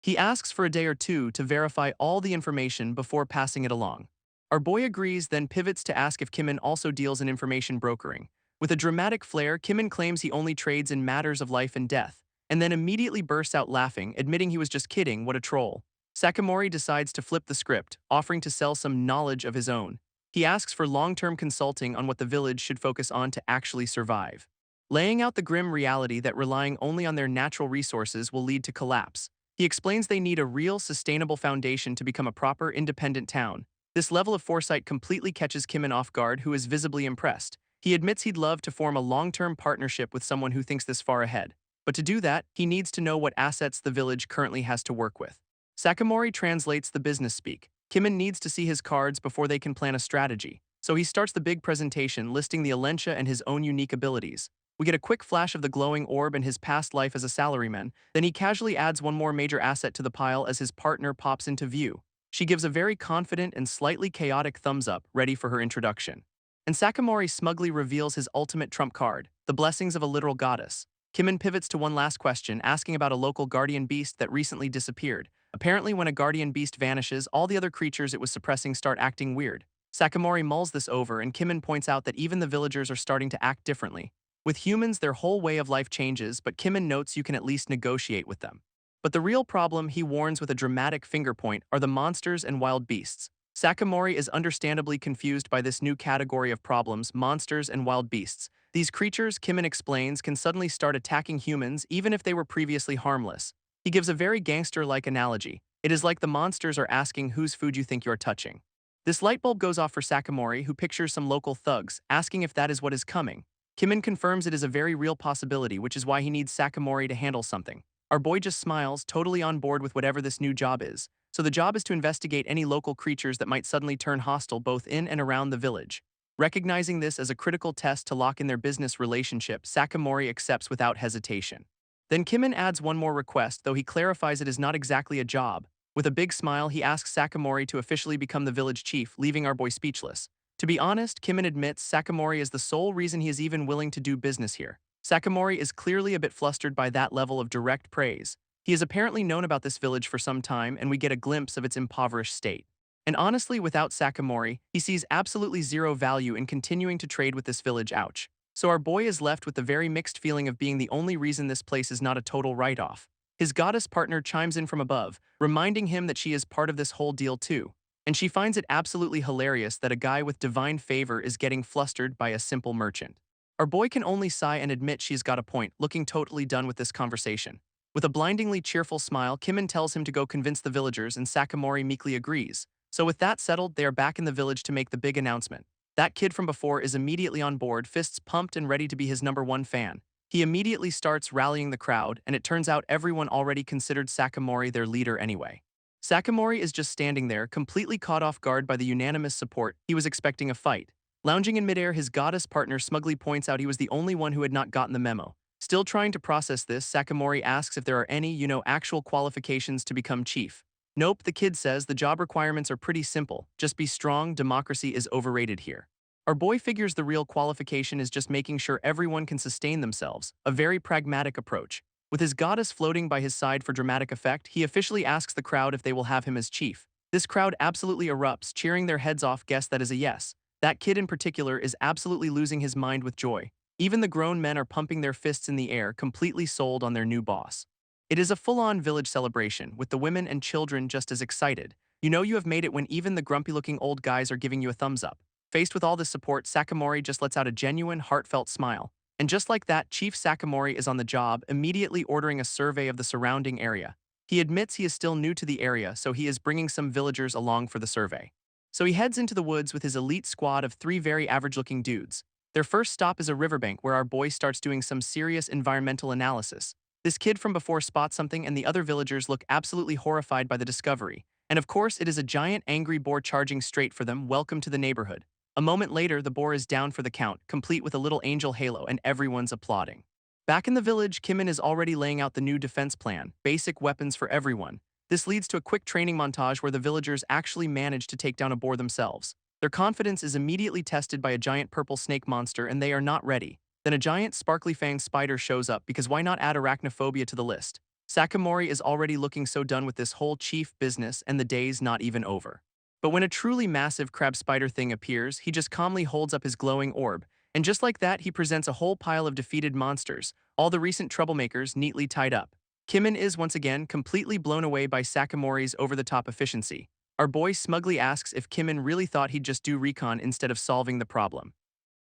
He asks for a day or two to verify all the information before passing it along. Our boy agrees, then pivots to ask if Kimin also deals in information brokering. With a dramatic flair, Kimin claims he only trades in matters of life and death, and then immediately bursts out laughing, admitting he was just kidding. What a troll. Sakamori decides to flip the script, offering to sell some knowledge of his own. He asks for long-term consulting on what the village should focus on to actually survive, laying out the grim reality that relying only on their natural resources will lead to collapse. He explains they need a real, sustainable foundation to become a proper, independent town. This level of foresight completely catches Kimin off guard, who is visibly impressed. He admits he'd love to form a long-term partnership with someone who thinks this far ahead. But to do that, he needs to know what assets the village currently has to work with. Sakamori translates the business speak. Kimin needs to see his cards before they can plan a strategy. So he starts the big presentation, listing the Alensha and his own unique abilities. We get a quick flash of the glowing orb and his past life as a salaryman, then he casually adds one more major asset to the pile as his partner pops into view. She gives a very confident and slightly chaotic thumbs up, ready for her introduction. And Sakamori smugly reveals his ultimate trump card, the blessings of a literal goddess. Kimin pivots to one last question, asking about a local guardian beast that recently disappeared. Apparently, when a guardian beast vanishes, all the other creatures it was suppressing start acting weird. Sakamori mulls this over, and Kimin points out that even the villagers are starting to act differently. With humans, their whole way of life changes, but Kimin notes you can at least negotiate with them. But the real problem, he warns with a dramatic finger point, are the monsters and wild beasts. Sakamori is understandably confused by this new category of problems, monsters and wild beasts. These creatures, Kimin explains, can suddenly start attacking humans even if they were previously harmless. He gives a very gangster-like analogy. It is like the monsters are asking whose food you think you're touching. This light bulb goes off for Sakamori, who pictures some local thugs, asking if that is what is coming. Kimin confirms it is a very real possibility, which is why he needs Sakamori to handle something. Our boy just smiles, totally on board with whatever this new job is. So the job is to investigate any local creatures that might suddenly turn hostile both in and around the village. Recognizing this as a critical test to lock in their business relationship, Sakamori accepts without hesitation. Then Kimin adds one more request, though he clarifies it is not exactly a job. With a big smile, he asks Sakamori to officially become the village chief, leaving our boy speechless. To be honest, Kimin admits Sakamori is the sole reason he is even willing to do business here. Sakamori is clearly a bit flustered by that level of direct praise. He has apparently known about this village for some time, and we get a glimpse of its impoverished state. And honestly, without Sakamori, he sees absolutely zero value in continuing to trade with this village, ouch. So our boy is left with the very mixed feeling of being the only reason this place is not a total write-off. His goddess partner chimes in from above, reminding him that she is part of this whole deal too. And she finds it absolutely hilarious that a guy with divine favor is getting flustered by a simple merchant. Our boy can only sigh and admit she's got a point, looking totally done with this conversation. With a blindingly cheerful smile, Kimin tells him to go convince the villagers, and Sakamori meekly agrees. So with that settled, they are back in the village to make the big announcement. That kid from before is immediately on board, fists pumped and ready to be his #1 fan. He immediately starts rallying the crowd, and it turns out everyone already considered Sakamori their leader anyway. Sakamori is just standing there, completely caught off guard by the unanimous support. He was expecting a fight. Lounging in midair, his goddess partner smugly points out he was the only one who had not gotten the memo. Still trying to process this, Sakamori asks if there are any, actual qualifications to become chief. Nope, the kid says the job requirements are pretty simple. Just be strong, democracy is overrated here. Our boy figures the real qualification is just making sure everyone can sustain themselves, a very pragmatic approach. With his goddess floating by his side for dramatic effect, he officially asks the crowd if they will have him as chief. This crowd absolutely erupts, cheering their heads off. Guess that is a yes. That kid in particular is absolutely losing his mind with joy. Even the grown men are pumping their fists in the air, completely sold on their new boss. It is a full-on village celebration, with the women and children just as excited. You know you have made it when even the grumpy-looking old guys are giving you a thumbs up. Faced with all this support, Sakamori just lets out a genuine, heartfelt smile. And just like that, Chief Sakamori is on the job, immediately ordering a survey of the surrounding area. He admits he is still new to the area, so he is bringing some villagers along for the survey. So he heads into the woods with his elite squad of 3 very average-looking dudes. Their first stop is a riverbank where our boy starts doing some serious environmental analysis. This kid from before spots something, and the other villagers look absolutely horrified by the discovery. And of course, it is a giant angry boar charging straight for them. Welcome to the neighborhood. A moment later, the boar is down for the count, complete with a little angel halo, and everyone's applauding. Back in the village, Kimin is already laying out the new defense plan, basic weapons for everyone. This leads to a quick training montage where the villagers actually manage to take down a boar themselves. Their confidence is immediately tested by a giant purple snake monster, and they are not ready. Then a giant sparkly-fanged spider shows up, because why not add arachnophobia to the list? Sakamori is already looking so done with this whole chief business, and the day's not even over. But when a truly massive crab spider thing appears, he just calmly holds up his glowing orb, and just like that, he presents a whole pile of defeated monsters, all the recent troublemakers neatly tied up. Kimin is once again completely blown away by Sakamori's over-the-top efficiency. Our boy smugly asks if Kimin really thought he'd just do recon instead of solving the problem.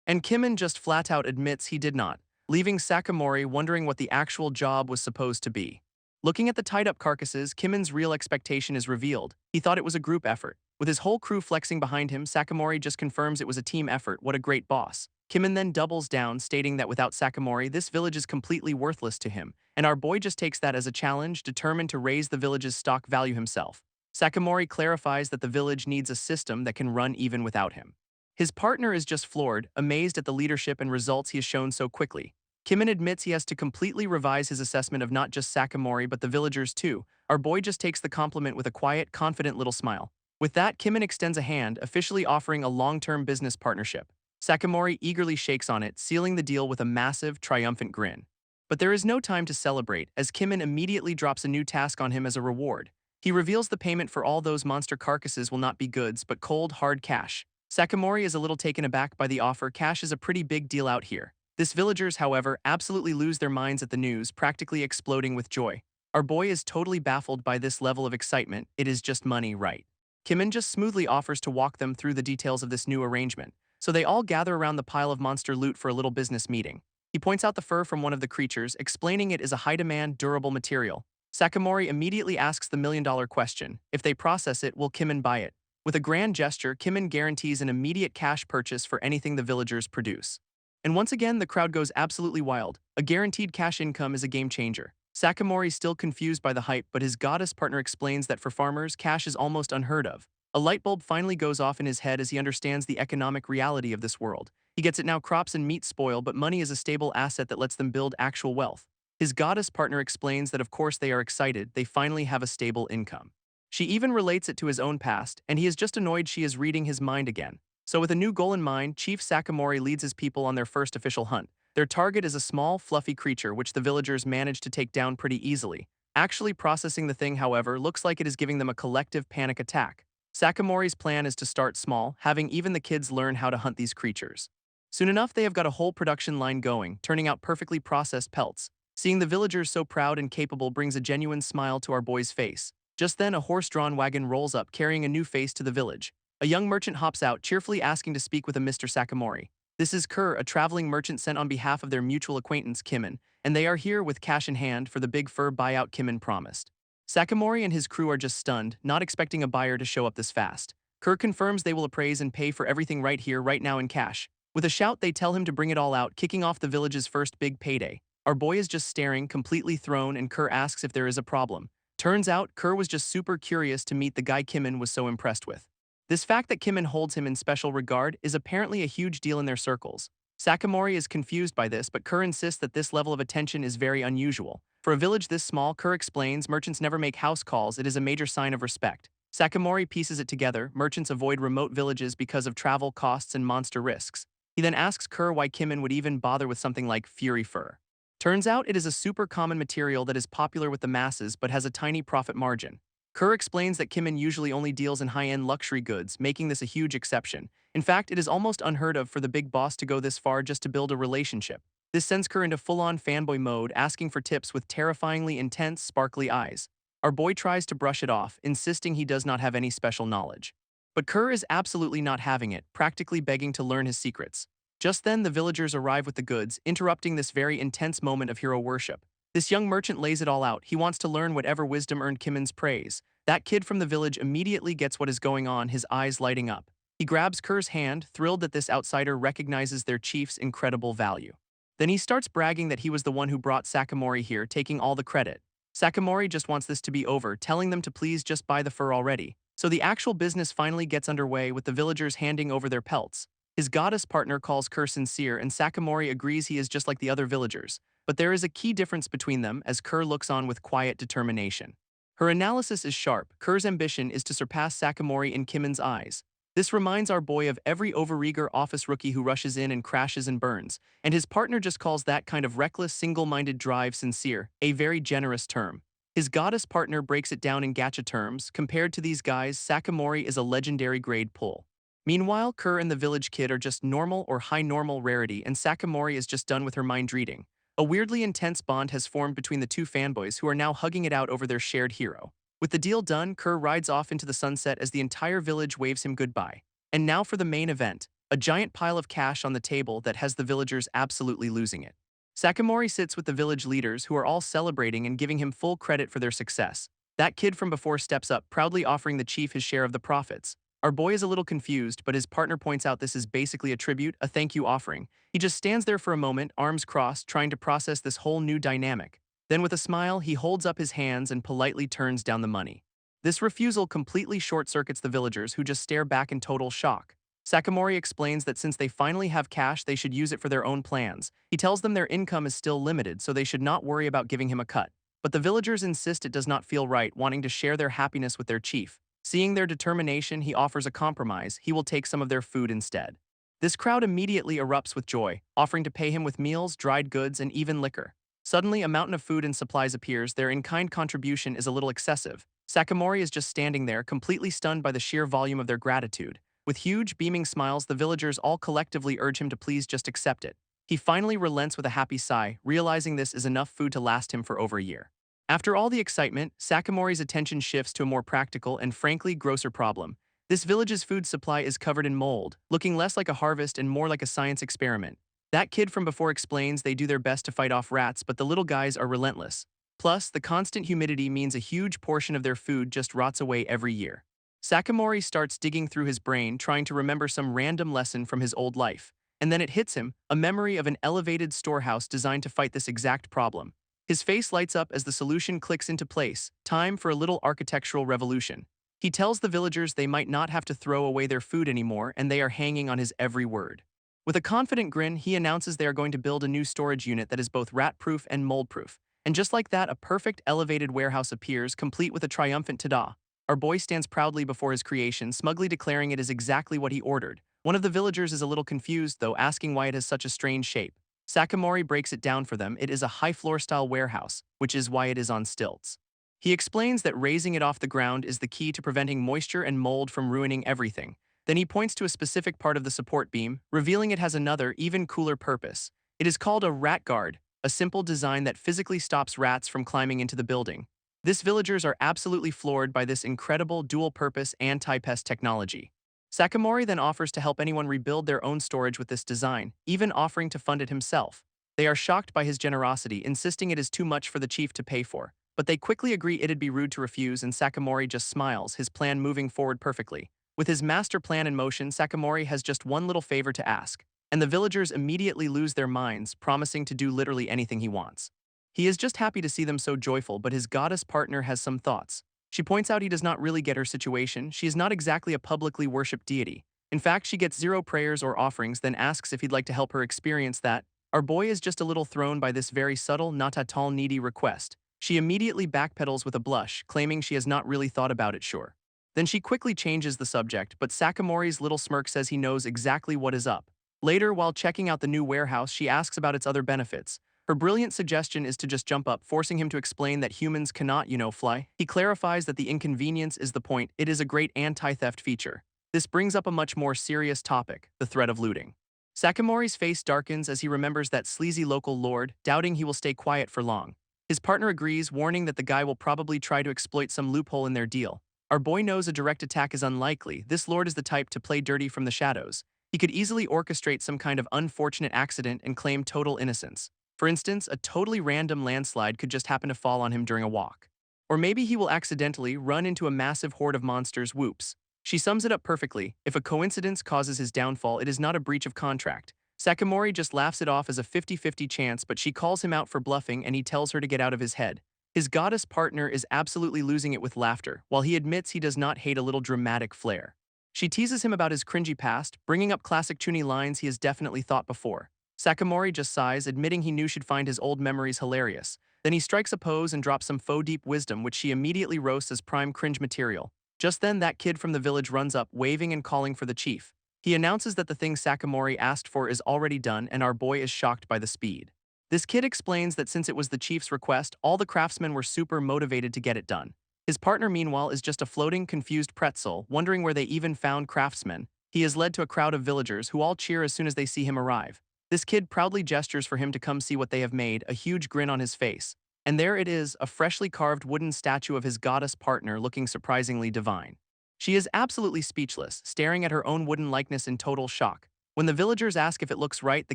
And Kimin just flat out admits he did not, leaving Sakamori wondering what the actual job was supposed to be. Looking at the tied-up carcasses, Kimin's real expectation is revealed. He thought it was a group effort. With his whole crew flexing behind him, Sakamori just confirms it was a team effort. What a great boss. Kimin then doubles down, stating that without Sakamori, this village is completely worthless to him, and our boy just takes that as a challenge, determined to raise the village's stock value himself. Sakamori clarifies that the village needs a system that can run even without him. His partner is just floored, amazed at the leadership and results he has shown so quickly. Kimin admits he has to completely revise his assessment of not just Sakamori but the villagers too. Our boy just takes the compliment with a quiet, confident little smile. With that, Kimin extends a hand, officially offering a long-term business partnership. Sakamori eagerly shakes on it, sealing the deal with a massive, triumphant grin. But there is no time to celebrate, as Kimin immediately drops a new task on him as a reward. He reveals the payment for all those monster carcasses will not be goods but cold, hard cash. Sakamori is a little taken aback by the offer. Cash is a pretty big deal out here. This villagers, however, absolutely lose their minds at the news, practically exploding with joy. Our boy is totally baffled by this level of excitement. It is just money, right? Kimin just smoothly offers to walk them through the details of this new arrangement, so they all gather around the pile of monster loot for a little business meeting. He points out the fur from one of the creatures, explaining it is a high-demand, durable material. Sakamori immediately asks the million-dollar question: if they process it, will Kimin buy it? With a grand gesture, Kimin guarantees an immediate cash purchase for anything the villagers produce. And once again, the crowd goes absolutely wild. A guaranteed cash income is a game changer. Sakamori's still confused by the hype, but his goddess partner explains that for farmers, cash is almost unheard of. A light bulb finally goes off in his head as he understands the economic reality of this world. He gets it now: crops and meat spoil, but money is a stable asset that lets them build actual wealth. His goddess partner explains that of course they are excited, they finally have a stable income. She even relates it to his own past, and he is just annoyed she is reading his mind again. So with a new goal in mind, Chief Sakamori leads his people on their first official hunt. Their target is a small, fluffy creature which the villagers manage to take down pretty easily. Actually processing the thing, however, looks like it is giving them a collective panic attack. Sakamori's plan is to start small, having even the kids learn how to hunt these creatures. Soon enough, they have got a whole production line going, turning out perfectly processed pelts. Seeing the villagers so proud and capable brings a genuine smile to our boy's face. Just then, a horse-drawn wagon rolls up carrying a new face to the village. A young merchant hops out, cheerfully asking to speak with a Mr. Sakamori. This is Kerr, a traveling merchant sent on behalf of their mutual acquaintance Kimin, and they are here with cash in hand for the big fur buyout Kimin promised. Sakamori and his crew are just stunned, not expecting a buyer to show up this fast. Kerr confirms they will appraise and pay for everything right here, right now in cash. With a shout, they tell him to bring it all out, kicking off the village's first big payday. Our boy is just staring, completely thrown, and Kerr asks if there is a problem. Turns out, Kerr was just super curious to meet the guy Kimin was so impressed with. This fact that Kimin holds him in special regard is apparently a huge deal in their circles. Sakamori is confused by this, but Kerr insists that this level of attention is very unusual. For a village this small, Kerr explains, merchants never make house calls, it is a major sign of respect. Sakamori pieces it together: merchants avoid remote villages because of travel costs and monster risks. He then asks Kerr why Kimin would even bother with something like fury fur. Turns out it is a super common material that is popular with the masses but has a tiny profit margin. Kerr explains that Kimin usually only deals in high-end luxury goods, making this a huge exception. In fact, it is almost unheard of for the big boss to go this far just to build a relationship. This sends Kerr into full-on fanboy mode, asking for tips with terrifyingly intense, sparkly eyes. Our boy tries to brush it off, insisting he does not have any special knowledge. But Kerr is absolutely not having it, practically begging to learn his secrets. Just then, the villagers arrive with the goods, interrupting this very intense moment of hero worship. This young merchant lays it all out. He wants to learn whatever wisdom earned Kimin's praise. That kid from the village immediately gets what is going on, his eyes lighting up. He grabs Kerr's hand, thrilled that this outsider recognizes their chief's incredible value. Then he starts bragging that he was the one who brought Sakamori here, taking all the credit. Sakamori just wants this to be over, telling them to please just buy the fur already. So the actual business finally gets underway, with the villagers handing over their pelts. His goddess partner calls Kerr sincere, and Sakamori agrees he is just like the other villagers. But there is a key difference between them, as Kerr looks on with quiet determination. Her analysis is sharp. Kerr's ambition is to surpass Sakamori in Kimin's eyes. This reminds our boy of every overeager office rookie who rushes in and crashes and burns, and his partner just calls that kind of reckless, single-minded drive sincere, a very generous term. His goddess partner breaks it down in gacha terms. Compared to these guys, Sakamori is a legendary grade pull. Meanwhile, Kerr and the village kid are just normal or high normal rarity, and Sakamori is just done with her mind reading. A weirdly intense bond has formed between the two fanboys, who are now hugging it out over their shared hero. With the deal done, Kerr rides off into the sunset as the entire village waves him goodbye. And now for the main event, a giant pile of cash on the table that has the villagers absolutely losing it. Sakamori sits with the village leaders, who are all celebrating and giving him full credit for their success. That kid from before steps up, proudly offering the chief his share of the profits. Our boy is a little confused, but his partner points out this is basically a tribute, a thank you offering. He just stands there for a moment, arms crossed, trying to process this whole new dynamic. Then with a smile, he holds up his hands and politely turns down the money. This refusal completely short-circuits the villagers, who just stare back in total shock. Sakamori explains that since they finally have cash, they should use it for their own plans. He tells them their income is still limited, so they should not worry about giving him a cut. But the villagers insist it does not feel right, wanting to share their happiness with their chief. Seeing their determination, he offers a compromise. He will take some of their food instead. This crowd immediately erupts with joy, offering to pay him with meals, dried goods, and even liquor. Suddenly, a mountain of food and supplies appears. Their in-kind contribution is a little excessive. Sakamori is just standing there, completely stunned by the sheer volume of their gratitude. With huge, beaming smiles, the villagers all collectively urge him to please just accept it. He finally relents with a happy sigh, realizing this is enough food to last him for over a year. After all the excitement, Sakamori's attention shifts to a more practical and frankly grosser problem. This village's food supply is covered in mold, looking less like a harvest and more like a science experiment. That kid from before explains they do their best to fight off rats, but the little guys are relentless. Plus, the constant humidity means a huge portion of their food just rots away every year. Sakamori starts digging through his brain, trying to remember some random lesson from his old life. And then it hits him, a memory of an elevated storehouse designed to fight this exact problem. His face lights up as the solution clicks into place. Time for a little architectural revolution. He tells the villagers they might not have to throw away their food anymore, and they are hanging on his every word. With a confident grin, he announces they are going to build a new storage unit that is both rat-proof and mold-proof. And just like that, a perfect elevated warehouse appears, complete with a triumphant ta-da. Our boy stands proudly before his creation, smugly declaring it is exactly what he ordered. One of the villagers is a little confused, though, asking why it has such a strange shape. Sakamori breaks it down for them. It is a high-floor-style warehouse, which is why it is on stilts. He explains that raising it off the ground is the key to preventing moisture and mold from ruining everything. Then he points to a specific part of the support beam, revealing it has another, even cooler purpose. It is called a rat guard, a simple design that physically stops rats from climbing into the building. These villagers are absolutely floored by this incredible dual-purpose anti-pest technology. Sakamori then offers to help anyone rebuild their own storage with this design, even offering to fund it himself. They are shocked by his generosity, insisting it is too much for the chief to pay for. But they quickly agree it'd be rude to refuse, and Sakamori just smiles, his plan moving forward perfectly. With his master plan in motion, Sakamori has just one little favor to ask, and the villagers immediately lose their minds, promising to do literally anything he wants. He is just happy to see them so joyful, but his goddess partner has some thoughts. She points out he does not really get her situation. She is not exactly a publicly worshipped deity. In fact, she gets zero prayers or offerings, then asks if he'd like to help her experience that. Our boy is just a little thrown by this very subtle, not at all needy request. She immediately backpedals with a blush, claiming she has not really thought about it, sure. Then she quickly changes the subject, but Sakamori's little smirk says he knows exactly what is up. Later, while checking out the new warehouse, she asks about its other benefits. Her brilliant suggestion is to just jump up, forcing him to explain that humans cannot, fly. He clarifies that the inconvenience is the point. It is a great anti-theft feature. This brings up a much more serious topic, the threat of looting. Sakamori's face darkens as he remembers that sleazy local lord, doubting he will stay quiet for long. His partner agrees, warning that the guy will probably try to exploit some loophole in their deal. Our boy knows a direct attack is unlikely. This lord is the type to play dirty from the shadows. He could easily orchestrate some kind of unfortunate accident and claim total innocence. For instance, a totally random landslide could just happen to fall on him during a walk. Or maybe he will accidentally run into a massive horde of monsters. Whoops. She sums it up perfectly. If a coincidence causes his downfall, it is not a breach of contract. Sakamori just laughs it off as a 50-50 chance, but she calls him out for bluffing and he tells her to get out of his head. His goddess partner is absolutely losing it with laughter, while he admits he does not hate a little dramatic flair. She teases him about his cringy past, bringing up classic chuny lines he has definitely thought before. Sakamori just sighs, admitting he knew she'd find his old memories hilarious. Then he strikes a pose and drops some faux deep wisdom, which she immediately roasts as prime cringe material. Just then, that kid from the village runs up, waving and calling for the chief. He announces that the thing Sakamori asked for is already done, and our boy is shocked by the speed. This kid explains that since it was the chief's request, all the craftsmen were super motivated to get it done. His partner, meanwhile, is just a floating, confused pretzel, wondering where they even found craftsmen. He is led to a crowd of villagers who all cheer as soon as they see him arrive. This kid proudly gestures for him to come see what they have made, a huge grin on his face. And there it is, a freshly carved wooden statue of his goddess partner looking surprisingly divine. She is absolutely speechless, staring at her own wooden likeness in total shock. When the villagers ask if it looks right, the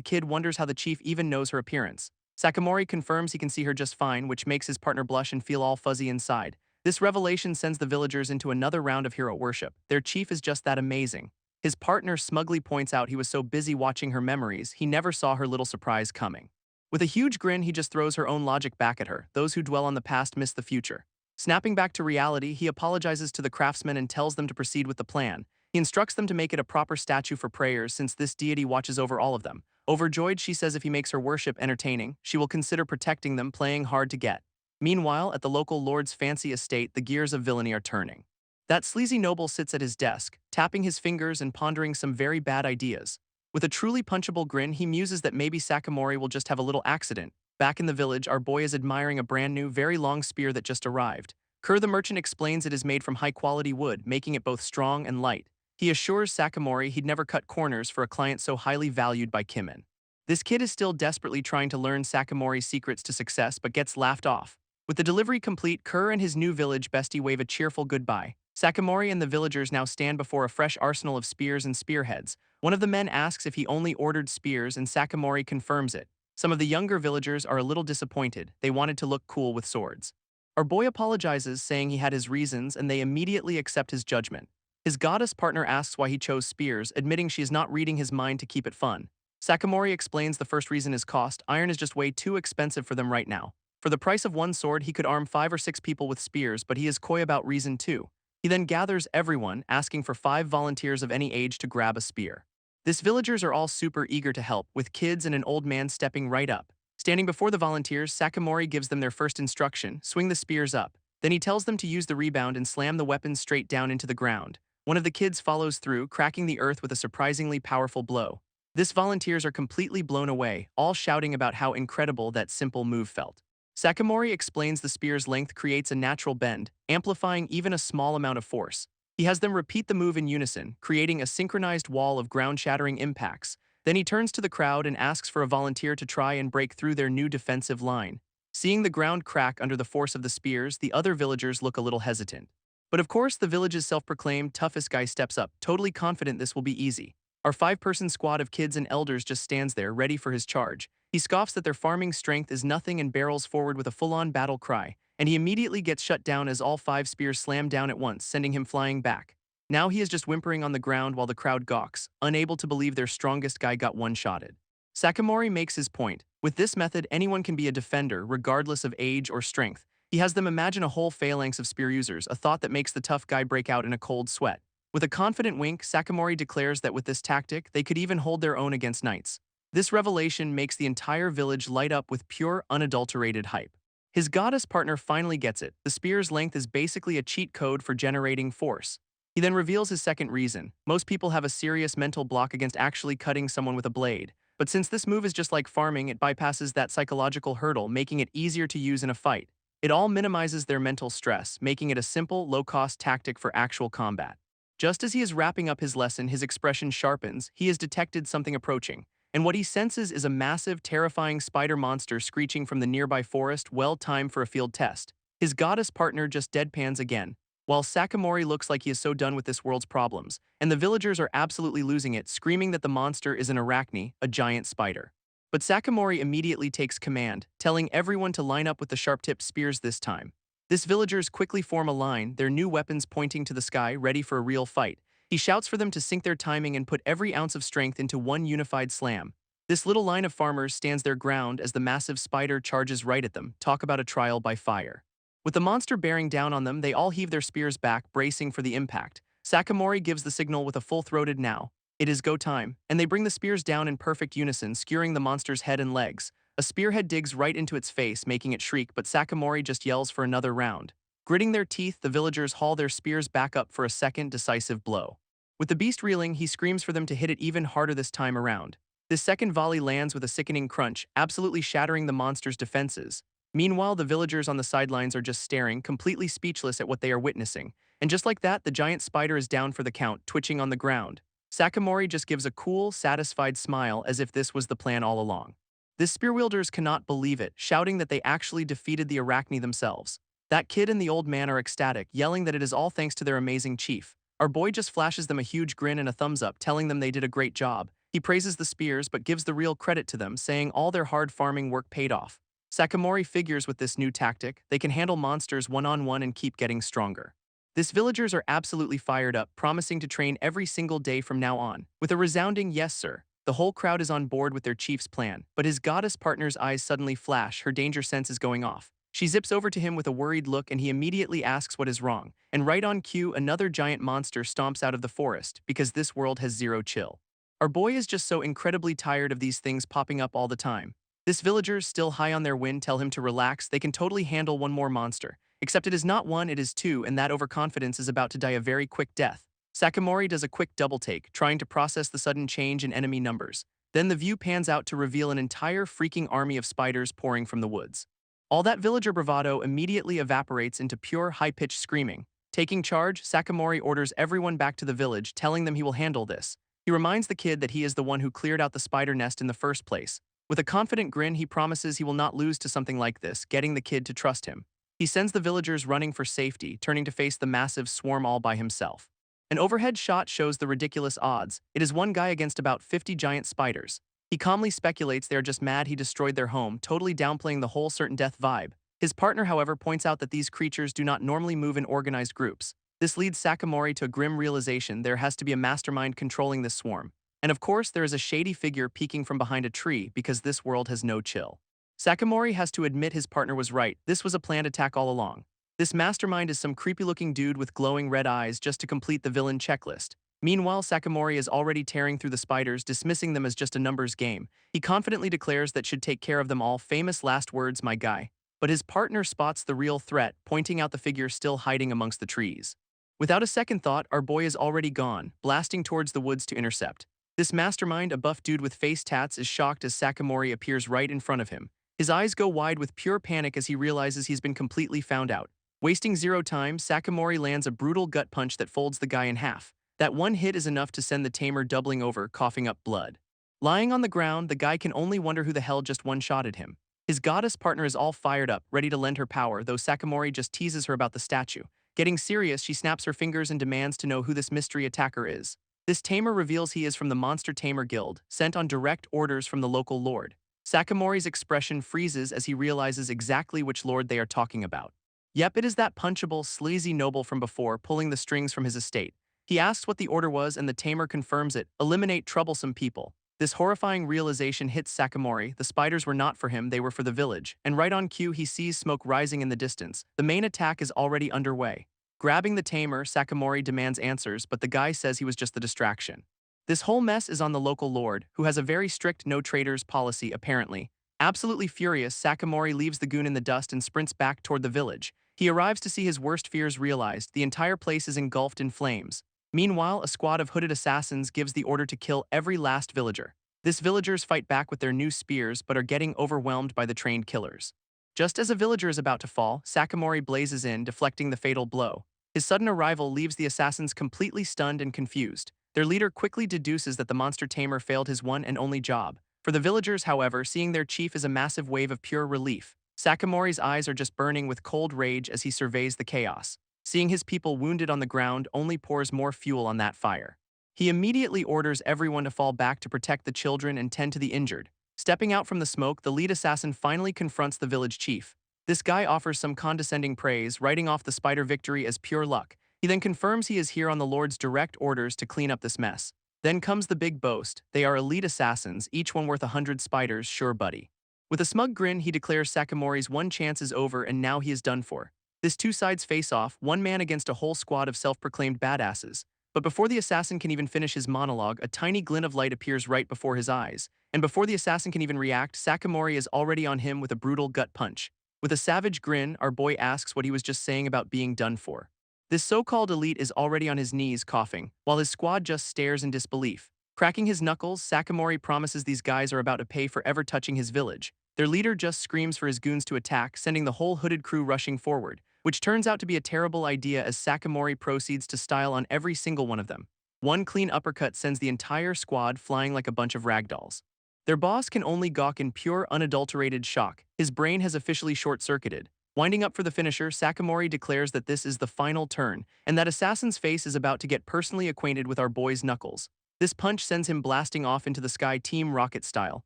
kid wonders how the chief even knows her appearance. Sakamori confirms he can see her just fine, which makes his partner blush and feel all fuzzy inside. This revelation sends the villagers into another round of hero worship. Their chief is just that amazing. His partner smugly points out he was so busy watching her memories, he never saw her little surprise coming. With a huge grin, he just throws her own logic back at her. Those who dwell on the past miss the future. Snapping back to reality, he apologizes to the craftsmen and tells them to proceed with the plan. He instructs them to make it a proper statue for prayers since this deity watches over all of them. Overjoyed, she says if he makes her worship entertaining, she will consider protecting them, playing hard to get. Meanwhile, at the local lord's fancy estate, the gears of villainy are turning. That sleazy noble sits at his desk, tapping his fingers and pondering some very bad ideas. With a truly punchable grin, he muses that maybe Sakamori will just have a little accident. Back in the village, our boy is admiring a brand new, very long spear that just arrived. Kerr the merchant explains it is made from high-quality wood, making it both strong and light. He assures Sakamori he'd never cut corners for a client so highly valued by Kimin. This kid is still desperately trying to learn Sakamori's secrets to success but gets laughed off. With the delivery complete, Kerr and his new village bestie wave a cheerful goodbye. Sakamori and the villagers now stand before a fresh arsenal of spears and spearheads. One of the men asks if he only ordered spears and Sakamori confirms it. Some of the younger villagers are a little disappointed. They wanted to look cool with swords. Our boy apologizes, saying he had his reasons, and they immediately accept his judgment. His goddess partner asks why he chose spears, admitting she is not reading his mind to keep it fun. Sakamori explains the first reason is cost. Iron is just way too expensive for them right now. For the price of one sword, he could arm 5 or 6 people with spears, but he is coy about reason too. He then gathers everyone, asking for 5 volunteers of any age to grab a spear. These villagers are all super eager to help, with kids and an old man stepping right up. Standing before the volunteers, Sakamori gives them their first instruction: swing the spears up. Then he tells them to use the rebound and slam the weapons straight down into the ground. One of the kids follows through, cracking the earth with a surprisingly powerful blow. These volunteers are completely blown away, all shouting about how incredible that simple move felt. Sakamori explains the spear's length creates a natural bend, amplifying even a small amount of force. He has them repeat the move in unison, creating a synchronized wall of ground-shattering impacts. Then he turns to the crowd and asks for a volunteer to try and break through their new defensive line. Seeing the ground crack under the force of the spears, the other villagers look a little hesitant. But of course, the village's self-proclaimed toughest guy steps up, totally confident this will be easy. Our 5-person squad of kids and elders just stands there, ready for his charge. He scoffs that their farming strength is nothing and barrels forward with a full-on battle cry, and he immediately gets shut down as all 5 spears slam down at once, sending him flying back. Now he is just whimpering on the ground while the crowd gawks, unable to believe their strongest guy got one-shotted. Sakamori makes his point. With this method, anyone can be a defender, regardless of age or strength. He has them imagine a whole phalanx of spear users, a thought that makes the tough guy break out in a cold sweat. With a confident wink, Sakamori declares that with this tactic, they could even hold their own against knights. This revelation makes the entire village light up with pure, unadulterated hype. His goddess partner finally gets it. The spear's length is basically a cheat code for generating force. He then reveals his second reason. Most people have a serious mental block against actually cutting someone with a blade. But since this move is just like farming, it bypasses that psychological hurdle, making it easier to use in a fight. It all minimizes their mental stress, making it a simple, low-cost tactic for actual combat. Just as he is wrapping up his lesson, his expression sharpens. He has detected something approaching, and what he senses is a massive, terrifying spider monster screeching from the nearby forest, well timed for a field test. His goddess partner just deadpans again, while Sakamori looks like he is so done with this world's problems, and the villagers are absolutely losing it, screaming that the monster is an arachne, a giant spider. But Sakamori immediately takes command, telling everyone to line up with the sharp-tipped spears this time. These villagers quickly form a line, their new weapons pointing to the sky, ready for a real fight. He shouts for them to sync their timing and put every ounce of strength into one unified slam. This little line of farmers stands their ground as the massive spider charges right at them. Talk about a trial by fire. With the monster bearing down on them, they all heave their spears back, bracing for the impact. Sakamori gives the signal with a full-throated "now. It is go time," and they bring the spears down in perfect unison, skewering the monster's head and legs. A spearhead digs right into its face, making it shriek, but Sakamori just yells for another round. Gritting their teeth, the villagers haul their spears back up for a second decisive blow. With the beast reeling, he screams for them to hit it even harder this time around. This second volley lands with a sickening crunch, absolutely shattering the monster's defenses. Meanwhile, the villagers on the sidelines are just staring, completely speechless at what they are witnessing. And just like that, the giant spider is down for the count, twitching on the ground. Sakamori just gives a cool, satisfied smile as if this was the plan all along. The spearwielders cannot believe it, shouting that they actually defeated the arachne themselves. That kid and the old man are ecstatic, yelling that it is all thanks to their amazing chief. Our boy just flashes them a huge grin and a thumbs up, telling them they did a great job. He praises the spears but gives the real credit to them, saying all their hard farming work paid off. Sakamori figures with this new tactic, they can handle monsters one-on-one and keep getting stronger. These villagers are absolutely fired up, promising to train every single day from now on. With a resounding "yes, sir," the whole crowd is on board with their chief's plan, but his goddess partner's eyes suddenly flash, her danger sense is going off. She zips over to him with a worried look and he immediately asks what is wrong. And right on cue, another giant monster stomps out of the forest, because this world has zero chill. Our boy is just so incredibly tired of these things popping up all the time. This villagers, still high on their wind, tell him to relax, they can totally handle one more monster. Except it is not one, it is two, and that overconfidence is about to die a very quick death. Sakamori does a quick double-take, trying to process the sudden change in enemy numbers. Then the view pans out to reveal an entire freaking army of spiders pouring from the woods. All that villager bravado immediately evaporates into pure high-pitched screaming. Taking charge, Sakamori orders everyone back to the village, telling them he will handle this. He reminds the kid that he is the one who cleared out the spider nest in the first place. With a confident grin, he promises he will not lose to something like this, getting the kid to trust him. He sends the villagers running for safety, turning to face the massive swarm all by himself. An overhead shot shows the ridiculous odds. It is one guy against about 50 giant spiders. He calmly speculates they are just mad he destroyed their home, totally downplaying the whole certain death vibe. His partner, however, points out that these creatures do not normally move in organized groups. This leads Sakamori to a grim realization: there has to be a mastermind controlling this swarm. And of course, there is a shady figure peeking from behind a tree because this world has no chill. Sakamori has to admit his partner was right. This was a planned attack all along. This mastermind is some creepy-looking dude with glowing red eyes just to complete the villain checklist. Meanwhile, Sakamori is already tearing through the spiders, dismissing them as just a numbers game. He confidently declares that should take care of them all. Famous last words, my guy. But his partner spots the real threat, pointing out the figure still hiding amongst the trees. Without a second thought, our boy is already gone, blasting towards the woods to intercept. This mastermind, a buff dude with face tats, is shocked as Sakamori appears right in front of him. His eyes go wide with pure panic as he realizes he's been completely found out. Wasting zero time, Sakamori lands a brutal gut punch that folds the guy in half. That one hit is enough to send the tamer doubling over, coughing up blood. Lying on the ground, the guy can only wonder who the hell just one-shotted him. His goddess partner is all fired up, ready to lend her power, though Sakamori just teases her about the statue. Getting serious, she snaps her fingers and demands to know who this mystery attacker is. This tamer reveals he is from the Monster Tamer Guild, sent on direct orders from the local lord. Sakamori's expression freezes as he realizes exactly which lord they are talking about. Yep, it is that punchable, sleazy noble from before, pulling the strings from his estate. He asks what the order was and the tamer confirms it: eliminate troublesome people. This horrifying realization hits Sakamori. The spiders were not for him, they were for the village. And right on cue, he sees smoke rising in the distance. The main attack is already underway. Grabbing the tamer, Sakamori demands answers, but the guy says he was just the distraction. This whole mess is on the local lord, who has a very strict no traitors policy apparently. Absolutely furious, Sakamori leaves the goon in the dust and sprints back toward the village. He arrives to see his worst fears realized. The entire place is engulfed in flames. Meanwhile, a squad of hooded assassins gives the order to kill every last villager. These villagers fight back with their new spears but are getting overwhelmed by the trained killers. Just as a villager is about to fall, Sakamori blazes in, deflecting the fatal blow. His sudden arrival leaves the assassins completely stunned and confused. Their leader quickly deduces that the monster tamer failed his one and only job. For the villagers, however, seeing their chief is a massive wave of pure relief. Sakamori's eyes are just burning with cold rage as he surveys the chaos. Seeing his people wounded on the ground only pours more fuel on that fire. He immediately orders everyone to fall back to protect the children and tend to the injured. Stepping out from the smoke, the lead assassin finally confronts the village chief. This guy offers some condescending praise, writing off the spider victory as pure luck. He then confirms he is here on the Lord's direct orders to clean up this mess. Then comes the big boast: they are elite assassins, each one worth 100 spiders, sure buddy. With a smug grin, he declares Sakamori's one chance is over and now he is done for. This two sides face off, one man against a whole squad of self-proclaimed badasses. But before the assassin can even finish his monologue, a tiny glint of light appears right before his eyes. And before the assassin can even react, Sakamori is already on him with a brutal gut punch. With a savage grin, our boy asks what he was just saying about being done for. This so-called elite is already on his knees coughing, while his squad just stares in disbelief. Cracking his knuckles, Sakamori promises these guys are about to pay for ever touching his village. Their leader just screams for his goons to attack, sending the whole hooded crew rushing forward, which turns out to be a terrible idea as Sakamori proceeds to style on every single one of them. One clean uppercut sends the entire squad flying like a bunch of ragdolls. Their boss can only gawk in pure, unadulterated shock. His brain has officially short-circuited. Winding up for the finisher, Sakamori declares that this is the final turn, and that Assassin's face is about to get personally acquainted with our boy's knuckles. This punch sends him blasting off into the sky Team Rocket style.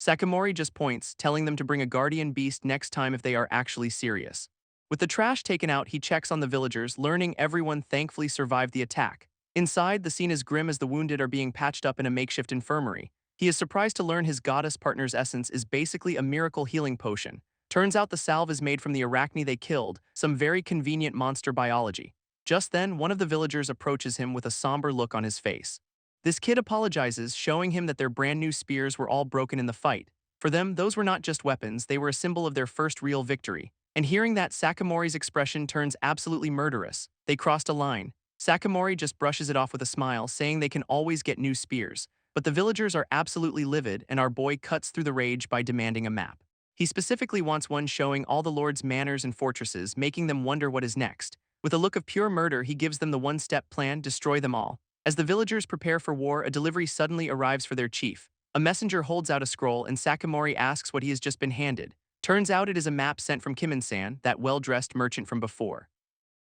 Sakamori just points, telling them to bring a guardian beast next time if they are actually serious. With the trash taken out, he checks on the villagers, learning everyone thankfully survived the attack. Inside, the scene is grim as the wounded are being patched up in a makeshift infirmary. He is surprised to learn his goddess partner's essence is basically a miracle healing potion. Turns out the salve is made from the arachne they killed, some very convenient monster biology. Just then, one of the villagers approaches him with a somber look on his face. This kid apologizes, showing him that their brand new spears were all broken in the fight. For them, those were not just weapons, they were a symbol of their first real victory. And hearing that, Sakamori's expression turns absolutely murderous. They crossed a line. Sakamori just brushes it off with a smile, saying they can always get new spears. But the villagers are absolutely livid, and our boy cuts through the rage by demanding a map. He specifically wants one showing all the lord's manors and fortresses, making them wonder what is next. With a look of pure murder, he gives them the one-step plan: destroy them all. As the villagers prepare for war, a delivery suddenly arrives for their chief. A messenger holds out a scroll, and Sakamori asks what he has just been handed. Turns out it is a map sent from Kimin-san, that well-dressed merchant from before.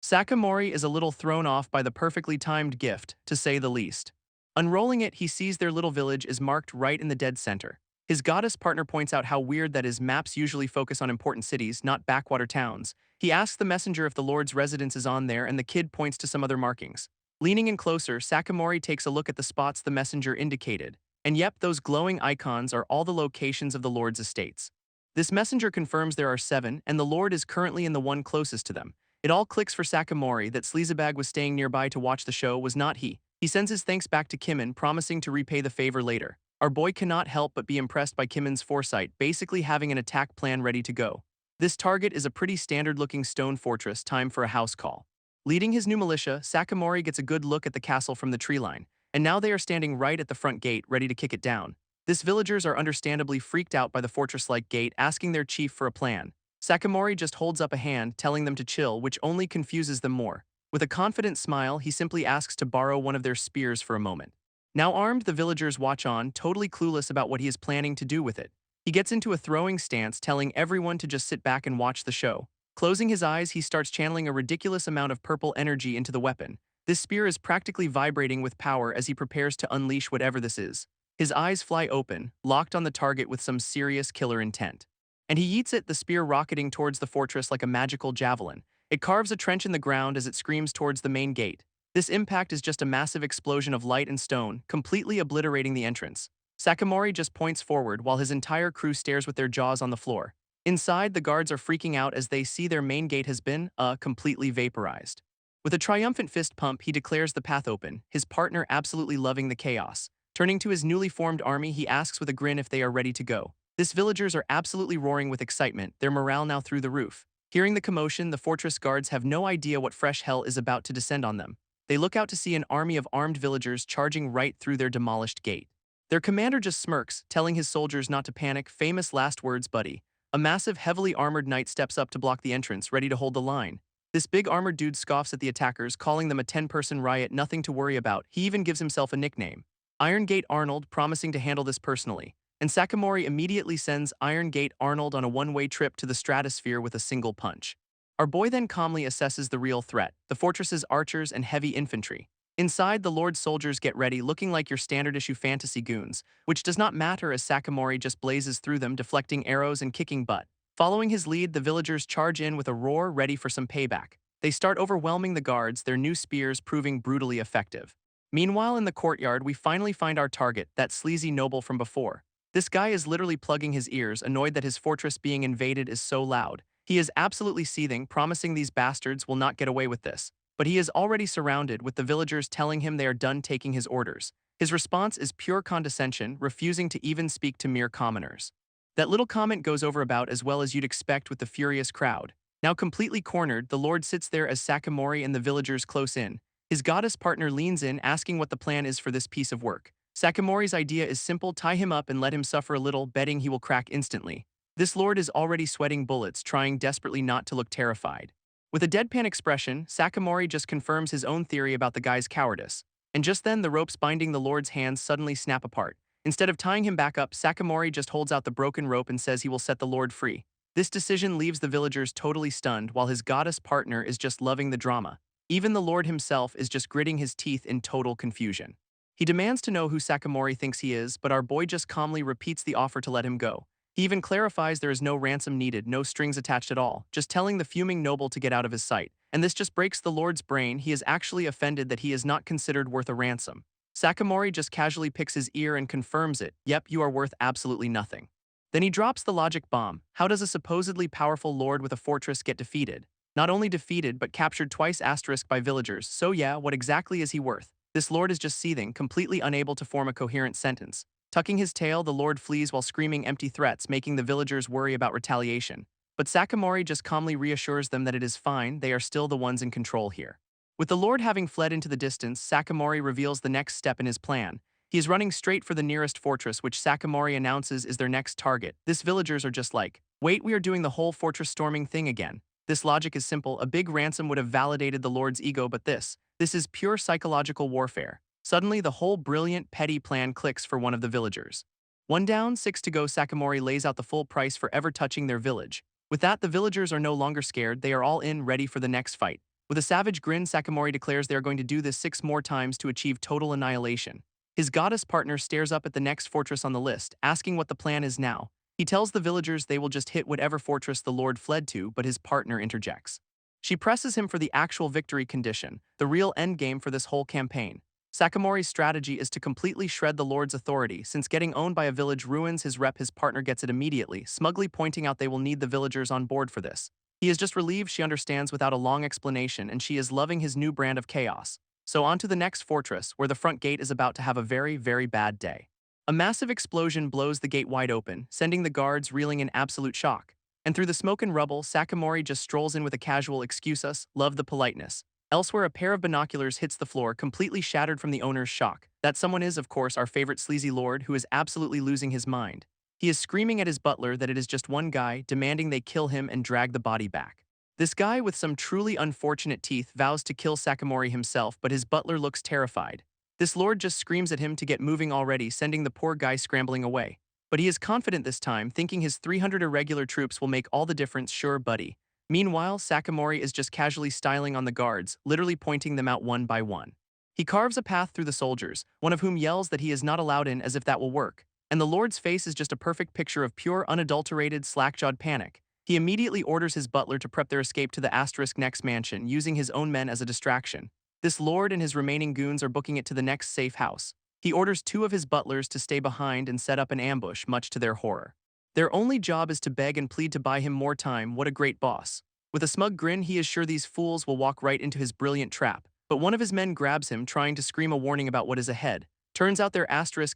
Sakamori is a little thrown off by the perfectly timed gift, to say the least. Unrolling it, he sees their little village is marked right in the dead center. His goddess partner points out how weird that is. Maps usually focus on important cities, not backwater towns. He asks the messenger if the Lord's residence is on there, and the kid points to some other markings. Leaning in closer, Sakamori takes a look at the spots the messenger indicated. And yep, those glowing icons are all the locations of the Lord's estates. This messenger confirms there are 7, and the Lord is currently in the one closest to them. It all clicks for Sakamori that Sleazebag was staying nearby to watch the show was not he. He sends his thanks back to Kimin, promising to repay the favor later. Our boy cannot help but be impressed by Kimin's foresight, basically having an attack plan ready to go. This target is a pretty standard-looking stone fortress, time for a house call. Leading his new militia, Sakamori gets a good look at the castle from the tree line, and now they are standing right at the front gate, ready to kick it down. These villagers are understandably freaked out by the fortress-like gate, asking their chief for a plan. Sakamori just holds up a hand, telling them to chill, which only confuses them more. With a confident smile, he simply asks to borrow one of their spears for a moment. Now armed, the villagers watch on, totally clueless about what he is planning to do with it. He gets into a throwing stance, telling everyone to just sit back and watch the show. Closing his eyes, he starts channeling a ridiculous amount of purple energy into the weapon. This spear is practically vibrating with power as he prepares to unleash whatever this is. His eyes fly open, locked on the target with some serious killer intent. And he yeets it, the spear rocketing towards the fortress like a magical javelin. It carves a trench in the ground as it screams towards the main gate. This impact is just a massive explosion of light and stone, completely obliterating the entrance. Sakamori just points forward while his entire crew stares with their jaws on the floor. Inside, the guards are freaking out as they see their main gate has been, completely vaporized. With a triumphant fist pump, he declares the path open, his partner absolutely loving the chaos. Turning to his newly formed army, he asks with a grin if they are ready to go. These villagers are absolutely roaring with excitement, their morale now through the roof. Hearing the commotion, the fortress guards have no idea what fresh hell is about to descend on them. They look out to see an army of armed villagers charging right through their demolished gate. Their commander just smirks, telling his soldiers not to panic. Famous last words, buddy. A massive, heavily armored knight steps up to block the entrance, ready to hold the line. This big armored dude scoffs at the attackers, calling them a 10-person riot, nothing to worry about. He even gives himself a nickname, Iron Gate Arnold, promising to handle this personally. And Sakamori immediately sends Iron Gate Arnold on a one-way trip to the stratosphere with a single punch. Our boy then calmly assesses the real threat, the fortress's archers and heavy infantry. Inside, the Lord's soldiers get ready, looking like your standard-issue fantasy goons, which does not matter as Sakamori just blazes through them, deflecting arrows and kicking butt. Following his lead, the villagers charge in with a roar, ready for some payback. They start overwhelming the guards, their new spears proving brutally effective. Meanwhile, in the courtyard, we finally find our target, that sleazy noble from before. This guy is literally plugging his ears, annoyed that his fortress being invaded is so loud. He is absolutely seething, promising these bastards will not get away with this. But he is already surrounded, with the villagers telling him they are done taking his orders. His response is pure condescension, refusing to even speak to mere commoners. That little comment goes over about as well as you'd expect with the furious crowd. Now completely cornered, the Lord sits there as Sakamori and the villagers close in. His goddess partner leans in, asking what the plan is for this piece of work. Sakamori's idea is simple: tie him up and let him suffer a little, betting he will crack instantly. This lord is already sweating bullets, trying desperately not to look terrified. With a deadpan expression, Sakamori just confirms his own theory about the guy's cowardice. And just then, the ropes binding the lord's hands suddenly snap apart. Instead of tying him back up, Sakamori just holds out the broken rope and says he will set the lord free. This decision leaves the villagers totally stunned, while his goddess partner is just loving the drama. Even the lord himself is just gritting his teeth in total confusion. He demands to know who Sakamori thinks he is, but our boy just calmly repeats the offer to let him go. He even clarifies there is no ransom needed, no strings attached at all, just telling the fuming noble to get out of his sight. And this just breaks the lord's brain. He is actually offended that he is not considered worth a ransom. Sakamori just casually picks his ear and confirms it. Yep, you are worth absolutely nothing. Then he drops the logic bomb. How does a supposedly powerful lord with a fortress get defeated? Not only defeated, but captured twice asterisk by villagers. So yeah, what exactly is he worth? This lord is just seething, completely unable to form a coherent sentence. Tucking his tail, the lord flees while screaming empty threats, making the villagers worry about retaliation. But Sakamori just calmly reassures them that it is fine, they are still the ones in control here. With the Lord having fled into the distance, Sakamori reveals the next step in his plan. He is running straight for the nearest fortress, which Sakamori announces is their next target. This villagers are just like, wait, we are doing the whole fortress storming thing again. This logic is simple. A big ransom would have validated the Lord's ego, but this is pure psychological warfare. Suddenly, the whole brilliant, petty plan clicks for one of the villagers. One down, six to go. Sakamori lays out the full price for ever touching their village. With that, the villagers are no longer scared. They are all in, ready for the next fight. With a savage grin, Sakamori declares they are going to do this 6 more times to achieve total annihilation. His goddess partner stares up at the next fortress on the list, asking what the plan is now. He tells the villagers they will just hit whatever fortress the Lord fled to, but his partner interjects. She presses him for the actual victory condition, the real endgame for this whole campaign. Sakamori's strategy is to completely shred the Lord's authority. Since getting owned by a village ruins his rep, his partner gets it immediately, smugly pointing out they will need the villagers on board for this. He is just relieved she understands without a long explanation, and she is loving his new brand of chaos. So on to the next fortress, where the front gate is about to have a very, very bad day. A massive explosion blows the gate wide open, sending the guards reeling in absolute shock. And through the smoke and rubble, Sakamori just strolls in with a casual "excuse us, love the politeness." Elsewhere, a pair of binoculars hits the floor, completely shattered from the owner's shock. That someone is, of course, our favorite sleazy lord, who is absolutely losing his mind. He is screaming at his butler that it is just one guy, demanding they kill him and drag the body back. This guy with some truly unfortunate teeth vows to kill Sakamori himself, but his butler looks terrified. This lord just screams at him to get moving already, sending the poor guy scrambling away. But he is confident this time, thinking his 300 irregular troops will make all the difference. Sure, buddy. Meanwhile, Sakamori is just casually styling on the guards, literally pointing them out one by one. He carves a path through the soldiers, one of whom yells that he is not allowed in, as if that will work. And the Lord's face is just a perfect picture of pure, unadulterated, slack-jawed panic. He immediately orders his butler to prep their escape to the next mansion, using his own men as a distraction. This lord and his remaining goons are booking it to the next safe house. He orders 2 of his butlers to stay behind and set up an ambush, much to their horror. Their only job is to beg and plead to buy him more time. What a great boss. With a smug grin, he is sure these fools will walk right into his brilliant trap. But one of his men grabs him, trying to scream a warning about what is ahead. Turns out their is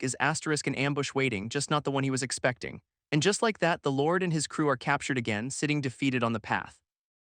an ambush waiting, just not the one he was expecting. And just like that, the Lord and his crew are captured again, sitting defeated on the path.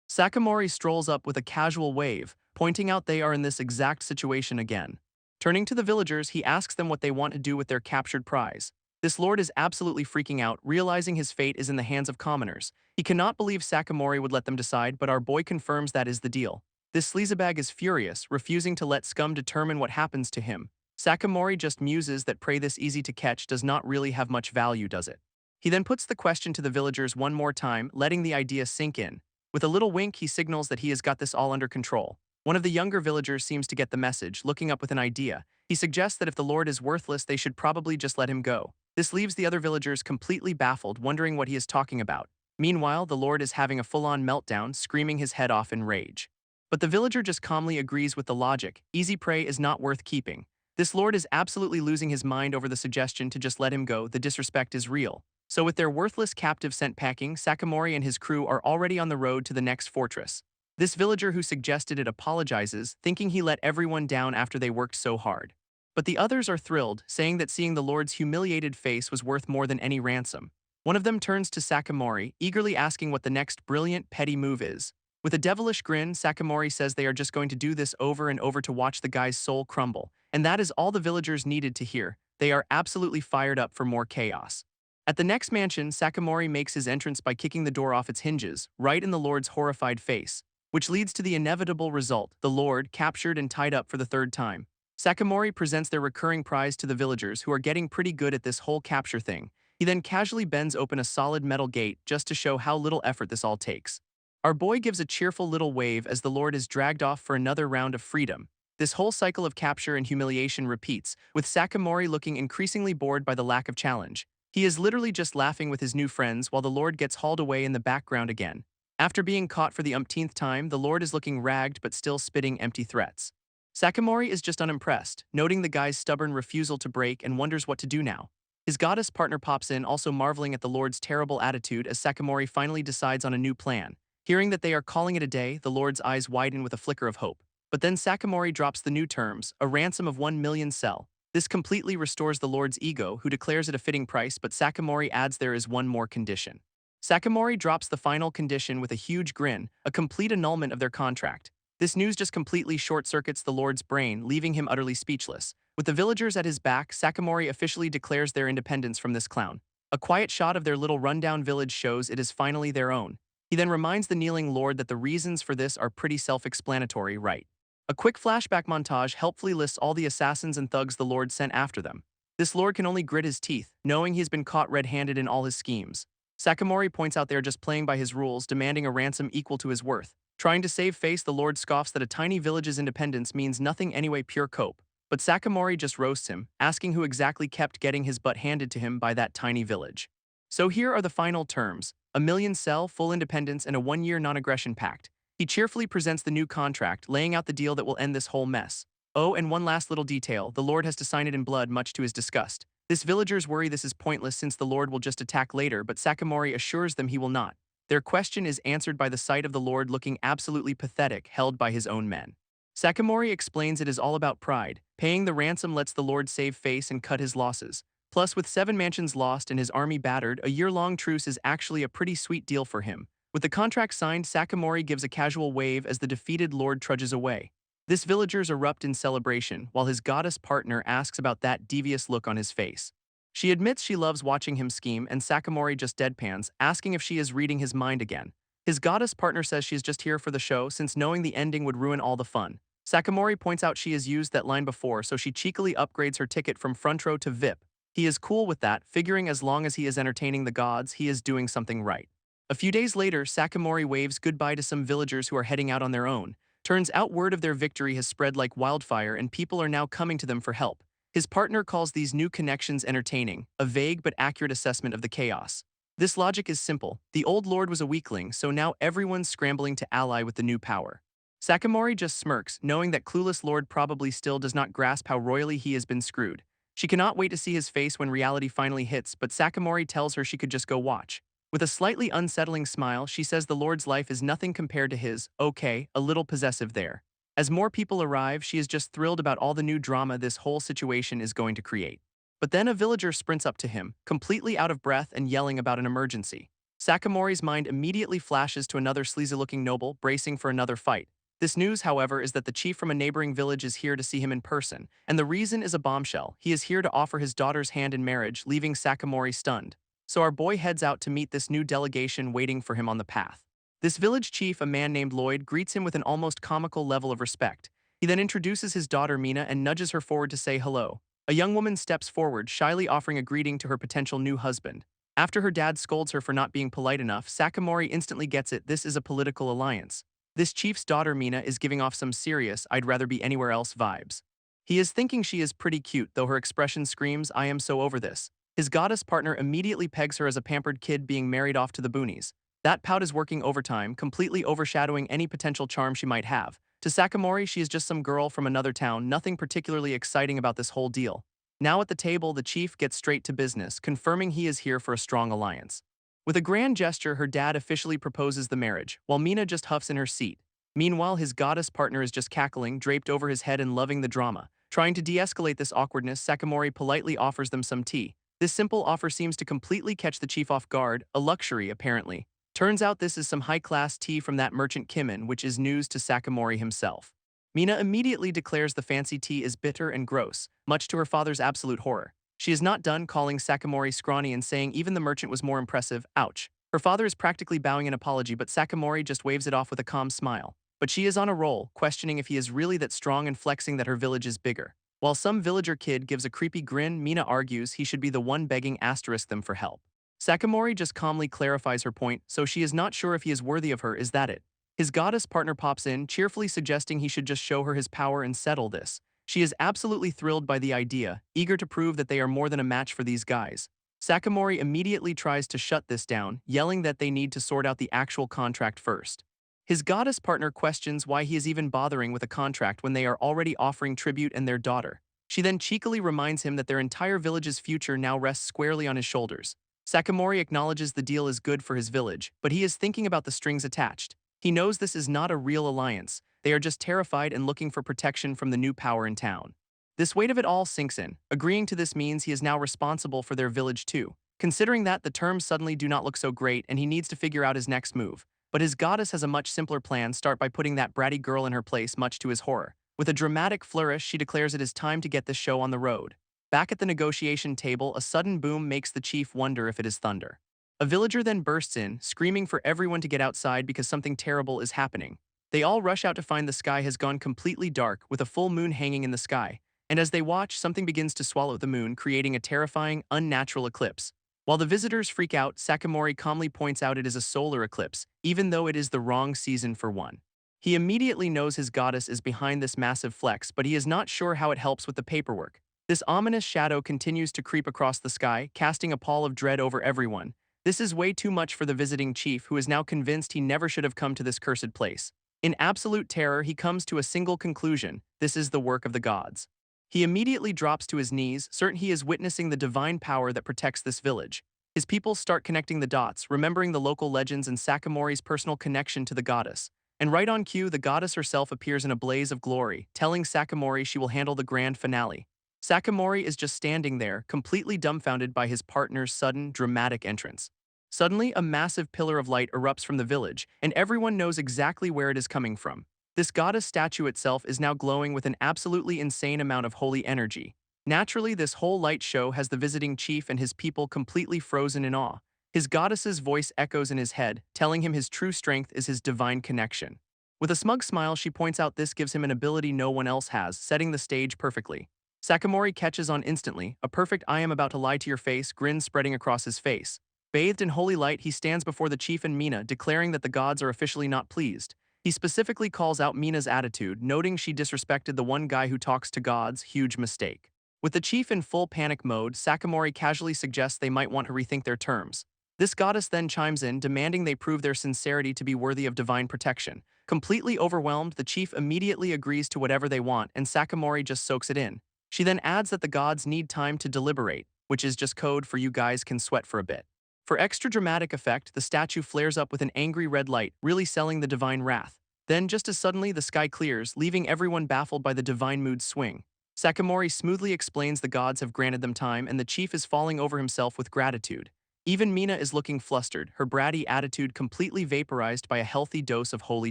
Sakamori strolls up with a casual wave, pointing out they are in this exact situation again. Turning to the villagers, he asks them what they want to do with their captured prize. This lord is absolutely freaking out, realizing his fate is in the hands of commoners. He cannot believe Sakamori would let them decide, but our boy confirms that is the deal. This sleazebag is furious, refusing to let scum determine what happens to him. Sakamori just muses that prey this easy to catch does not really have much value, does it? He then puts the question to the villagers one more time, letting the idea sink in. With a little wink, he signals that he has got this all under control. One of the younger villagers seems to get the message, looking up with an idea. He suggests that if the Lord is worthless, they should probably just let him go. This leaves the other villagers completely baffled, wondering what he is talking about. Meanwhile, the Lord is having a full-on meltdown, screaming his head off in rage. But the villager just calmly agrees with the logic. Easy prey is not worth keeping. This Lord is absolutely losing his mind over the suggestion to just let him go. The disrespect is real. So with their worthless captive sent packing, Sakamori and his crew are already on the road to the next fortress. This villager who suggested it apologizes, thinking he let everyone down after they worked so hard. But the others are thrilled, saying that seeing the Lord's humiliated face was worth more than any ransom. One of them turns to Sakamori, eagerly asking what the next brilliant, petty move is. With a devilish grin, Sakamori says they are just going to do this over and over to watch the guy's soul crumble. And that is all the villagers needed to hear. They are absolutely fired up for more chaos. At the next mansion, Sakamori makes his entrance by kicking the door off its hinges, right in the Lord's horrified face, which leads to the inevitable result, the Lord captured and tied up for the 3rd time. Sakamori presents their recurring prize to the villagers, who are getting pretty good at this whole capture thing. He then casually bends open a solid metal gate just to show how little effort this all takes. Our boy gives a cheerful little wave as the Lord is dragged off for another round of freedom. This whole cycle of capture and humiliation repeats, with Sakamori looking increasingly bored by the lack of challenge. He is literally just laughing with his new friends while the Lord gets hauled away in the background again. After being caught for the umpteenth time, the Lord is looking ragged but still spitting empty threats. Sakamori is just unimpressed, noting the guy's stubborn refusal to break, and wonders what to do now. His goddess partner pops in, also marveling at the Lord's terrible attitude as Sakamori finally decides on a new plan. Hearing that they are calling it a day, the Lord's eyes widen with a flicker of hope. But then Sakamori drops the new terms, a ransom of 1 million sell. This completely restores the Lord's ego, who declares it a fitting price, but Sakamori adds there is one more condition. Sakamori drops the final condition with a huge grin, a complete annulment of their contract. This news just completely short-circuits the Lord's brain, leaving him utterly speechless. With the villagers at his back, Sakamori officially declares their independence from this clown. A quiet shot of their little rundown village shows it is finally their own. He then reminds the kneeling Lord that the reasons for this are pretty self-explanatory, right? A quick flashback montage helpfully lists all the assassins and thugs the Lord sent after them. This Lord can only grit his teeth, knowing he's been caught red-handed in all his schemes. Sakamori points out they are just playing by his rules, demanding a ransom equal to his worth. Trying to save face, the Lord scoffs that a tiny village's independence means nothing anyway, pure cope. But Sakamori just roasts him, asking who exactly kept getting his butt handed to him by that tiny village. So here are the final terms: a million cell, full independence, and a 1-year non-aggression pact. He cheerfully presents the new contract, laying out the deal that will end this whole mess. Oh, and one last little detail, the Lord has to sign it in blood, much to his disgust. This villagers worry this is pointless since the Lord will just attack later, but Sakamori assures them he will not. Their question is answered by the sight of the Lord looking absolutely pathetic, held by his own men. Sakamori explains it is all about pride. Paying the ransom lets the Lord save face and cut his losses. Plus, with 7 mansions lost and his army battered, a year-long truce is actually a pretty sweet deal for him. With the contract signed, Sakamori gives a casual wave as the defeated Lord trudges away. This villagers erupt in celebration, while his goddess partner asks about that devious look on his face. She admits she loves watching him scheme, and Sakamori just deadpans, asking if she is reading his mind again. His goddess partner says she's just here for the show, since knowing the ending would ruin all the fun. Sakamori points out she has used that line before, so she cheekily upgrades her ticket from front row to VIP. He is cool with that, figuring as long as he is entertaining the gods, he is doing something right. A few days later, Sakamori waves goodbye to some villagers who are heading out on their own. Turns out word of their victory has spread like wildfire and people are now coming to them for help. His partner calls these new connections entertaining, a vague but accurate assessment of the chaos. This logic is simple. The old lord was a weakling, so now everyone's scrambling to ally with the new power. Sakamori just smirks, knowing that clueless lord probably still does not grasp how royally he has been screwed. She cannot wait to see his face when reality finally hits, but Sakamori tells her she could just go watch. With a slightly unsettling smile, she says the Lord's life is nothing compared to his. Okay, a little possessive there. As more people arrive, she is just thrilled about all the new drama this whole situation is going to create. But then a villager sprints up to him, completely out of breath and yelling about an emergency. Sakamori's mind immediately flashes to another sleazy-looking noble, bracing for another fight. This news, however, is that the chief from a neighboring village is here to see him in person, and the reason is a bombshell. He is here to offer his daughter's hand in marriage, leaving Sakamori stunned. So our boy heads out to meet this new delegation waiting for him on the path. This village chief, a man named Lloyd, greets him with an almost comical level of respect. He then introduces his daughter Mina and nudges her forward to say hello. A young woman steps forward, shyly offering a greeting to her potential new husband. After her dad scolds her for not being polite enough, Sakamori instantly gets it. This is a political alliance. This chief's daughter Mina is giving off some serious "I'd rather be anywhere else" vibes. He is thinking she is pretty cute, though her expression screams "I am so over this." His goddess partner immediately pegs her as a pampered kid being married off to the boonies. That pout is working overtime, completely overshadowing any potential charm she might have. To Sakamori, she is just some girl from another town, nothing particularly exciting about this whole deal. Now at the table, the chief gets straight to business, confirming he is here for a strong alliance. With a grand gesture, her dad officially proposes the marriage, while Mina just huffs in her seat. Meanwhile, his goddess partner is just cackling, draped over his head and loving the drama. Trying to de-escalate this awkwardness, Sakamori politely offers them some tea. This simple offer seems to completely catch the chief off guard, a luxury apparently. Turns out this is some high-class tea from that merchant Kimin, which is news to Sakamori himself. Mina immediately declares the fancy tea is bitter and gross, much to her father's absolute horror. She is not done calling Sakamori scrawny and saying even the merchant was more impressive. Ouch. Her father is practically bowing an apology, but Sakamori just waves it off with a calm smile. But she is on a roll, questioning if he is really that strong and flexing that her village is bigger. While some villager kid gives a creepy grin, Mina argues he should be the one begging them for help. Sakamori just calmly clarifies her point, so she is not sure if he is worthy of her. Is that it? His goddess partner pops in, cheerfully suggesting he should just show her his power and settle this. She is absolutely thrilled by the idea, eager to prove that they are more than a match for these guys. Sakamori immediately tries to shut this down, yelling that they need to sort out the actual contract first. His goddess partner questions why he is even bothering with a contract when they are already offering tribute and their daughter. She then cheekily reminds him that their entire village's future now rests squarely on his shoulders. Sakamori acknowledges the deal is good for his village, but he is thinking about the strings attached. He knows this is not a real alliance. They are just terrified and looking for protection from the new power in town. This weight of it all sinks in. Agreeing to this means he is now responsible for their village too. Considering that, the terms suddenly do not look so great and he needs to figure out his next move. But his goddess has a much simpler plan. Start by putting that bratty girl in her place, much to his horror. With a dramatic flourish, she declares it is time to get this show on the road. Back at the negotiation table, a sudden boom makes the chief wonder if it is thunder. A villager then bursts in, screaming for everyone to get outside because something terrible is happening. They all rush out to find the sky has gone completely dark, with a full moon hanging in the sky. And as they watch, something begins to swallow the moon, creating a terrifying, unnatural eclipse. While the visitors freak out, Sakamori calmly points out it is a solar eclipse, even though it is the wrong season for one. He immediately knows his goddess is behind this massive flex, but he is not sure how it helps with the paperwork. This ominous shadow continues to creep across the sky, casting a pall of dread over everyone. This is way too much for the visiting chief, who is now convinced he never should have come to this cursed place. In absolute terror, he comes to a single conclusion: this is the work of the gods. He immediately drops to his knees, certain he is witnessing the divine power that protects this village. His people start connecting the dots, remembering the local legends and Sakamori's personal connection to the goddess. And right on cue, the goddess herself appears in a blaze of glory, telling Sakamori she will handle the grand finale. Sakamori is just standing there, completely dumbfounded by his partner's sudden, dramatic entrance. Suddenly, a massive pillar of light erupts from the village, and everyone knows exactly where it is coming from. This goddess statue itself is now glowing with an absolutely insane amount of holy energy. Naturally, this whole light show has the visiting chief and his people completely frozen in awe. His goddess's voice echoes in his head, telling him his true strength is his divine connection. With a smug smile, she points out this gives him an ability no one else has, setting the stage perfectly. Sakamori catches on instantly, a perfect "I am about to lie to your face" grin spreading across his face. Bathed in holy light, he stands before the chief and Mina, declaring that the gods are officially not pleased. He specifically calls out Mina's attitude, noting she disrespected the one guy who talks to gods, huge mistake. With the chief in full panic mode, Sakamori casually suggests they might want to rethink their terms. This goddess then chimes in, demanding they prove their sincerity to be worthy of divine protection. Completely overwhelmed, the chief immediately agrees to whatever they want, and Sakamori just soaks it in. She then adds that the gods need time to deliberate, which is just code for you guys can sweat for a bit. For extra dramatic effect, the statue flares up with an angry red light, really selling the divine wrath. Then, just as suddenly, the sky clears, leaving everyone baffled by the divine mood swing. Sakamori smoothly explains the gods have granted them time, and the chief is falling over himself with gratitude. Even Mina is looking flustered, her bratty attitude completely vaporized by a healthy dose of holy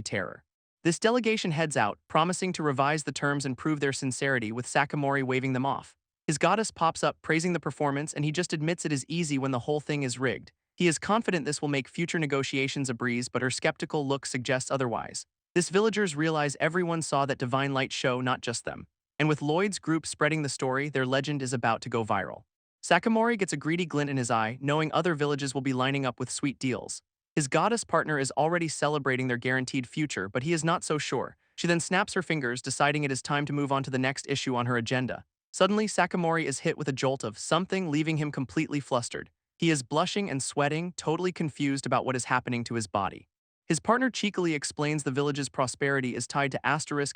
terror. This delegation heads out, promising to revise the terms and prove their sincerity, with Sakamori waving them off. His goddess pops up, praising the performance, and he just admits it is easy when the whole thing is rigged. He is confident this will make future negotiations a breeze, but her skeptical look suggests otherwise. This villagers realize everyone saw that divine light show, not just them. And with Lloyd's group spreading the story, their legend is about to go viral. Sakamori gets a greedy glint in his eye, knowing other villages will be lining up with sweet deals. His goddess partner is already celebrating their guaranteed future, but he is not so sure. She then snaps her fingers, deciding it is time to move on to the next issue on her agenda. Suddenly, Sakamori is hit with a jolt of something, leaving him completely flustered. He is blushing and sweating, totally confused about what is happening to his body. His partner cheekily explains the village's prosperity is tied to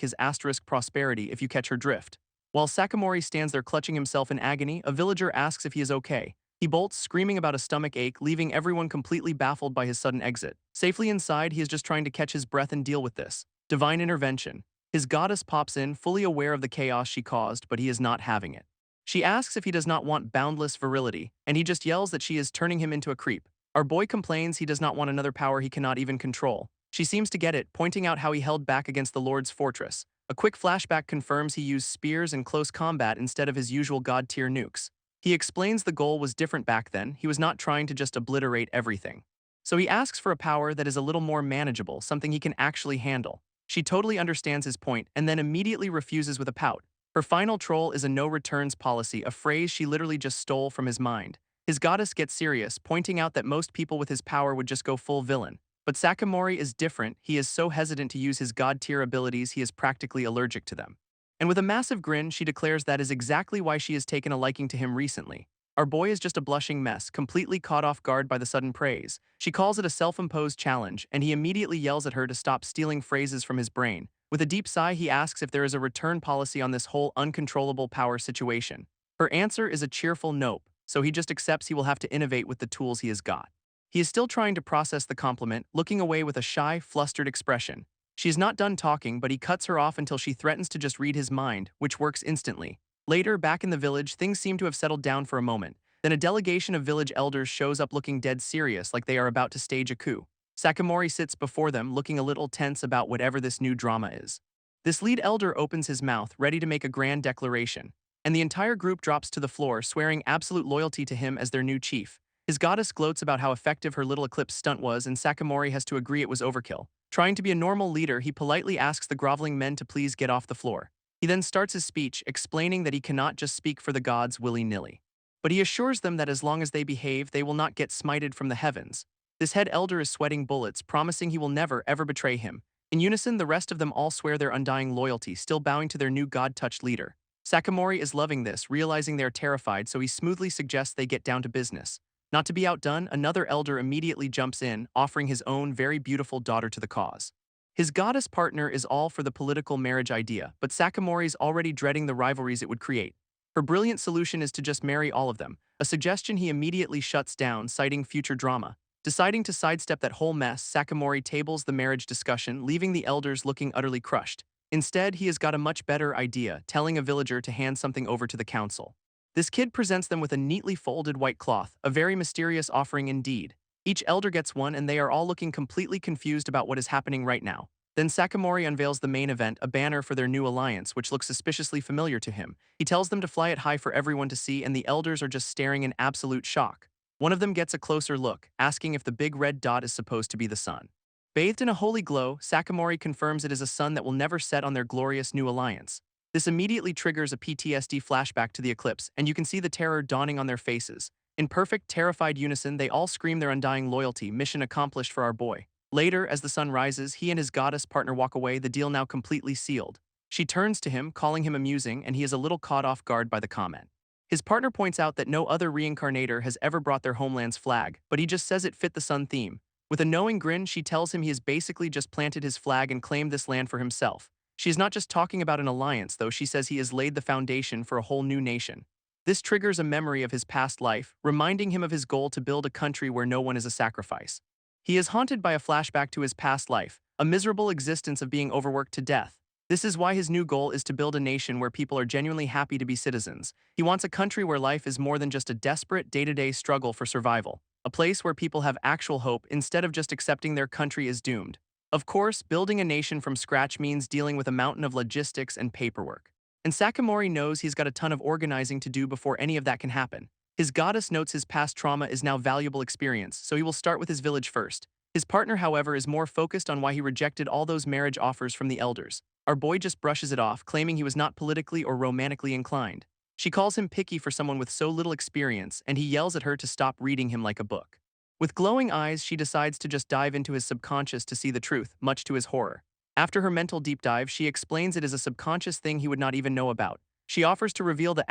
his asterisk prosperity, if you catch her drift. While Sakamori stands there clutching himself in agony, a villager asks if he is okay. He bolts, screaming about a stomach ache, leaving everyone completely baffled by his sudden exit. Safely inside, he is just trying to catch his breath and deal with this. Divine intervention. His goddess pops in, fully aware of the chaos she caused, but he is not having it. She asks if he does not want boundless virility, and he just yells that she is turning him into a creep. Our boy complains he does not want another power he cannot even control. She seems to get it, pointing out how he held back against the Lord's fortress. A quick flashback confirms he used spears in close combat instead of his usual god-tier nukes. He explains the goal was different back then. He was not trying to just obliterate everything. So he asks for a power that is a little more manageable, something he can actually handle. She totally understands his point and then immediately refuses with a pout. Her final troll is a no-returns policy, a phrase she literally just stole from his mind. His goddess gets serious, pointing out that most people with his power would just go full villain. But Sakamori is different. He is so hesitant to use his god-tier abilities he is practically allergic to them. And with a massive grin, she declares that is exactly why she has taken a liking to him recently. Our boy is just a blushing mess, completely caught off guard by the sudden praise. She calls it a self-imposed challenge, and he immediately yells at her to stop stealing phrases from his brain. With a deep sigh, he asks if there is a return policy on this whole uncontrollable power situation. Her answer is a cheerful nope, so he just accepts he will have to innovate with the tools he has got. He is still trying to process the compliment, looking away with a shy, flustered expression. She is not done talking, but he cuts her off until she threatens to just read his mind, which works instantly. Later, back in the village, things seem to have settled down for a moment. Then a delegation of village elders shows up looking dead serious, like they are about to stage a coup. Sakamori sits before them looking a little tense about whatever this new drama is. This lead elder opens his mouth, ready to make a grand declaration, and the entire group drops to the floor, swearing absolute loyalty to him as their new chief. His goddess gloats about how effective her little eclipse stunt was, and Sakamori has to agree it was overkill. Trying to be a normal leader, he politely asks the groveling men to please get off the floor. He then starts his speech, explaining that he cannot just speak for the gods willy-nilly. But he assures them that as long as they behave, they will not get smited from the heavens. This head elder is sweating bullets, promising he will never, ever betray him. In unison, the rest of them all swear their undying loyalty, still bowing to their new god-touched leader. Sakamori is loving this, realizing they are terrified, so he smoothly suggests they get down to business. Not to be outdone, another elder immediately jumps in, offering his own very beautiful daughter to the cause. His goddess partner is all for the political marriage idea, but Sakamori's already dreading the rivalries it would create. Her brilliant solution is to just marry all of them, a suggestion he immediately shuts down, citing future drama. Deciding to sidestep that whole mess, Sakamori tables the marriage discussion, leaving the elders looking utterly crushed. Instead, he has got a much better idea, telling a villager to hand something over to the council. This kid presents them with a neatly folded white cloth, a very mysterious offering indeed. Each elder gets one, and they are all looking completely confused about what is happening right now. Then Sakamori unveils the main event, a banner for their new alliance, which looks suspiciously familiar to him. He tells them to fly it high for everyone to see, and the elders are just staring in absolute shock. One of them gets a closer look, asking if the big red dot is supposed to be the sun. Bathed in a holy glow, Sakamori confirms it is a sun that will never set on their glorious new alliance. This immediately triggers a PTSD flashback to the eclipse, and you can see the terror dawning on their faces. In perfect, terrified unison, they all scream their undying loyalty, mission accomplished for our boy. Later, as the sun rises, he and his goddess partner walk away, the deal now completely sealed. She turns to him, calling him amusing, and he is a little caught off guard by the comment. His partner points out that no other reincarnator has ever brought their homeland's flag, but he just says it fit the sun theme. With a knowing grin, she tells him he has basically just planted his flag and claimed this land for himself. She is not just talking about an alliance, though. She says he has laid the foundation for a whole new nation. This triggers a memory of his past life, reminding him of his goal to build a country where no one is a sacrifice. He is haunted by a flashback to his past life, a miserable existence of being overworked to death. This is why his new goal is to build a nation where people are genuinely happy to be citizens. He wants a country where life is more than just a desperate day-to-day struggle for survival, a place where people have actual hope instead of just accepting their country is doomed. Of course, building a nation from scratch means dealing with a mountain of logistics and paperwork. And Sakamori knows he's got a ton of organizing to do before any of that can happen. His goddess notes his past trauma is now valuable experience, so he will start with his village first. His partner, however, is more focused on why he rejected all those marriage offers from the elders. Our boy just brushes it off, claiming he was not politically or romantically inclined. She calls him picky for someone with so little experience, and he yells at her to stop reading him like a book. With glowing eyes, she decides to just dive into his subconscious to see the truth, much to his horror. After her mental deep dive, she explains it is a subconscious thing he would not even know about. She offers to reveal the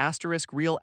real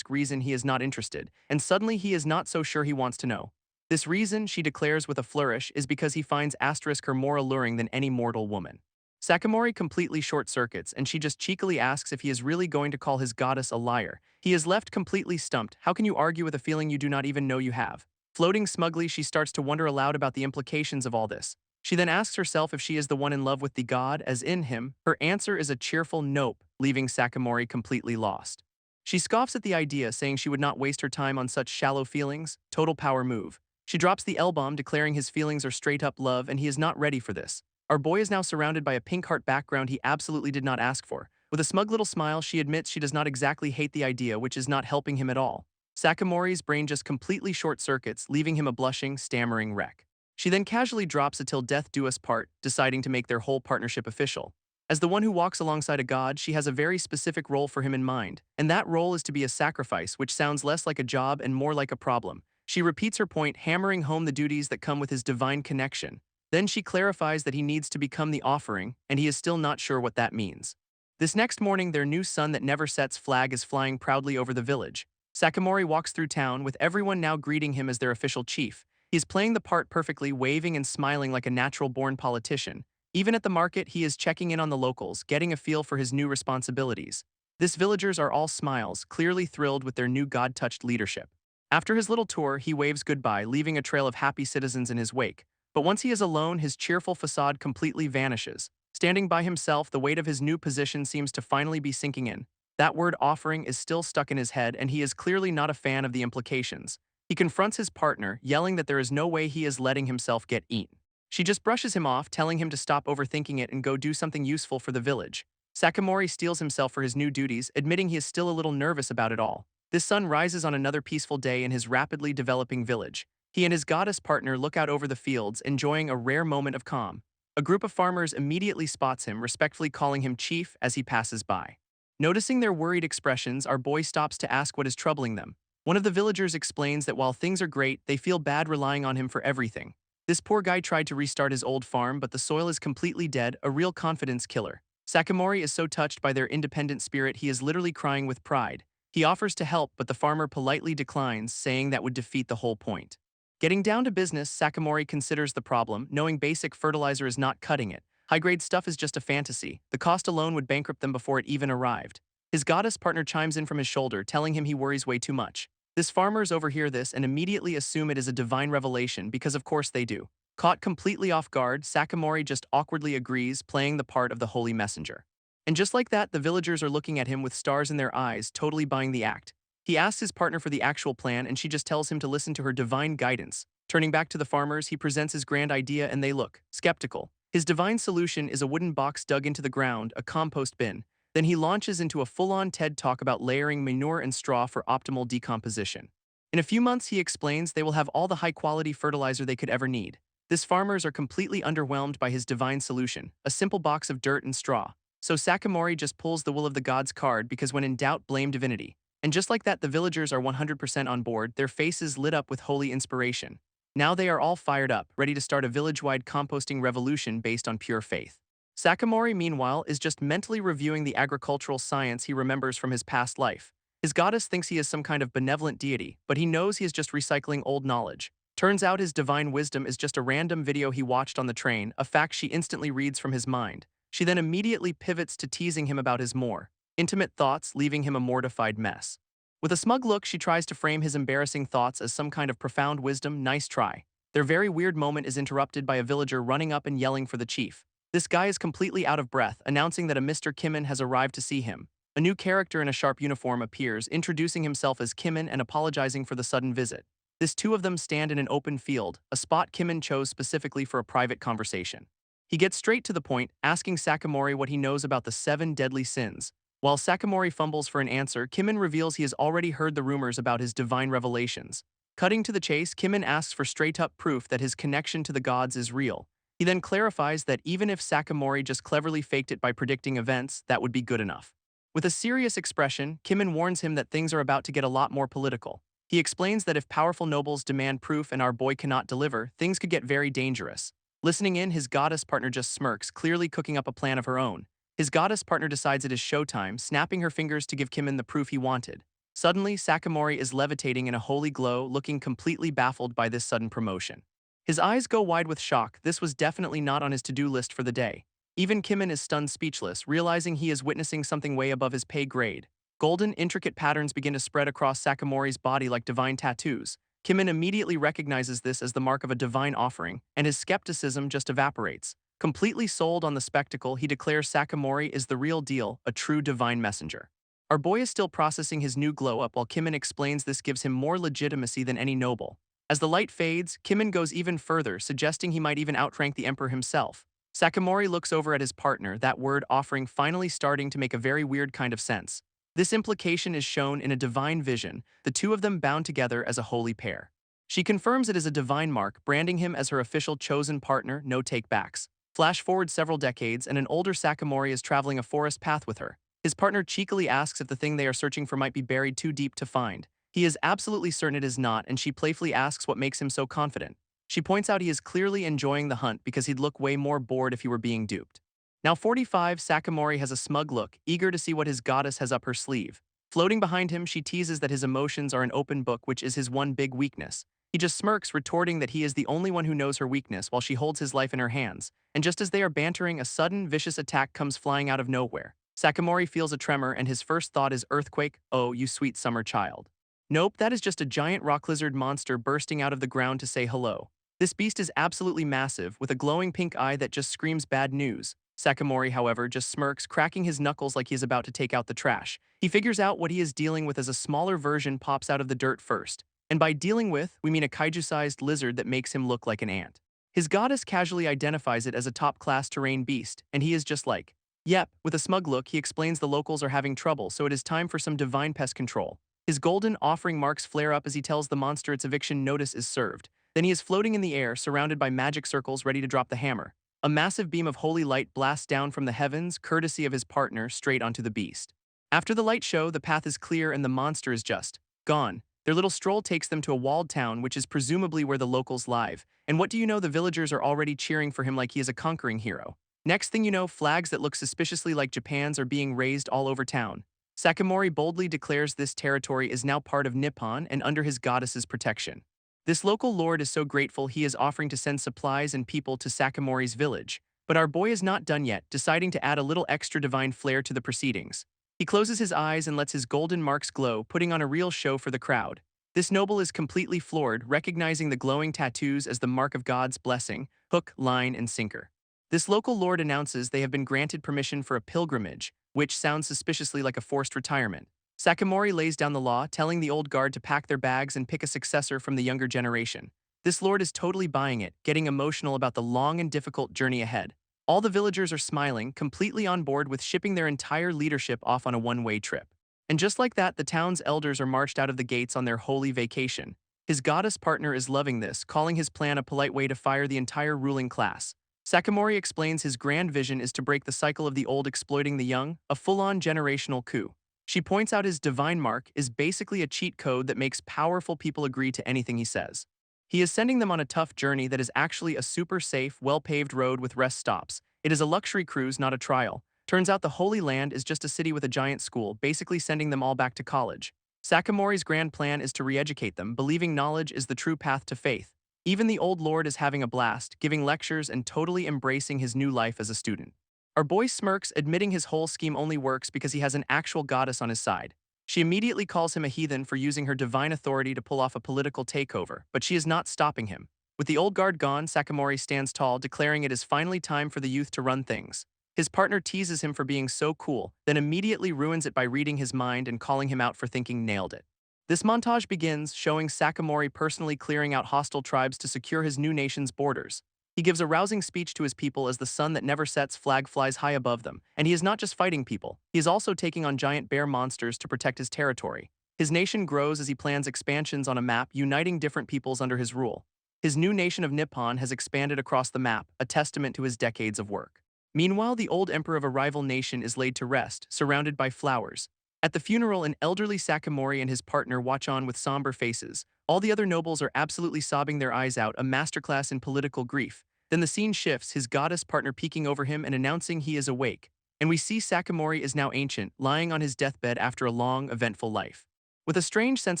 reason he is not interested, and suddenly he is not so sure he wants to know. This reason, she declares with a flourish, is because he finds her more alluring than any mortal woman. Sakamori completely short-circuits, and she just cheekily asks if he is really going to call his goddess a liar. He is left completely stumped. How can you argue with a feeling you do not even know you have? Floating smugly, she starts to wonder aloud about the implications of all this. She then asks herself if she is the one in love with the god, as in him. Her answer is a cheerful nope, leaving Sakamori completely lost. She scoffs at the idea, saying she would not waste her time on such shallow feelings. Total power move. She drops the L-bomb, declaring his feelings are straight-up love, and he is not ready for this. Our boy is now surrounded by a pink heart background he absolutely did not ask for. With a smug little smile, she admits she does not exactly hate the idea, which is not helping him at all. Sakamori's brain just completely short-circuits, leaving him a blushing, stammering wreck. She then casually drops a "till death do us part," deciding to make their whole partnership official. As the one who walks alongside a god, she has a very specific role for him in mind, and that role is to be a sacrifice, which sounds less like a job and more like a problem. She repeats her point, hammering home the duties that come with his divine connection. Then she clarifies that he needs to become the offering, and he is still not sure what that means. This next morning, their new sun that never sets flag is flying proudly over the village. Sakamori walks through town, with everyone now greeting him as their official chief. He is playing the part perfectly, waving and smiling like a natural-born politician. Even at the market, he is checking in on the locals, getting a feel for his new responsibilities. These villagers are all smiles, clearly thrilled with their new god-touched leadership. After his little tour, he waves goodbye, leaving a trail of happy citizens in his wake. But once he is alone, his cheerful facade completely vanishes. Standing by himself, the weight of his new position seems to finally be sinking in. That word offering is still stuck in his head, and he is clearly not a fan of the implications. He confronts his partner, yelling that there is no way he is letting himself get eaten. She just brushes him off, telling him to stop overthinking it and go do something useful for the village. Sakamori steels himself for his new duties, admitting he is still a little nervous about it all. This sun rises on another peaceful day in his rapidly developing village. He and his goddess partner look out over the fields, enjoying a rare moment of calm. A group of farmers immediately spots him, respectfully calling him chief as he passes by. Noticing their worried expressions, our boy stops to ask what is troubling them. One of the villagers explains that while things are great, they feel bad relying on him for everything. This poor guy tried to restart his old farm, but the soil is completely dead, a real confidence killer. Sakamori is so touched by their independent spirit he is literally crying with pride. He offers to help, but the farmer politely declines, saying that would defeat the whole point. Getting down to business, Sakamori considers the problem, knowing basic fertilizer is not cutting it. High-grade stuff is just a fantasy. The cost alone would bankrupt them before it even arrived. His goddess partner chimes in from his shoulder, telling him he worries way too much. This farmers overhear this and immediately assume it is a divine revelation because of course they do. Caught completely off guard, Sakamori just awkwardly agrees, playing the part of the holy messenger. And just like that, the villagers are looking at him with stars in their eyes, totally buying the act. He asks his partner for the actual plan and she just tells him to listen to her divine guidance. Turning back to the farmers, he presents his grand idea and they look skeptical. His divine solution is a wooden box dug into the ground, a compost bin. Then he launches into a full-on TED talk about layering manure and straw for optimal decomposition. In a few months, he explains they will have all the high-quality fertilizer they could ever need. These farmers are completely underwhelmed by his divine solution, a simple box of dirt and straw. So Sakamori just pulls the will of the gods card because when in doubt, blame divinity. And just like that, the villagers are 100% on board, their faces lit up with holy inspiration. Now they are all fired up, ready to start a village-wide composting revolution based on pure faith. Sakamori, meanwhile, is just mentally reviewing the agricultural science he remembers from his past life. His goddess thinks he is some kind of benevolent deity, but he knows he is just recycling old knowledge. Turns out his divine wisdom is just a random video he watched on the train, a fact she instantly reads from his mind. She then immediately pivots to teasing him about his more intimate thoughts, leaving him a mortified mess. With a smug look, she tries to frame his embarrassing thoughts as some kind of profound wisdom. Nice try. Their very weird moment is interrupted by a villager running up and yelling for the chief. This guy is completely out of breath, announcing that a Mr. Kimin has arrived to see him. A new character in a sharp uniform appears, introducing himself as Kimin and apologizing for the sudden visit. This two of them stand in an open field, a spot Kimin chose specifically for a private conversation. He gets straight to the point, asking Sakamori what he knows about the 7 deadly sins. While Sakamori fumbles for an answer, Kimin reveals he has already heard the rumors about his divine revelations. Cutting to the chase, Kimin asks for straight-up proof that his connection to the gods is real. He then clarifies that even if Sakamori just cleverly faked it by predicting events, that would be good enough. With a serious expression, Kimin warns him that things are about to get a lot more political. He explains that if powerful nobles demand proof and our boy cannot deliver, things could get very dangerous. Listening in, his goddess partner just smirks, clearly cooking up a plan of her own. His goddess partner decides it is showtime, snapping her fingers to give Kimin the proof he wanted. Suddenly, Sakamori is levitating in a holy glow, looking completely baffled by this sudden promotion. His eyes go wide with shock. This was definitely not on his to-do list for the day. Even Kimin is stunned speechless, realizing he is witnessing something way above his pay grade. Golden, intricate patterns begin to spread across Sakamori's body like divine tattoos. Kimin immediately recognizes this as the mark of a divine offering, and his skepticism just evaporates. Completely sold on the spectacle, he declares Sakamori is the real deal, a true divine messenger. Our boy is still processing his new glow-up while Kimin explains this gives him more legitimacy than any noble. As the light fades, Kimin goes even further, suggesting he might even outrank the emperor himself. Sakamori looks over at his partner, that word offering finally starting to make a very weird kind of sense. This implication is shown in a divine vision, the two of them bound together as a holy pair. She confirms it is a divine mark, branding him as her official chosen partner, no take-backs. Flash forward several decades, and an older Sakamori is traveling a forest path with her. His partner cheekily asks if the thing they are searching for might be buried too deep to find. He is absolutely certain it is not, and she playfully asks what makes him so confident. She points out he is clearly enjoying the hunt because he'd look way more bored if he were being duped. Now 45, Sakamori has a smug look, eager to see what his goddess has up her sleeve. Floating behind him, she teases that his emotions are an open book, which is his one big weakness. He just smirks, retorting that he is the only one who knows her weakness while she holds his life in her hands. And just as they are bantering, a sudden, vicious attack comes flying out of nowhere. Sakamori feels a tremor and his first thought is earthquake. Oh, you sweet summer child. Nope, that is just a giant rock lizard monster bursting out of the ground to say hello. This beast is absolutely massive, with a glowing pink eye that just screams bad news. Sakamori, however, just smirks, cracking his knuckles like he is about to take out the trash. He figures out what he is dealing with as a smaller version pops out of the dirt first. And by dealing with, we mean a kaiju-sized lizard that makes him look like an ant. His goddess casually identifies it as a top-class terrain beast, and he is just like, yep. With a smug look, he explains the locals are having trouble, so it is time for some divine pest control. His golden offering marks flare up as he tells the monster its eviction notice is served. Then he is floating in the air, surrounded by magic circles ready to drop the hammer. A massive beam of holy light blasts down from the heavens, courtesy of his partner, straight onto the beast. After the light show, the path is clear and the monster is just gone. Their little stroll takes them to a walled town, which is presumably where the locals live. And what do you know, the villagers are already cheering for him like he is a conquering hero. Next thing you know, flags that look suspiciously like Japan's are being raised all over town. Sakamori boldly declares this territory is now part of Nippon and under his goddess's protection. This local lord is so grateful he is offering to send supplies and people to Sakamori's village. But our boy is not done yet, deciding to add a little extra divine flair to the proceedings. He closes his eyes and lets his golden marks glow, putting on a real show for the crowd. This noble is completely floored, recognizing the glowing tattoos as the mark of God's blessing, hook, line, and sinker. This local lord announces they have been granted permission for a pilgrimage, which sounds suspiciously like a forced retirement. Sakamori lays down the law, telling the old guard to pack their bags and pick a successor from the younger generation. This lord is totally buying it, getting emotional about the long and difficult journey ahead. All the villagers are smiling, completely on board with shipping their entire leadership off on a one-way trip. And just like that, the town's elders are marched out of the gates on their holy vacation. His goddess partner is loving this, calling his plan a polite way to fire the entire ruling class. Sakamori explains his grand vision is to break the cycle of the old exploiting the young, a full-on generational coup. She points out his divine mark is basically a cheat code that makes powerful people agree to anything he says. He is sending them on a tough journey that is actually a super safe, well-paved road with rest stops. It is a luxury cruise, not a trial. Turns out the Holy Land is just a city with a giant school, basically sending them all back to college. Sakamori's grand plan is to re-educate them, believing knowledge is the true path to faith. Even the old lord is having a blast, giving lectures and totally embracing his new life as a student. Our boy smirks, admitting his whole scheme only works because he has an actual goddess on his side. She immediately calls him a heathen for using her divine authority to pull off a political takeover, but she is not stopping him. With the old guard gone, Sakamori stands tall, declaring it is finally time for the youth to run things. His partner teases him for being so cool, then immediately ruins it by reading his mind and calling him out for thinking nailed it. This montage begins, showing Sakamori personally clearing out hostile tribes to secure his new nation's borders. He gives a rousing speech to his people as the sun that never sets flag flies high above them, and he is not just fighting people, he is also taking on giant bear monsters to protect his territory. His nation grows as he plans expansions on a map, uniting different peoples under his rule. His new nation of Nippon has expanded across the map, a testament to his decades of work. Meanwhile, the old emperor of a rival nation is laid to rest, surrounded by flowers. At the funeral, an elderly Sakamori and his partner watch on with somber faces. All the other nobles are absolutely sobbing their eyes out, a masterclass in political grief. Then the scene shifts, his goddess partner peeking over him and announcing he is awake. And we see Sakamori is now ancient, lying on his deathbed after a long, eventful life. With a strange sense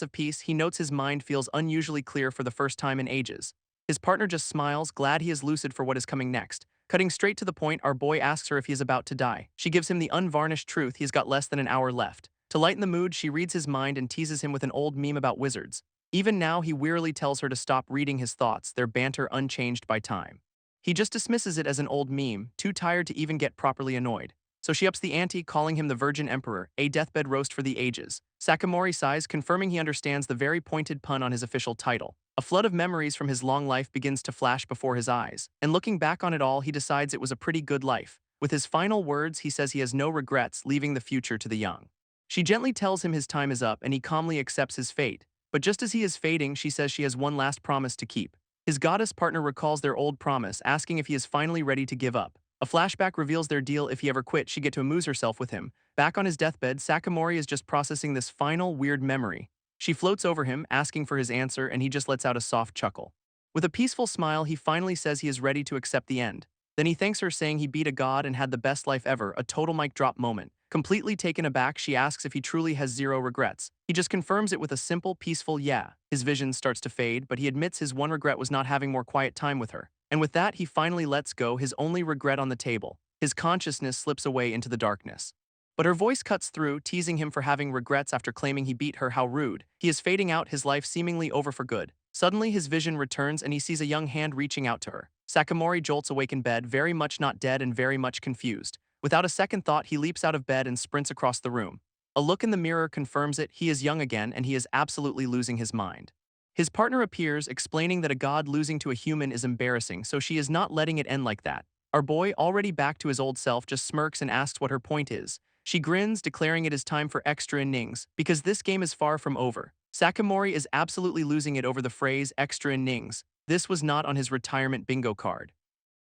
of peace, he notes his mind feels unusually clear for the first time in ages. His partner just smiles, glad he is lucid for what is coming next. Cutting straight to the point, our boy asks her if he is about to die. She gives him the unvarnished truth he has got less than an hour left. To lighten the mood, she reads his mind and teases him with an old meme about wizards. Even now, he wearily tells her to stop reading his thoughts, their banter unchanged by time. He just dismisses it as an old meme, too tired to even get properly annoyed. So she ups the ante, calling him the Virgin Emperor, a deathbed roast for the ages. Sakamori sighs, confirming he understands the very pointed pun on his official title. A flood of memories from his long life begins to flash before his eyes, and looking back on it all, he decides it was a pretty good life. With his final words, he says he has no regrets, leaving the future to the young. She gently tells him his time is up, and he calmly accepts his fate. But just as he is fading, she says she has one last promise to keep. His goddess partner recalls their old promise, asking if he is finally ready to give up. A flashback reveals their deal: if he ever quit, she'd get to amuse herself with him. Back on his deathbed, Sakamori is just processing this final, weird memory. She floats over him, asking for his answer, and he just lets out a soft chuckle. With a peaceful smile, he finally says he is ready to accept the end. Then he thanks her, saying he beat a god and had the best life ever, a total mic drop moment. Completely taken aback, she asks if he truly has zero regrets. He just confirms it with a simple, peaceful yeah. His vision starts to fade, but he admits his one regret was not having more quiet time with her. And with that, he finally lets go, his only regret on the table. His consciousness slips away into the darkness. But her voice cuts through, teasing him for having regrets after claiming he beat her. How rude. He is fading out, his life seemingly over for good. Suddenly, his vision returns and he sees a young hand reaching out to her. Sakamori jolts awake in bed, very much not dead and very much confused. Without a second thought, he leaps out of bed and sprints across the room. A look in the mirror confirms it, he is young again and he is absolutely losing his mind. His partner appears, explaining that a god losing to a human is embarrassing, so she is not letting it end like that. Our boy, already back to his old self, just smirks and asks what her point is. She grins, declaring it is time for extra innings, because this game is far from over. Sakamori is absolutely losing it over the phrase extra innings. This was not on his retirement bingo card.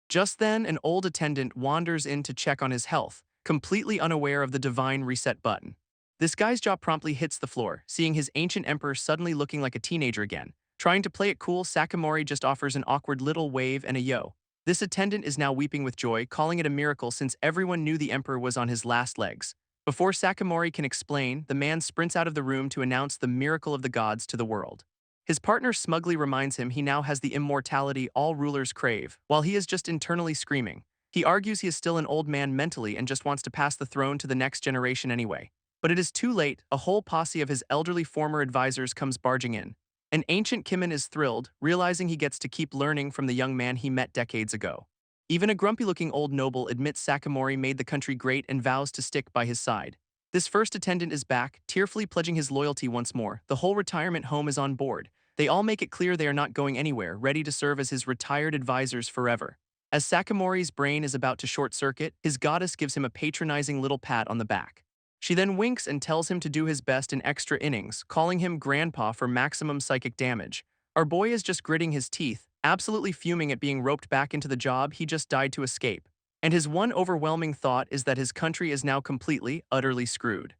Just then, an old attendant wanders in to check on his health, completely unaware of the divine reset button. This guy's jaw promptly hits the floor, seeing his ancient emperor suddenly looking like a teenager again. Trying to play it cool, Sakamori just offers an awkward little wave and a yo. This attendant is now weeping with joy, calling it a miracle since everyone knew the emperor was on his last legs. Before Sakamori can explain, the man sprints out of the room to announce the miracle of the gods to the world. His partner smugly reminds him he now has the immortality all rulers crave, while he is just internally screaming. He argues he is still an old man mentally and just wants to pass the throne to the next generation anyway. But it is too late. A whole posse of his elderly former advisors comes barging in. An ancient Kimin is thrilled, realizing he gets to keep learning from the young man he met decades ago. Even a grumpy-looking old noble admits Sakamori made the country great and vows to stick by his side. This first attendant is back, tearfully pledging his loyalty once more. The whole retirement home is on board. They all make it clear they are not going anywhere, ready to serve as his retired advisors forever. As Sakamori's brain is about to short-circuit, his goddess gives him a patronizing little pat on the back. She then winks and tells him to do his best in extra innings, calling him grandpa for maximum psychic damage. Our boy is just gritting his teeth, absolutely fuming at being roped back into the job he just died to escape. And his one overwhelming thought is that his country is now completely, utterly screwed.